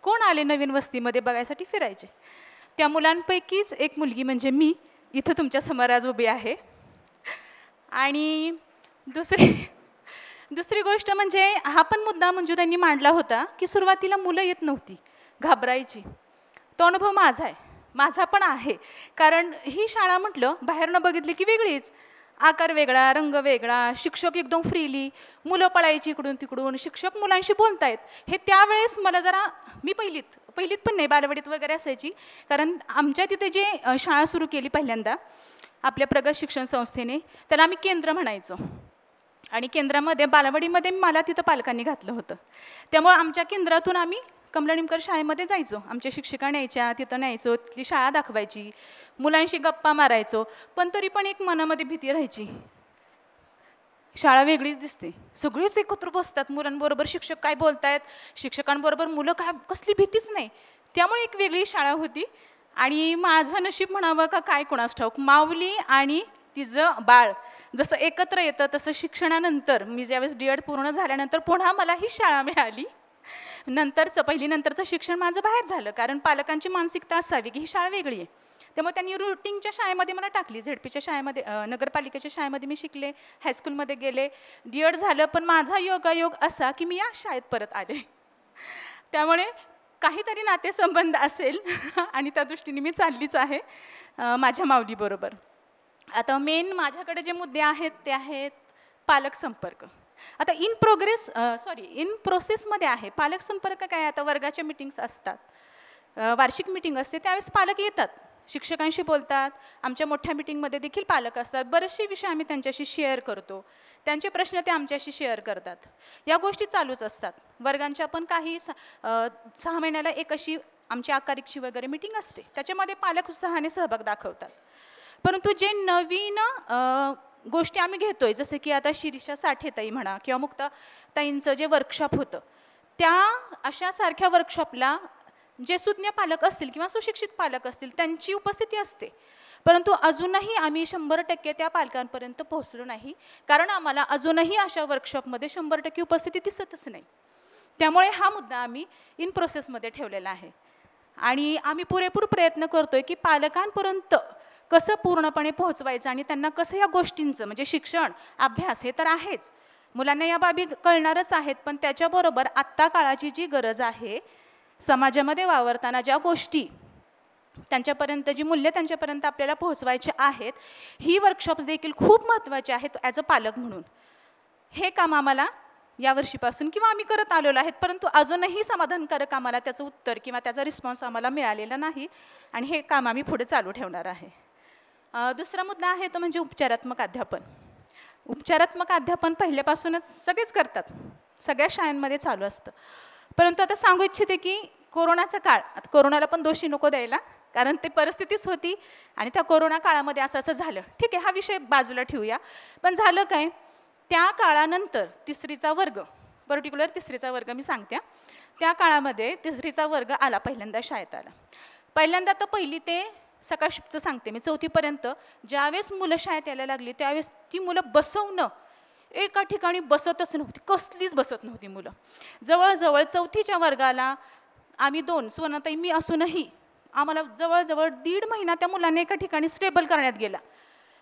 कोण आले नवीन वस्तीमध्ये बघायसाठी फिरायचे. त्या मुलांपैकीच एक मुलगी म्हणजे मी इथं तुमच्या समोर आज उभी आहे. आणि दुसरी गोष्ट म्हणजे हा पण मुद्दा म्हणजे त्यांनी मांडला होता की सुरुवातीला मुलं येत नव्हती, घाबरायची. तो अनुभव माझा पण आहे. कारण ही शाळा म्हटलं बाहेरनं बघितली की वेगळीच, आकार वेगळा, रंग वेगळा, शिक्षक एकदम फ्रीली, मुलं पळायची इकडून तिकडून, शिक्षक मुलांशी बोलतायत. हे त्यावेळेस मला जरा, मी पहिलीत पण नाही, बालवाडीत वगैरे असायची. कारण आमच्या तिथे जे शाळा सुरू केली पहिल्यांदा आपल्या प्रगत शिक्षण संस्थेने, त्याला आम्ही केंद्र म्हणायचो. आणि केंद्रामध्ये बालवाडीमध्ये मला तिथं पालकांनी घातलं होतं. त्यामुळे आमच्या केंद्रातून आम्ही कमलानिमकर शाळेमध्ये जायचो. आमच्या शिक्षिका न्यायच्या, तिथं न्यायचो, ती शाळा दाखवायची, मुलांशी गप्पा मारायचो. पण तरी पण एक मनामध्ये भीती राहायची, शाळा वेगळीच दिसते, सगळेच एकत्र बसतात, मुलांबरोबर शिक्षक काय बोलतायत, शिक्षकांबरोबर मुलं काय, कसली भीतीच नाही. त्यामुळे एक वेगळी शाळा होती. आणि माझं नशीब म्हणावं का काय कोणास ठाऊक, माऊली आणि तिचं बाळ जसं एकत्र येतं तसं शिक्षणानंतर मी ज्यावेळेस D.Ed पूर्ण झाल्यानंतर पुन्हा मला ही शाळा मिळाली. पहिलीनंतरचं शिक्षण माझं बाहेर झालं, कारण पालकांची मानसिकता असावी की ही शाळा वेगळी आहे. त्यामुळे त्यांनी रुटीनच्या शाळेमध्ये मला टाकली. झेडपीच्या शाळेमध्ये, नगरपालिकेच्या शाळेमध्ये मी शिकले, हायस्कूलमध्ये गेले, D.Ed झालं. पण माझा योगायोग असा की मी या शाळेत परत आले. त्यामुळे काहीतरी नातेसंबंध असेल आणि त्या दृष्टीने मी चाललीच आहे माझ्या माऊलीबरोबर. आता मेन माझ्याकडे जे मुद्दे आहेत ते आहेत पालक संपर्क. आता इन प्रोसेसमध्ये आहे पालक संपर्क. काय, आता वर्गाच्या मीटिंग्स असतात, वार्षिक मीटिंग असते, त्यावेळेस पालक येतात, शिक्षकांशी बोलतात. आमच्या मोठ्या मीटिंगमध्ये देखील पालक असतात. बरेचसे विषय आम्ही त्यांच्याशी शेअर करतो, त्यांचे प्रश्न ते आमच्याशी शेअर करतात. या गोष्टी चालूच असतात. वर्गांच्या पण काही 6 महिन्याला एक अशी आमची आकारिकची वगैरे मीटिंग असते, त्याच्यामध्ये पालक उत्साहाने सहभाग दाखवतात. परंतु जे नवीन गोष्टी आम्ही घेतोय, जसं की आता शिरीषा साठेताई म्हणा किंवा मुक्ताताईंचं जे वर्कशॉप होतं, त्या अशा सारख्या वर्कशॉपला जे सुज्ञ पालक असतील किंवा सुशिक्षित पालक असतील त्यांची उपस्थिती असते. परंतु अजूनही आम्ही 100% त्या पालकांपर्यंत पोहोचलो नाही, कारण आम्हाला अजूनही अशा वर्कशॉपमध्ये 100% उपस्थिती दिसतच नाही. त्यामुळे हा मुद्दा आम्ही इन प्रोसेसमध्ये ठेवलेला आहे. आणि आम्ही पुरेपूर प्रयत्न करतोय की पालकांपर्यंत कसं पूर्णपणे पोहोचवायचं आणि त्यांना कसं या गोष्टींचं, म्हणजे शिक्षण, अभ्यास हे तर आहेच, मुलांना या बाबी कळणारच आहेत, पण त्याच्याबरोबर आत्ता काळाची जी गरज आहे, समाजामध्ये वावरताना ज्या गोष्टी त्यांच्यापर्यंत, जी मूल्य त्यांच्यापर्यंत आपल्याला पोहोचवायचे आहेत, ही वर्कशॉप्स देखील खूप महत्त्वाचे आहेत ॲज अ पालक म्हणून. हे काम आम्हाला यावर्षीपासून किंवा आम्ही करत आलेलो आहेत, परंतु अजूनही समाधानकारक आम्हाला त्याचं उत्तर किंवा त्याचा रिस्पॉन्स आम्हाला मिळालेला नाही. आणि हे काम आम्ही पुढे चालू ठेवणार आहे. दुसरा मुद्दा आहे तो म्हणजे उपचारात्मक अध्यापन. उपचारात्मक अध्यापन पहिल्यापासूनच सगळेच करतात, सगळ्या शाळांमध्ये चालू असतं. परंतु आता सांगू इच्छिते की कोरोनाचा काळ, आता कोरोनाला पण दोषी नको द्यायला, कारण ते परिस्थितीच होती आणि त्या कोरोना काळामध्ये असं झालं. ठीक आहे, हा विषय बाजूला ठेवूया. पण झालं काय, त्या काळानंतर तिसरीचा वर्ग, पर्टिक्युलर तिसरीचा वर्ग मी सांगते, त्या काळामध्ये तिसरीचा वर्ग आला, पहिल्यांदा शाळेत आला. पहिल्यांदा तर पहिली ते सकाळ शिफ्टचं सांगते मी, 4थीपर्यंत ज्यावेळेस मुलं शाळेत यायला लागली त्यावेळेस ती मुलं बसवणं, एका ठिकाणी बसतच नव्हती, कसलीच बसत नव्हती मुलं. जवळजवळ 4थीच्या वर्गाला आम्ही 2, सुवर्णाताई मी असूनही आम्हाला जवळजवळ 1.5 महिना त्या मुलांना एका ठिकाणी स्टेबल करण्यात गेला.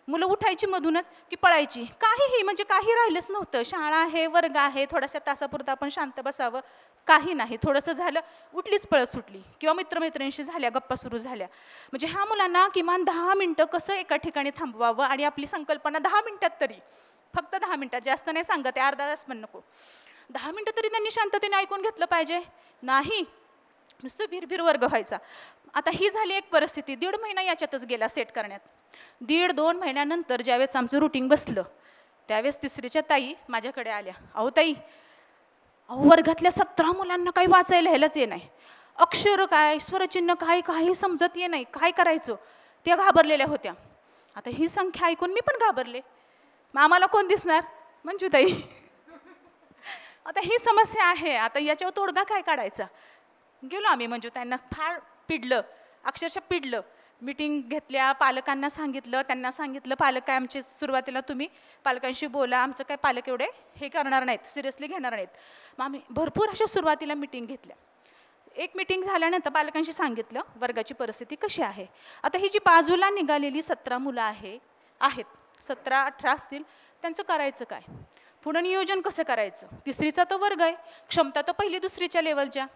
मुलं उठायची मधूनच की पळायची, काहीही म्हणजे काही राहिलंच नव्हतं. शाळा आहे, वर्ग आहे, थोड्याशा तासापुरतं आपण शांत बसावं, काही नाही. थोडंसं झालं उठलीच पळत सुटली किंवा मित्रमैत्रिणींशी झाल्या गप्पा सुरू झाल्या. म्हणजे ह्या मुलांना किमान 10 मिनटं कसं एका ठिकाणी थांबवावं आणि आपली संकल्पना 10 मिनटात तरी, फक्त 10 मिनटात, जास्त नाही सांगत आहे, अर्धा तास पण नको, 10 मिनटं तरी त्यांनी शांततेने ऐकून घेतलं पाहिजे. नाही, नुसतं भिरभिर वर्ग व्हायचा. आता ही झाली एक परिस्थिती. 1.5 महिना याच्यातच गेला सेट करण्यात. 1.5-2 महिन्यानंतर ज्यावेळेस आमचं रुटीन बसलं त्यावेळेस तिसरीच्या ताई माझ्याकडे आल्या. अहो ताई, वर्गातल्या 17 मुलांना काही वाचायला लिहायलाच ये नाही, अक्षर काय स्वरचिन्ह काय काही समजत ये नाही, काय करायचं. त्या घाबरलेल्या होत्या. आता ही संख्या ऐकून मी पण घाबरले. मग आम्हाला कोण दिसणार? मंजूताई. आता ही समस्या आहे. आता याच्यावर तोडगा काय काढायचा? गेलो आम्ही मंजूताईंना, फार पिडलं, अक्षरशः पिडलं. मीटिंग घेतल्या, पालकांना सांगितलं, त्यांना सांगितलं पालक काय आमचे सुरुवातीला तुम्ही पालकांशी बोला, आमचं काय पालक एवढे हे करणार नाहीत, सिरियसली घेणार नाहीत. मग आम्ही भरपूर अशा सुरुवातीला मीटिंग घेतल्या. एक मीटिंग झाल्यानंतर पालकांशी सांगितलं वर्गाची परिस्थिती कशी आहे. आता ही जी बाजूला निघालेली 17 मुलं आहेत, 17-18 असतील, त्यांचं करायचं काय, पुढं नियोजन कसं करायचं. तिसरीचा तो वर्ग आहे, क्षमता तर 1ली-2रीच्या लेवलच्या.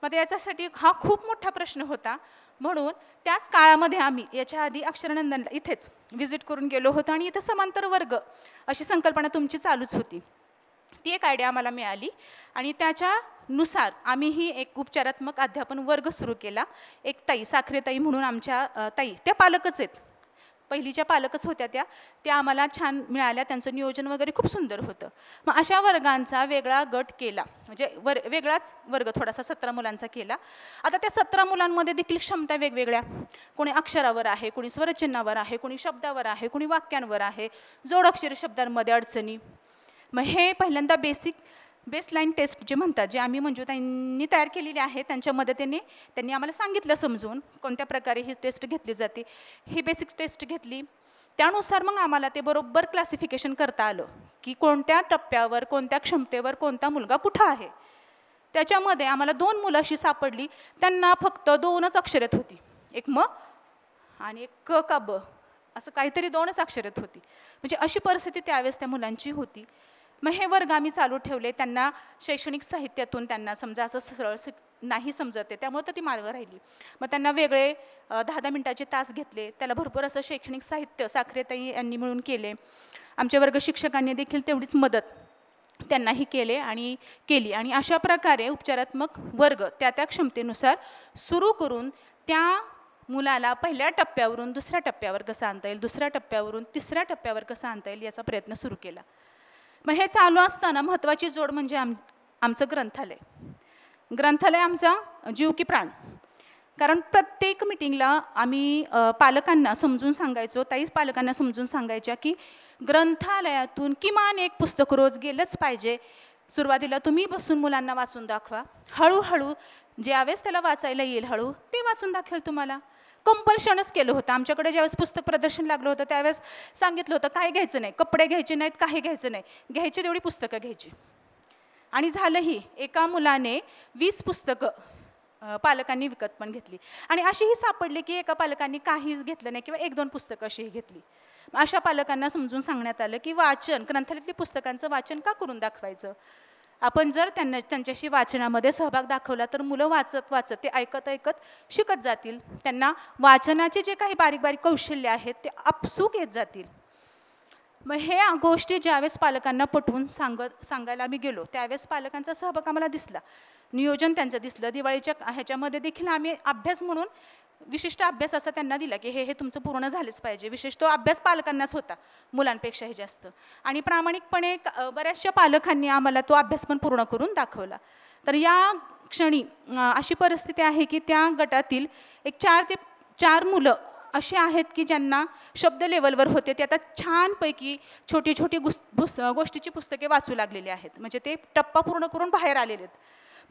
मग याच्यासाठी हा खूप मोठा प्रश्न होता. म्हणून त्याच काळामध्ये आम्ही याच्या आधी अक्षरनंदनला इथेच व्हिजिट करून गेलो होतो आणि इथं समांतर वर्ग अशी संकल्पना तुमची चालूच होती. ती एक आयडिया आम्हाला मिळाली आणि त्याच्यानुसार आम्हीही एक उपचारात्मक अध्यापन वर्ग सुरू केला. एक ताई, साखरेताई म्हणून आमच्या ताई, त्या पालकच आहेत, पहिलीच्या पालकच होत्या त्या आम्हाला छान मिळाल्या. त्यांचं नियोजन वगैरे खूप सुंदर होतं. मग अशा वर्गांचा वेगळा गट केला, म्हणजे वेगळाच वर्ग थोडासा 17 मुलांचा केला. आता त्या 17 मुलांमध्ये देखील क्षमता वेगवेगळ्या, कोणी अक्षरावर आहे, कोणी स्वरचिन्हावर आहे, कोणी शब्दावर आहे, कोणी वाक्यांवर आहे, जोडाक्षरी शब्दांमध्ये अडचणी. मग हे पहिल्यांदा बेसलाईन टेस्ट जे म्हणतात, जे आम्ही मंजूताईंनी तयार केलेली आहे, त्यांच्या मदतीने त्यांनी आम्हाला सांगितलं समजून कोणत्या प्रकारे ही टेस्ट घेतली जाते. ही बेसिक टेस्ट घेतली, त्यानुसार मग आम्हाला ते बरोबर क्लासिफिकेशन करता आलं की कोणत्या टप्प्यावर, कोणत्या क्षमतेवर कोणता मुलगा कुठं आहे. त्याच्यामध्ये आम्हाला 2 मुलं अशी सापडली, त्यांना फक्त 2च अक्षर येत होती, एक म आणि एक क का ब, असं काहीतरी 2च अक्षर येत होती. म्हणजे अशी परिस्थिती त्यावेळेस त्या मुलांची होती. मग हे वर्ग आम्ही चालू ठेवले. त्यांना शैक्षणिक साहित्यातून त्यांना समजा असं सरळ नाही समजत आहे, त्यामुळे तर ती मार्ग राहिली. मग त्यांना वेगळे 10-10 मिनिटाचे तास घेतले. त्याला भरपूर असं शैक्षणिक साहित्य साखरेताई यांनी मिळून केले. आमच्या वर्ग शिक्षकांनी देखील तेवढीच मदत त्यांनाही केली आणि अशा प्रकारे उपचारात्मक वर्ग त्या क्षमतेनुसार सुरू करून त्या मुलाला पहिल्या टप्प्यावरून दुसऱ्या टप्प्यावर कसं आणता येईल, दुसऱ्या टप्प्यावरून तिसऱ्या टप्प्यावर कसं आणता येईल याचा प्रयत्न सुरू केला. मग हे चालू असताना महत्त्वाची जोड म्हणजे आमचं ग्रंथालय आमचा जीव की प्राण. कारण प्रत्येक मिटिंगला आम्ही पालकांना समजून सांगायचो, ताईच पालकांना समजून सांगायच्या की ग्रंथालयातून किमान एक पुस्तक रोज गेलंच पाहिजे. सुरुवातीला तुम्ही बसून मुलांना वाचून दाखवा, हळूहळू ज्यावेळेस त्याला वाचायला येईल हळू ते वाचून दाखवेल तुम्हाला. कंपल्शनच केलं होतं. आमच्याकडे ज्यावेळेस पुस्तक प्रदर्शन लागलं होतं त्यावेळेस सांगितलं होतं काय घ्यायचं नाही, कपडे घ्यायचे नाहीत, काही घ्यायचं नाही, घ्यायची तेवढी पुस्तकं घ्यायची. आणि झालंही. एका मुलाने 20 पुस्तकं पालकांनी विकत पण घेतली. आणि अशीही सापडली की एका पालकांनी काहीच घेतलं नाही किंवा 1-2 पुस्तकं अशीही घेतली. अशा पालकांना समजून सांगण्यात आलं की ग्रंथालयातली पुस्तकांचं वाचन का करून दाखवायचं. आपण जर त्यांच्याशी वाचनामध्ये सहभाग दाखवला तर मुलं वाचत ते ऐकत शिकत जातील. त्यांना वाचनाचे जे काही बारीक बारीक कौशल्य आहेत ते आपसूक येत जातील. मग हे गोष्टी ज्यावेळेस पालकांना पटवून सांगायला आम्ही गेलो त्यावेळेस पालकांचा सहभाग आम्हाला दिसला, नियोजन त्यांचं दिसलं. दिवाळीच्या ह्याच्यामध्ये देखील आम्ही अभ्यास म्हणून विशिष्ट अभ्यास असा त्यांना दिला की हे तुमचं पूर्ण झालेच पाहिजे. विशेष तो अभ्यास पालकांनाच होता मुलांपेक्षाही जास्त. आणि प्रामाणिकपणे बऱ्याचशा पालकांनी आम्हाला तो अभ्यास पण पूर्ण करून दाखवला. तर या क्षणी अशी परिस्थिती आहे की त्या गटातील एक 4 ते 4 मुलं असे आहेत की ज्यांना शब्द लेवलवर होते ते आता छानपैकी छोटी गोष्टीची पुस्तके वाचू लागलेली आहेत. म्हणजे ते टप्पा पूर्ण करून बाहेर आलेले आहेत.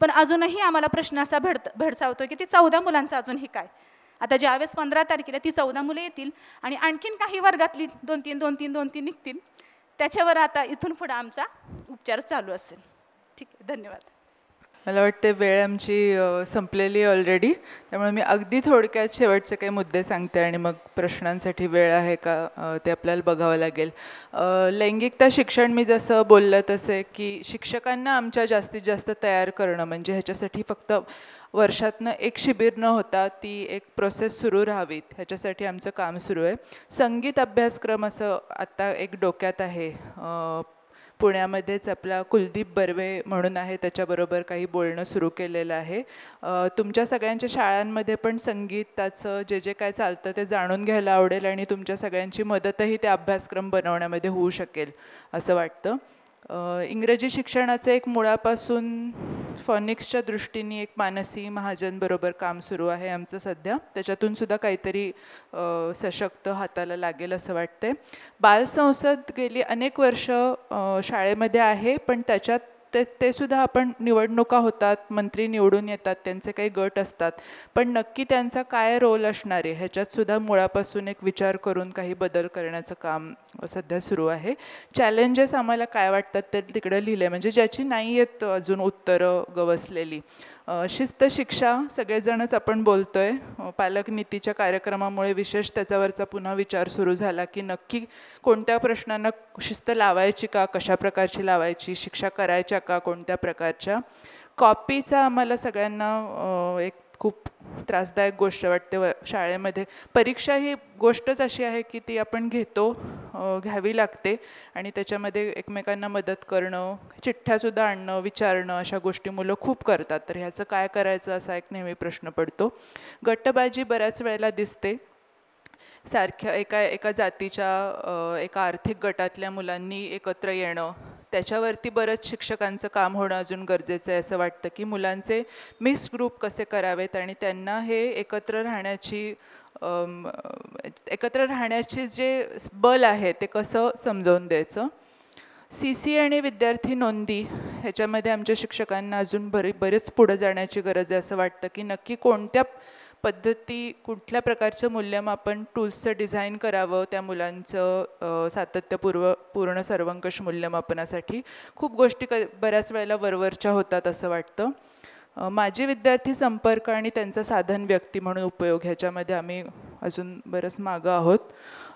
पण अजूनही आम्हाला प्रश्न असा भेडसावतो की ते 14 मुलांचं अजूनही काय. आता ज्यावेळेस 15 तारखेला ती 14 मुलं येतील आणि आणखीन काही वर्गातली 2-3 निघतील, त्याच्यावर आता इथून पुढे आमचा उपचार चालू असेल. ठीक आहे, धन्यवाद. मला वाटते वेळ आमची संपलेली ऑलरेडी, त्यामुळे मी अगदी थोडक्यात शेवटचे काही मुद्दे सांगते आणि मग प्रश्नांसाठी वेळ आहे का ते आपल्याला बघावं लागेल. लैंगिकता शिक्षण मी जसं बोललं तसे की शिक्षकांना आमच्या जास्तीत जास्त तयार करणं, म्हणजे ह्याच्यासाठी फक्त वर्षातनं एक शिबिर न होता ती एक प्रोसेस सुरू राहावीत ह्याच्यासाठी आमचं काम सुरू आहे. संगीत अभ्यासक्रम असं आत्ता एक डोक्यात आहे. पुण्यामध्येच आपला कुलदीप बर्वे म्हणून आहे, त्याच्याबरोबर काही बोलणं सुरू केलेलं आहे. तुमच्या सगळ्यांच्या शाळांमध्ये पण संगीताचं जे जे काय चालतं ते जाणून घ्यायला आवडेल आणि तुमच्या सगळ्यांची मदतही ते अभ्यासक्रम बनवण्यामध्ये होऊ शकेल असं वाटतं. इंग्रजी शिक्षणाचं एक मुळापासून फॉनिक्सच्या दृष्टीने एक मानसी महाजनबरोबर काम सुरू आहे आमचं सध्या, त्याच्यातून सुद्धा काहीतरी सशक्त हाताला लागेल असं वाटते. बालसंसद गेली अनेक वर्ष शाळेमध्ये आहे, पण त्याच्यात ते सुद्धा आपण निवडणुका होतात, मंत्री निवडून येतात, त्यांचे काही गट असतात, पण नक्की त्यांचा काय रोल असणार आहे ह्याच्यात सुद्धा मुळापासून एक विचार करून काही बदल करण्याचं काम सध्या सुरू आहे. चॅलेंजेस आम्हाला काय वाटतात ते तिकडं लिहिले, म्हणजे ज्याची नाही आहेत अजून उत्तरं गवसलेली. शिस्त शिक्षा सगळेजणच आपण बोलतोय. पालक नीतीच्या कार्यक्रमामुळे विशेष त्याच्यावरचा पुन्हा विचार सुरू झाला की नक्की कोणत्या प्रश्नांना शिस्त लावायची का, कशा प्रकारची लावायची, शिक्षा करायच्या का, कोणत्या प्रकारच्या. कॉपीचा आम्हाला सगळ्यांना एक खूप त्रासदायक गोष्ट वाटते शाळेमध्ये. परीक्षा ही गोष्टच अशी आहे की ती आपण घेतो, घ्यावी लागते आणि त्याच्यामध्ये एकमेकांना मदत करणं, चिठ्ठ्यासुद्धा आणणं, विचारणं, अशा गोष्टी मुलं खूप करतात. तर ह्याचं काय करायचं असा एक नेहमी प्रश्न पडतो. गटबाजी बऱ्याच वेळेला दिसते. सारख्या एका जातीच्या एका आर्थिक गटातल्या मुलांनी एकत्र येणं, त्याच्यावरती बरंच शिक्षकांचं काम होणं अजून गरजेचं आहे असं वाटतं की मुलांचे मिक्स ग्रुप कसे करावेत आणि त्यांना हे एकत्र राहण्याची जे बल आहे ते कसं समजावून द्यायचं. CC आणि विद्यार्थी नोंदी ह्याच्यामध्ये आमच्या शिक्षकांना अजून बरेच पुढं जाण्याची गरज आहे असं वाटतं की नक्की कोणत्या पद्धती, कुठल्या प्रकारचं मूल्यमापन टूल्सचं डिझाईन करावं त्या मुलांचं पूर्ण सर्वंकष मूल्यमापनासाठी. खूप गोष्टी बऱ्याच वेळेला वरवरच्या होतात असं वाटतं. माझे विद्यार्थी संपर्क आणि त्यांचा साधन व्यक्ती म्हणून उपयोग ह्याच्यामध्ये आम्ही अजून बरंच मागं आहोत.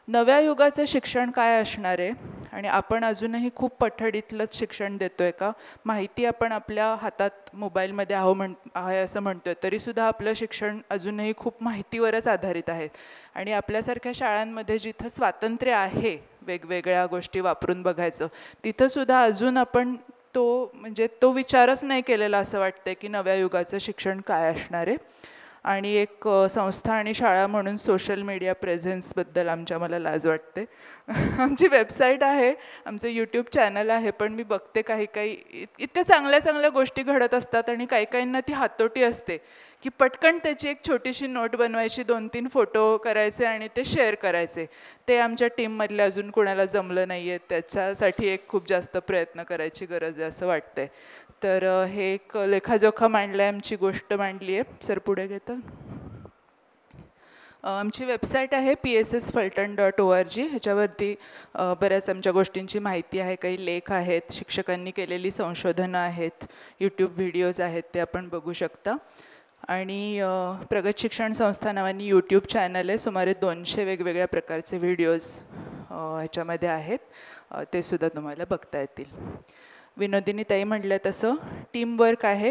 नव्या युगाचं शिक्षण काय असणार आहे आणि आपण अजूनही खूप पठडीतलंच शिक्षण देतोय का. माहिती आपण आपल्या हातात मोबाईलमध्ये आहे असं म्हणतोय, तरीसुद्धा आपलं शिक्षण अजूनही खूप माहितीवरच आधारित आहे आणि आपल्यासारख्या शाळांमध्ये जिथं स्वातंत्र्य आहे वेगवेगळ्या गोष्टी वापरून बघायचं, तिथंसुद्धा अजून आपण तो विचारच नाही केलेला असं वाटतं की नव्या युगाचं शिक्षण काय असणार आहे. आणि एक संस्था आणि शाळा म्हणून सोशल मीडिया प्रेझेन्सबद्दल मला लाज वाटते. आमची वेबसाईट आहे, आमचं यूट्यूब चॅनल आहे, पण मी बघते काही इतक्या चांगल्या गोष्टी घडत असतात आणि काहींना ती हातोटी असते की पटकन त्याची एक छोटीशी नोट बनवायची, 2-3 फोटो करायचे आणि ते शेअर करायचे. ते आमच्या टीममधल्या अजून कोणाला जमलं नाही आहे, त्याच्यासाठी एक खूप जास्त प्रयत्न करायची गरज आहे असं वाटतंय. तर हे एक लेखाजोखा मांडला आहे, आमची गोष्ट मांडली आहे. सर पुढे घेतं. आमची वेबसाईट आहे pssfultan.org. ह्याच्यावरती बऱ्याच आमच्या गोष्टींची माहिती आहे, काही लेख आहेत, शिक्षकांनी केलेली संशोधनं आहेत, यूट्यूब व्हिडिओज आहेत, ते आपण बघू शकता. आणि प्रगत शिक्षण संस्था नावानी यूट्यूब चॅनल आहे, सुमारे 200 वेगवेगळ्या प्रकारचे व्हिडिओज ह्याच्यामध्ये आहेत, ते सुद्धा तुम्हाला बघता येतील. विनोदिनी ताई म्हटलं तसं टीमवर्क आहे.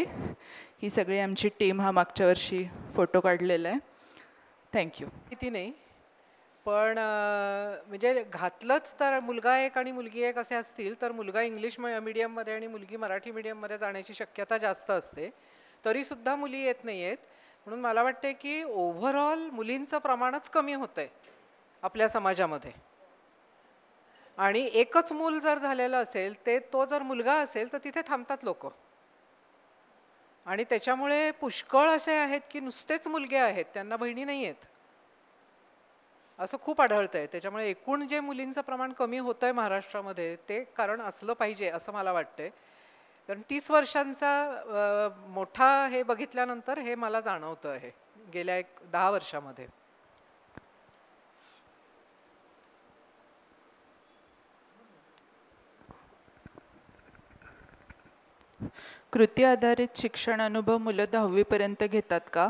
ही सगळी आमची टीम, हा मागच्या वर्षी फोटो काढलेला आहे. थँक्यू. किती नाही, पण म्हणजे घातलंच तर मुलगा एक आणि मुलगी एक असे असतील तर मुलगा इंग्लिश मीडियममध्ये आणि मुलगी मराठी मीडियममध्ये जाण्याची शक्यता जास्त असते. तरीसुद्धा मुली येत नाही आहेत. म्हणून मला वाटते की ओव्हरऑल मुलींचं प्रमाणच कमी होतं आहे आपल्या समाजामध्ये. आणि एकच मूल जर झालेलं असेल, तो जर मुलगा असेल तर तिथे थांबतात लोक. आणि त्याच्यामुळे पुष्कळ असे आहेत की नुसतेच मुलगे आहेत, त्यांना बहिणी नाही आहेत, असं खूप आढळतं आहे. त्याच्यामुळे एकूण जे मुलींचं प्रमाण कमी होतं आहे महाराष्ट्रामध्ये, ते कारण असलं पाहिजे असं मला वाटतंय. कारण 30 वर्षांचा मोठा हे बघितल्यानंतर हे मला जाणवतं आहे गेल्या 10 वर्षामध्ये. कृती आधारित शिक्षण अनुभव मुलं 10वीपर्यंत घेतात का?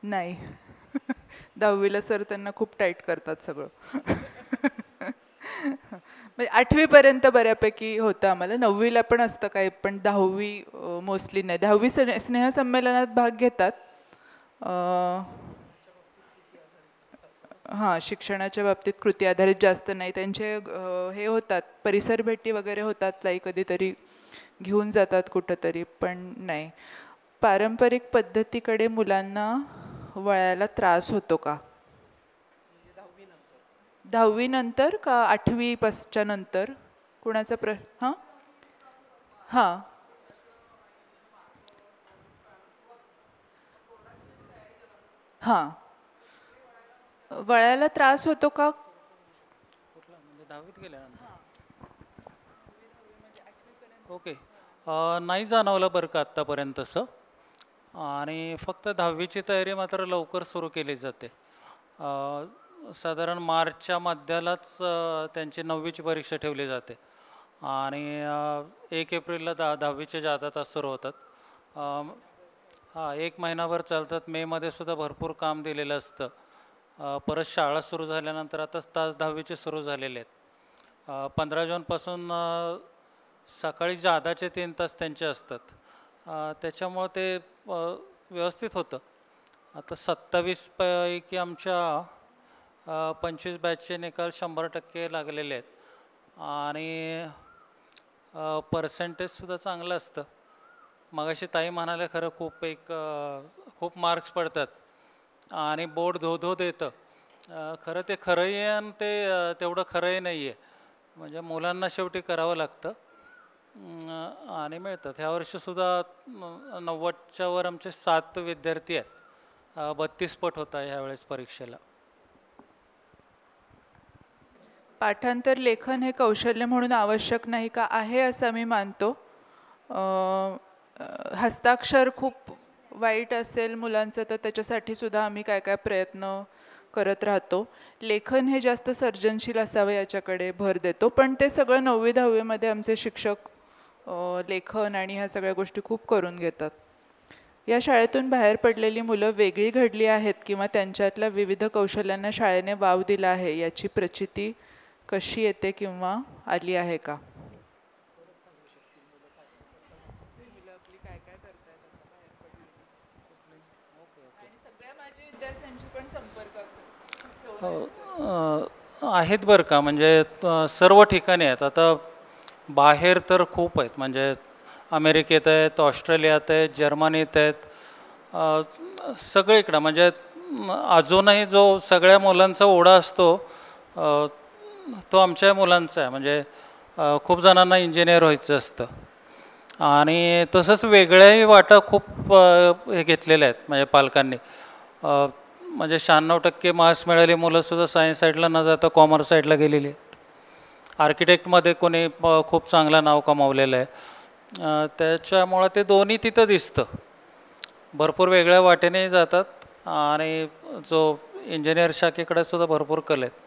नाही. 10वीला सर त्यांना खूप टाईट करतात सगळं. म्हणजे 8वीपर्यंत बऱ्यापैकी होतं आम्हाला. 9वीला पण असतं काय, पण 10वी मोस्टली नाही. 10वी स्नेहसंमेलनात भाग घेतात. हां, शिक्षणाच्या बाबतीत कृती आधारित जास्त नाही. त्यांचे हे होतात, परिसर भेटी वगैरे होतात, ताई कधीतरी घेऊन जातात कुठंतरी, पण नाही. पारंपरिक पद्धतीकडे मुलांना वळायला त्रास होतो का? 10वी नंतर का 8वीच्या नंतर? कुणाचा हां हां हां वळायला त्रास होतो का? म्हणजे 10वीत गेल्यानंतर ओके. नाही जाणवलं बरं का आत्तापर्यंत तसं. आणि फक्त 10वीची तयारी मात्र लवकर सुरू केली जाते. साधारण मार्चच्या मध्यालाच त्यांची 9वीची परीक्षा ठेवली जाते आणि 1 एप्रिलला 10वीचे जादा तास सुरू होतात. हां, 1 महिनाभर चालतात. मेमध्ये सुद्धा भरपूर काम दिलेलं असतं. परत शाळा सुरू झाल्यानंतर आता तास 10वीचे सुरू झालेले आहेत. 15 जूनपासून सकाळी जादाचे 3 तास त्यांचे असतात. त्याच्यामुळं ते व्यवस्थित होतं. आता 27 पैकी आमच्या 25 बॅचचे निकाल 100% लागलेले आहेत आणि पर्सेंटेजसुद्धा चांगलं असतं. मगाशी ताई म्हणाले खरं खूप मार्क्स पडतात आणि बोर्ड धो देतं. खरं ते खरंही आहे आणि ते तेवढं खरंही नाही आहे. म्हणजे मुलांना शेवटी करावं लागतं आणि मिळतात. ह्या वर्षीसुद्धा 90च्या वर आमचे 7 विद्यार्थी आहेत. 32 पट होता ह्यावेळेस परीक्षेला. पाठांतर लेखन हे कौशल्य म्हणून आवश्यक नाही का? आहे असं मी मानतो. हस्ताक्षर खूप वाईट असेल मुलांचं तर त्याच्यासाठी सुद्धा आम्ही काय काय प्रयत्न करत राहतो. लेखन हे जास्त सर्जनशील असावं याच्याकडे भर देतो. पण ते सगळं 9वी 10वीमध्ये आमचे शिक्षक लेखन आणि ह्या सगळ्या गोष्टी खूप करून घेतात. या शाळेतून बाहेर पडलेली मुलं वेगळी घडली आहेत किंवा त्यांच्यातल्या विविध कौशल्यांना शाळेने वाव दिला आहे याची प्रचिती कशी येते किंवा आली आहे का? आहेत बरं का. म्हणजे सर्व ठिकाणी आहेत. आता बाहेर तर खूप आहेत. म्हणजे अमेरिकेत आहेत, ऑस्ट्रेलियात आहेत, जर्मनीत आहेत, सगळीकडं. म्हणजे अजूनही जो सगळ्या मुलांचा ओढा असतो तो आमच्या मुलांचा आहे. म्हणजे खूप जणांना इंजिनियर व्हायचं असतं आणि तसंच वेगळ्याही वाटा खूप हे घेतलेल्या आहेत म्हणजे पालकांनी. म्हणजे 96% मार्क्स मिळालेली मुलंसुद्धा सायन्स साईडला न जाता कॉमर्स साईडला गेलेली आहेत. आर्किटेक्टमध्ये कोणी खूप चांगलं नाव कमावलेलं आहे. त्याच्यामुळं ते दोन्ही तिथं दिसतं. भरपूर वेगळ्या वाटेने जातात आणि जो इंजिनियर शाखेकडे सुद्धा भरपूर कल आहेत.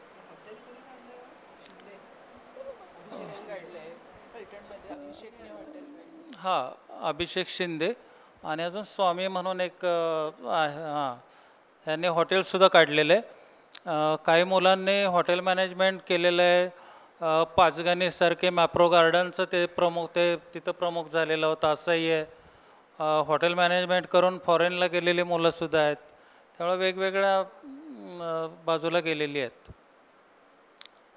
हां, अभिषेक शिंदे आणि अजून स्वामी म्हणून एक आहे. हां, ह्यांनी हॉटेलसुद्धा काढलेलं आहे. काही मुलांनी हॉटेल मॅनेजमेंट केलेलं आहे. पाचगणीसारखे मॅप्रो गार्डनचं ते तिथं प्रमुख झालेलं होतं असंही आहे. हॉटेल मॅनेजमेंट करून फॉरेनला गेलेली मुलंसुद्धा आहेत. त्यामुळे वेगवेगळ्या बाजूला गेलेली आहेत.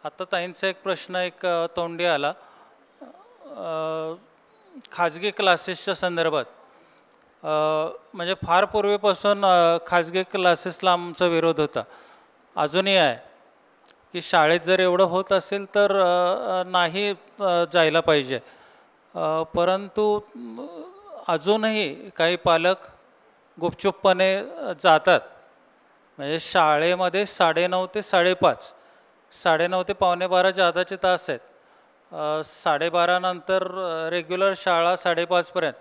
आत्ता ताईंचा एक प्रश्न एक तोंडी आला खाजगी क्लासेसच्या संदर्भात. म्हणजे फार पूर्वीपासून खाजगी क्लासेसला आमचा विरोध होता, अजूनही आहे, की शाळेत जर एवढं होत असेल तर नाही जायला पाहिजे. परंतु अजूनही काही पालक गुपचूपपणे जातात. म्हणजे शाळेमध्ये 9:30 ते 5:30, 9:30 ते 11:15 जादाचे तास आहेत. 12:30 नंतर रेग्युलर शाळा 5:30पर्यंत.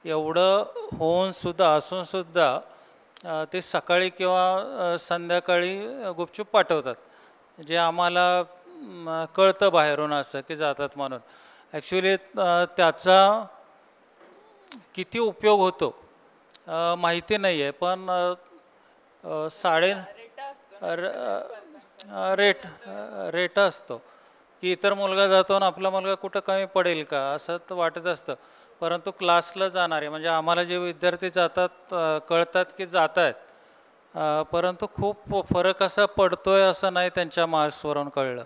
एवढं होऊनसुद्धा असूनसुद्धा ते सकाळी किंवा संध्याकाळी गुपचूप पाठवतात. जे आम्हाला कळतं बाहेरून असं की जातात म्हणून. ॲक्च्युली त्याचा किती उपयोग होतो माहिती नाही आहे, पण रेट असतो की इतर मुलगा जातो आणि आपला मुलगा कुठं कमी पडेल का असं तर वाटत असतं. परंतु क्लासला जाणारे म्हणजे आम्हाला जे विद्यार्थी जातात कळतात की जात आहेत, परंतु खूप फरक असा पडतोय असं नाही त्यांच्या मार्क्सवरून कळलं.